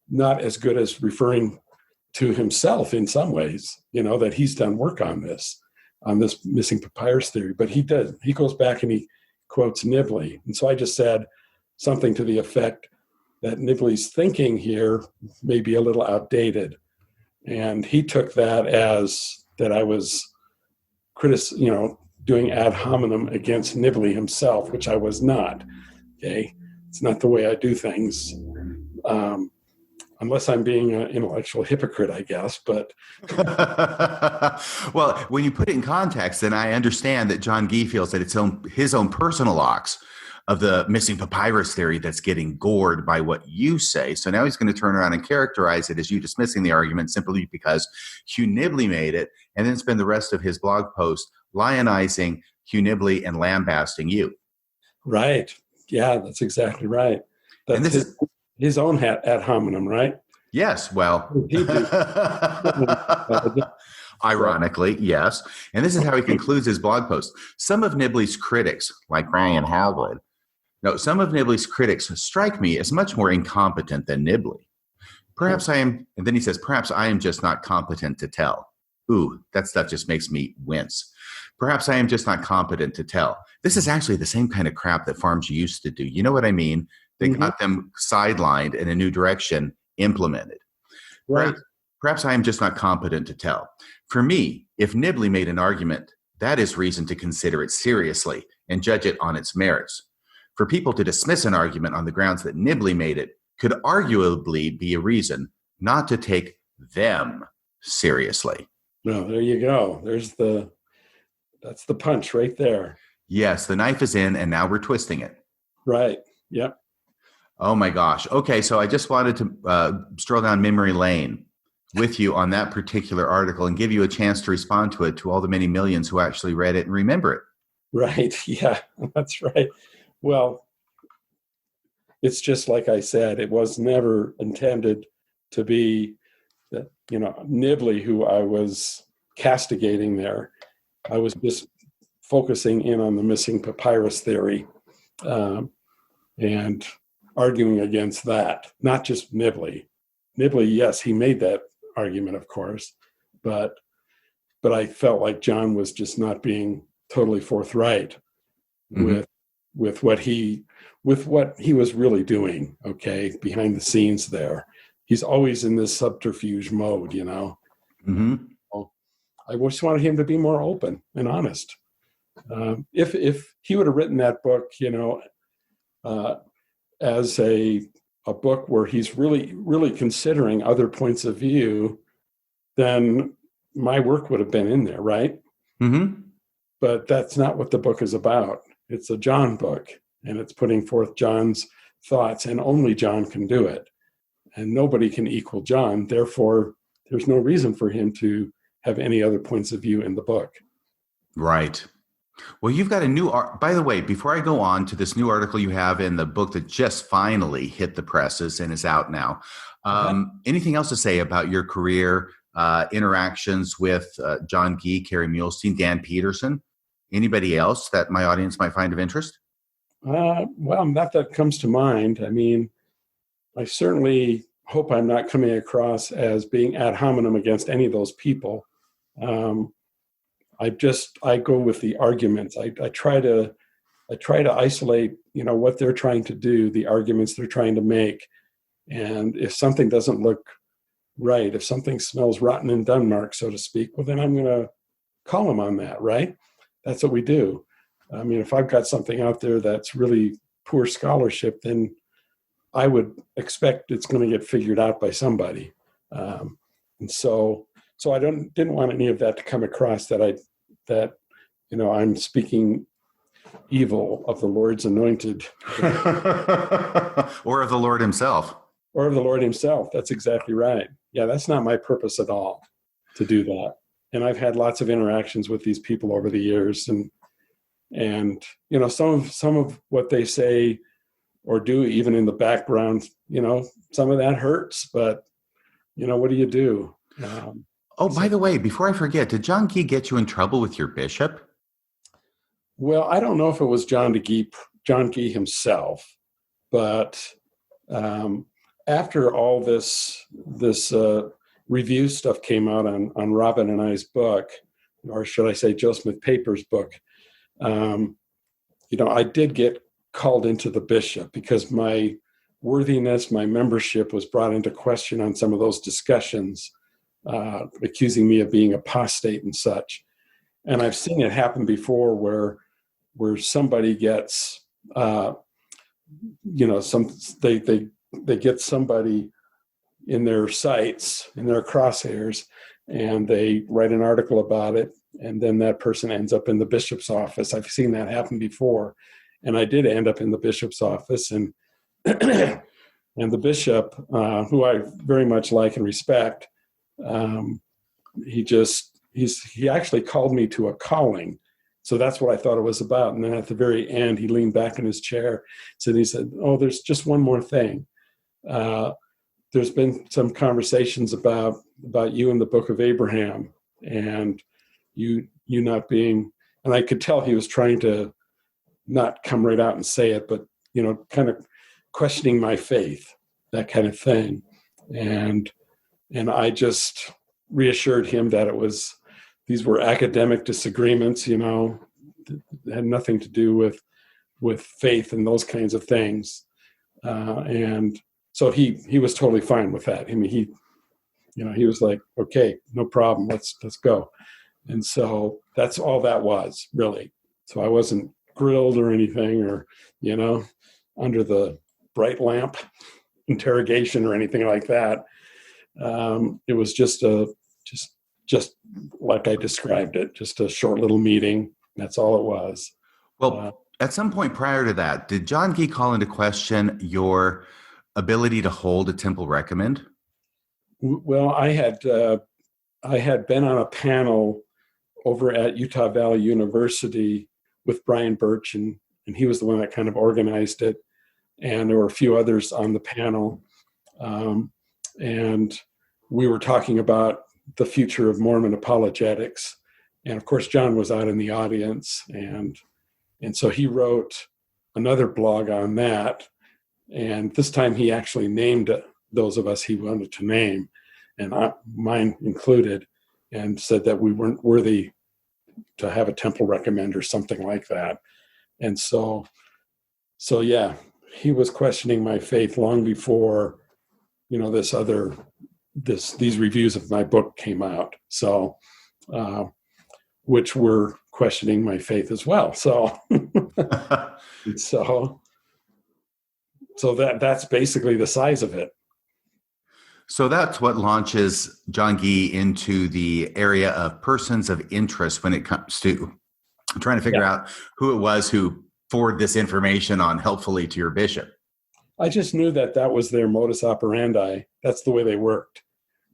not as good as referring to himself in some ways, that he's done work on this missing papyrus theory. But he goes back and he quotes Nibley. And so I just said something to the effect that Nibley's thinking here may be a little outdated. And he took that as that I was doing ad hominem against Nibley himself, which I was not. Okay. It's not the way I do things. Unless I'm being an intellectual hypocrite, I guess. But well, when you put it in context, then I understand that John Gee feels that it's his own personal ox of the missing papyrus theory that's getting gored by what you say. So now he's going to turn around and characterize it as you dismissing the argument simply because Hugh Nibley made it, and then spend the rest of his blog post lionizing Hugh Nibley and lambasting you. Right. Yeah, that's exactly right. That's And this is his own ad hominem, right? yes. Well, He did. ironically, yes. And this is how he concludes his blog post. Some of Nibley's critics, like Brian Hauglid, no, some of Nibley's critics strike me as much more incompetent than Nibley. Perhaps I am, and then he says, perhaps I am just not competent to tell. Ooh, that stuff just makes me wince. Perhaps I am just not competent to tell. This is actually the same kind of crap that farms used to do. You know what I mean? They got them sidelined and a new direction implemented. Right. Perhaps I am just not competent to tell. For me, if Nibley made an argument, that is reason to consider it seriously and judge it on its merits. For people to dismiss an argument on the grounds that Nibley made it could arguably be a reason not to take them seriously. No, there you go. That's the punch right there. Yes, the knife is in, and now we're twisting it. Right. Yep. Oh my gosh. Okay, so I just wanted to stroll down memory lane with you on that particular article and give you a chance to respond to it to all the many millions who actually read it and remember it. Right. Yeah, that's right. Well, it's just like I said, it was never intended to be that, Nibley, who I was castigating there. I was just focusing in on the missing papyrus theory and arguing against that, not just Nibley. Nibley, yes, he made that argument, of course, but I felt like John was just not being totally forthright with what he was really doing, okay, behind the scenes there. He's always in this subterfuge mode, I just wanted him to be more open and honest. If he would have written that book, as a book where he's really, really considering other points of view, then my work would have been in there, right? Mm-hmm. But that's not what the book is about. It's a John book, and it's putting forth John's thoughts, and only John can do it. And nobody can equal John. Therefore, there's no reason for him to have any other points of view in the book. Right. Well, you've got a new by the way, before I go on to this new article you have in the book that just finally hit the presses and is out now, anything else to say about your career, interactions with John Gee, Kerry Muhlestein, Dan Peterson, anybody else that my audience might find of interest? Well, not that comes to mind. I mean, I certainly hope I'm not coming across as being ad hominem against any of those people. I go with the arguments. I try to isolate, what they're trying to do, the arguments they're trying to make. And if something doesn't look right, if something smells rotten in Denmark, so to speak, well, then I'm going to call them on that, right? That's what we do. I mean, if I've got something out there that's really poor scholarship, then I would expect it's going to get figured out by somebody. And so I didn't want any of that to come across that I'm speaking evil of the Lord's anointed. Or of the Lord himself. Or of the Lord himself. That's exactly right. Yeah, that's not my purpose at all to do that. And I've had lots of interactions with these people over the years, and some of what they say or do, even in the background, some of that hurts, but what do you do? By the way, before I forget, did John Gee get you in trouble with your bishop? Well, I don't know if it was John Gee himself, but after all this review stuff came out on Robin and I's book, or should I say Joe Smith Paper's book, I did get called into the bishop because my worthiness, my membership was brought into question on some of those discussions, accusing me of being apostate and such. And I've seen it happen before where somebody gets, they get somebody in their sights, in their crosshairs, and they write an article about it, and then that person ends up in the bishop's office. I've seen that happen before, and I did end up in the bishop's office, and and the bishop, who I very much like and respect, he actually called me to a calling So that's what I thought it was about. And then at the very end, he leaned back in his chair. He said, oh, there's just one more thing. There's been some conversations about you in the Book of Abraham, and you not being, and I could tell he was trying to not come right out and say it, but, kind of questioning my faith, that kind of thing. And I just reassured him that these were academic disagreements, that had nothing to do with faith and those kinds of things. And so he was totally fine with that. I mean, he was like, okay, no problem. Let's go. And so that's all that was, really. So I wasn't grilled or anything, or, under the bright lamp interrogation or anything like that. It was just like I described it, just a short little meeting. That's all it was. Well, at some point prior to that, did John Gee call into question your ability to hold a temple recommend? Well, I had been on a panel over at Utah Valley University with Brian Birch, and he was the one that kind of organized it. And there were a few others on the panel. And we were talking about the future of Mormon apologetics. And of course, John was out in the audience. And so he wrote another blog on that. And this time he actually named those of us he wanted to name, and mine included, and said that we weren't worthy to have a temple recommend or something like that. And so yeah, he was questioning my faith long before, these reviews of my book came out. So, which were questioning my faith as well. So, so that's basically the size of it. So that's what launches John Gee into the area of persons of interest when it comes to trying to figure out who it was who forwarded this information on helpfully to your bishop. I just knew that was their modus operandi. That's the way they worked.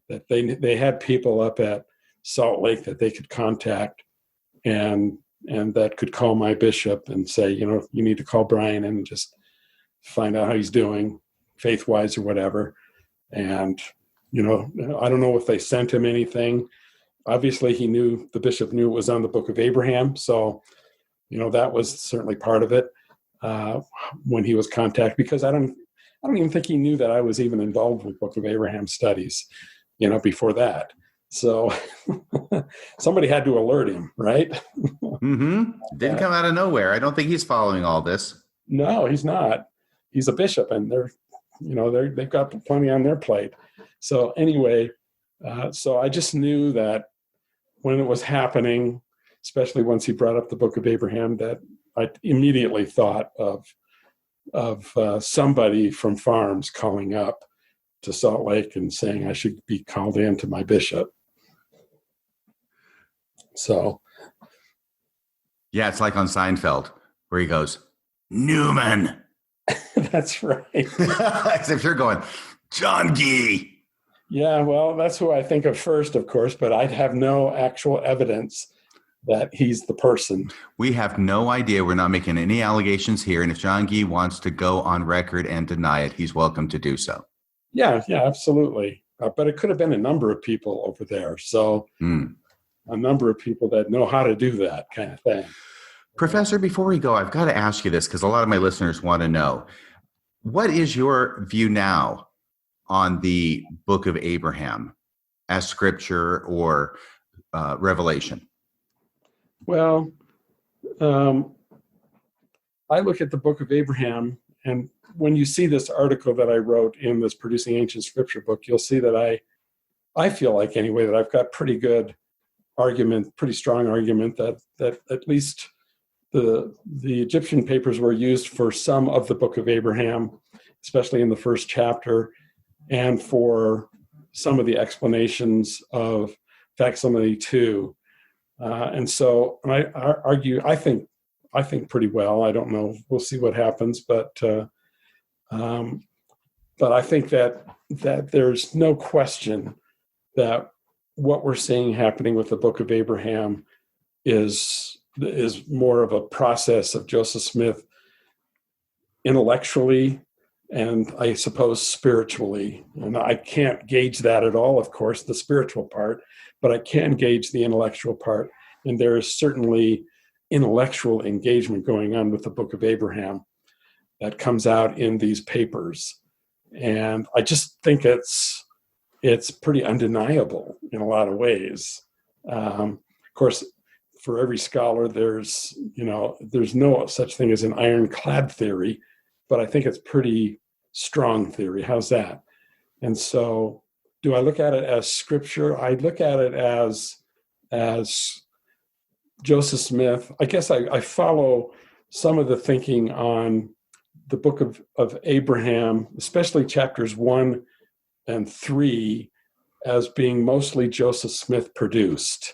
That they had people up at Salt Lake that they could contact, and that could call my bishop and say, you need to call Brian and just find out how he's doing, faith-wise or whatever. And, I don't know if they sent him anything. Obviously, the bishop knew it was on the Book of Abraham. So, that was certainly part of it when he was contacted, because I don't even think he knew that I was even involved with Book of Abraham studies, before that. So somebody had to alert him, right? Mm-hmm. Didn't come out of nowhere. I don't think he's following all this. No, he's not. He's a bishop, and they've got plenty on their plate. So anyway, so I just knew that when it was happening, especially once he brought up the Book of Abraham, that I immediately thought of somebody from Farms calling up to Salt Lake and saying I should be called in to my bishop. So, yeah, it's like on Seinfeld where he goes, Newman. That's right. Except you're going, John Gee. Yeah, well, that's who I think of first, of course, but I'd have no actual evidence that he's the person. We have no idea. We're not making any allegations here. And if John Gee wants to go on record and deny it, he's welcome to do so. Yeah, absolutely. But it could have been a number of people over there. So a number of people that know how to do that kind of thing. Professor, before we go, I've got to ask you this because a lot of my listeners want to know. What is your view now on the Book of Abraham as scripture or revelation? Well, I look at the Book of Abraham, and when you see this article that I wrote in this Producing Ancient Scripture book, you'll see that I feel like anyway that I've got pretty good argument, pretty strong argument that at least the Egyptian papers were used for some of the Book of Abraham, especially in the first chapter, and for some of the explanations of facsimile 2. And so I argue, I think pretty well. I don't know. We'll see what happens, but I think that there's no question that what we're seeing happening with the Book of Abraham is is more of a process of Joseph Smith intellectually and I suppose spiritually. And I can't gauge that at all, of course, the spiritual part, but I can gauge the intellectual part. And there is certainly intellectual engagement going on with the Book of Abraham that comes out in these papers. And I just think it's pretty undeniable in a lot of ways. Of course, for every scholar, there's no such thing as an ironclad theory, but I think it's pretty strong theory. How's that? And so, do I look at it as scripture? I look at it as Joseph Smith. I guess I follow some of the thinking on the book of Abraham, especially chapters 1 and 3, as being mostly Joseph Smith produced.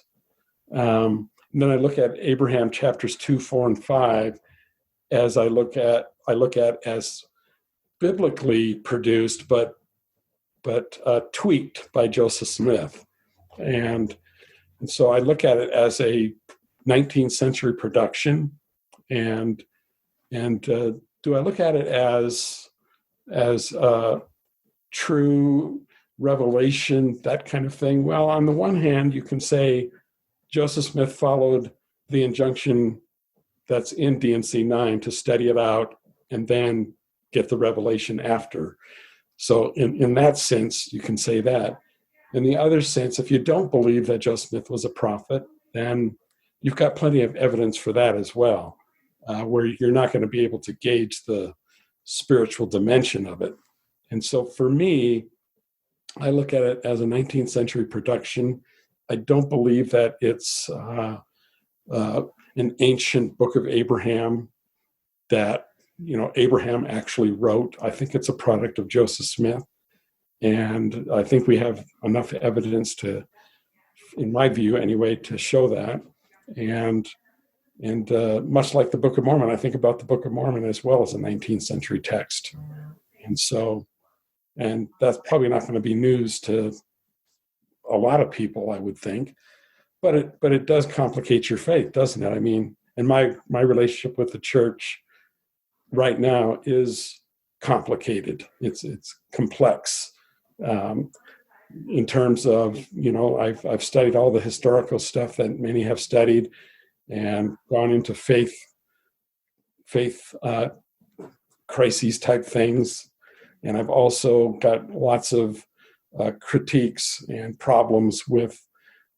And then I look at Abraham chapters 2, 4, and 5 as I look at as biblically produced, but tweaked by Joseph Smith. And so I look at it as a 19th century production. And do I look at it as true revelation, that kind of thing? Well, on the one hand, you can say Joseph Smith followed the injunction that's in D&C 9 to study it out and then get the revelation after. So in that sense, you can say that. In the other sense, if you don't believe that Joseph Smith was a prophet, then you've got plenty of evidence for that as well, where you're not going to be able to gauge the spiritual dimension of it. And so for me, I look at it as a 19th century production. I don't believe that it's an ancient book of Abraham that Abraham actually wrote. I think it's a product of Joseph Smith. And I think we have enough evidence to, in my view anyway, to show that. And much like the Book of Mormon, I think about the Book of Mormon as well as a 19th century text. And that's probably not going to be news to a lot of people, I would think. But it does complicate your faith, doesn't it? I mean, and my relationship with the church right now is complicated. It's complex in terms of, I've studied all the historical stuff that many have studied and gone into faith crises type things. And I've also got lots of critiques and problems with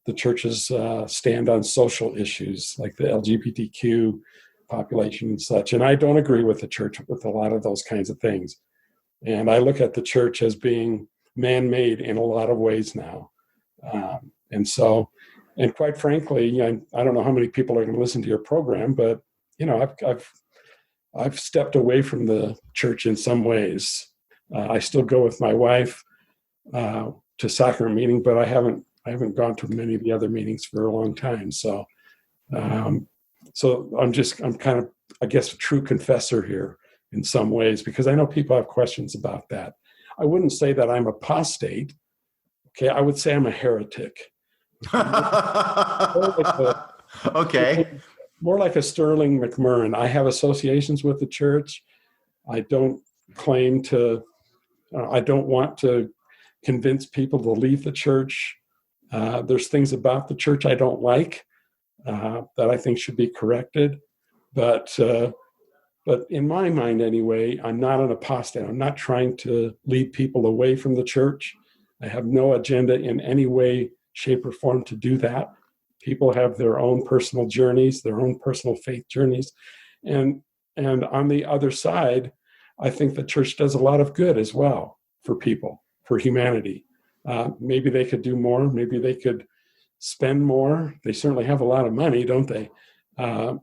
the church's stand on social issues like the LGBTQ population and such. And I don't agree with the church with a lot of those kinds of things. And I look at the church as being man-made in a lot of ways now. And quite frankly, I don't know how many people are going to listen to your program, but I've stepped away from the church in some ways. I still go with my wife to sacrament meeting, but I haven't gone to many of the other meetings for a long time. So I'm kind of, I guess, a true confessor here in some ways, because I know people have questions about that. I wouldn't say that I'm apostate. Okay, I would say I'm a heretic. Okay. More like a Sterling McMurrin. I have associations with the church. I don't claim to, I don't want to convince people to leave the church. There's things about the church I don't like that I think should be corrected. But in my mind anyway, I'm not an apostate. I'm not trying to lead people away from the church. I have no agenda in any way, shape, or form to do that. People have their own personal journeys, their own personal faith journeys. And on the other side, I think the church does a lot of good as well for people, for humanity. Maybe they could do more. Maybe they could spend more. They certainly have a lot of money, don't they? But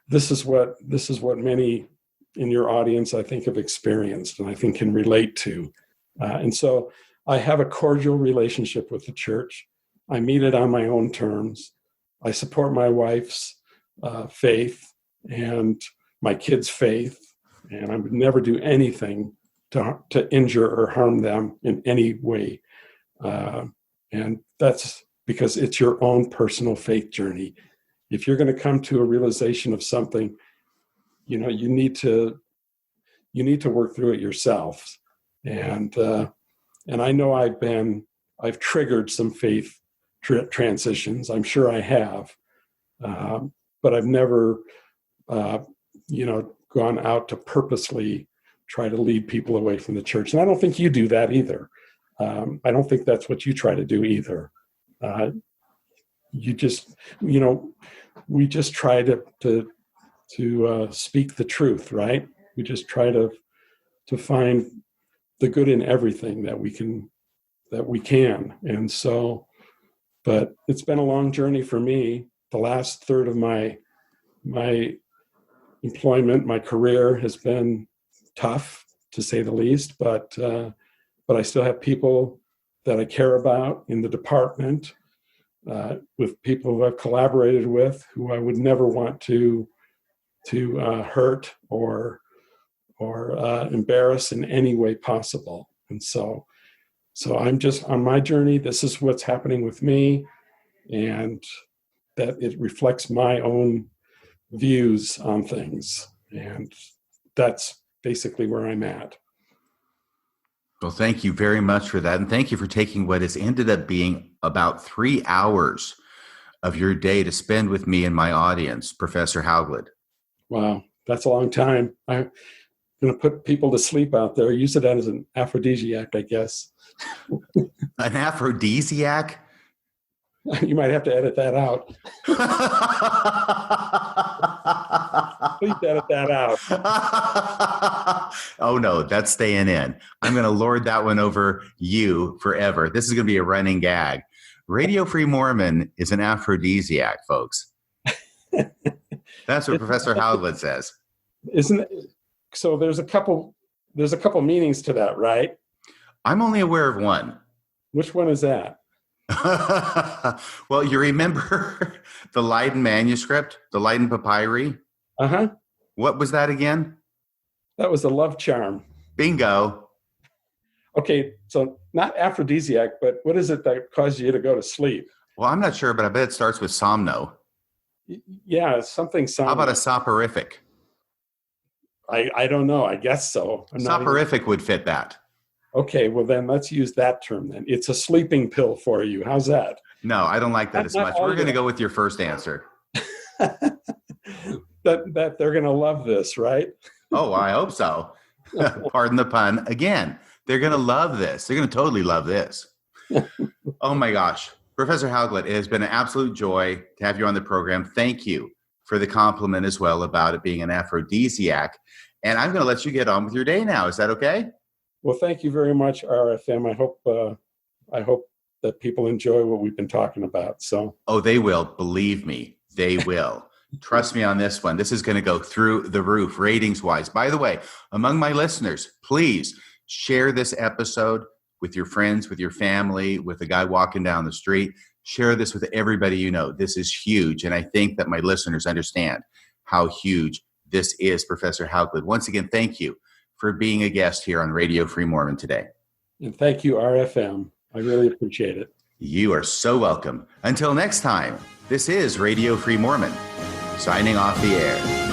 this is what many in your audience, I think, have experienced and I think can relate to. And so I have a cordial relationship with the church. I meet it on my own terms. I support my wife's faith and my kids' faith, and I would never do anything to injure or harm them in any way. And that's because it's your own personal faith journey. If you're going to come to a realization of something, you need to work through it yourself. And I know I've triggered some faith transitions. I'm sure I have, but I've never, gone out to purposely try to lead people away from the church. And I don't think you do that either. I don't think that's what you try to do either. We just try to speak the truth, right? We just try to find the good in everything that we can. And so, but it's been a long journey for me. The last third of my employment, my career has been tough, to say the least, but I still have people that I care about in the department, with people who I've collaborated with, who I would never want to hurt or embarrass in any way possible. And so I'm just on my journey. This is what's happening with me, and that it reflects my own views on things. And that's basically where I'm at. Well, thank you very much for that. And thank you for taking what has ended up being about 3 hours of your day to spend with me and my audience, Professor Hauglid. Wow, that's a long time. I'm going to put people to sleep out there. Use it as an aphrodisiac, I guess. An aphrodisiac? You might have to edit that out. Please edit that out. Oh, no, that's staying in. I'm going to lord that one over you forever. This is going to be a running gag. Radio Free Mormon is an aphrodisiac, folks. That's what Professor Hauglid says. Isn't it? So there's a couple meanings to that, right? I'm only aware of one. Which one is that? Well, you remember the Leiden manuscript, the Leiden papyri? Uh-huh. What was that again? That was a love charm. Bingo. Okay, so not aphrodisiac, but what is it that caused you to go to sleep? Well, I'm not sure, but I bet it starts with somno. Yeah, something somno. How about a soporific? I don't know. I guess so. Soporific would fit that. Okay, well then let's use that term then. It's a sleeping pill for you. How's that? No, I don't like that as much. We're going to go with your first answer. that they're going to love this, right? Oh, I hope so. Pardon the pun. Again, they're going to love this. They're going to totally love this. Oh my gosh. Professor Hauglid, it has been an absolute joy to have you on the program. Thank you for the compliment as well about it being an aphrodisiac. And I'm going to let you get on with your day now. Is that okay? Well, thank you very much, RFM. I hope that people enjoy what we've been talking about. So, oh, they will. Believe me, they will. Trust me on this one. This is going to go through the roof, ratings-wise. By the way, among my listeners, please share this episode with your friends, with your family, with the guy walking down the street. Share this with everybody you know. This is huge, and I think that my listeners understand how huge this is, Professor Hauglid. Once again, thank you for being a guest here on Radio Free Mormon today. And thank you, RFM. I really appreciate it. You are so welcome. Until next time, this is Radio Free Mormon, signing off the air.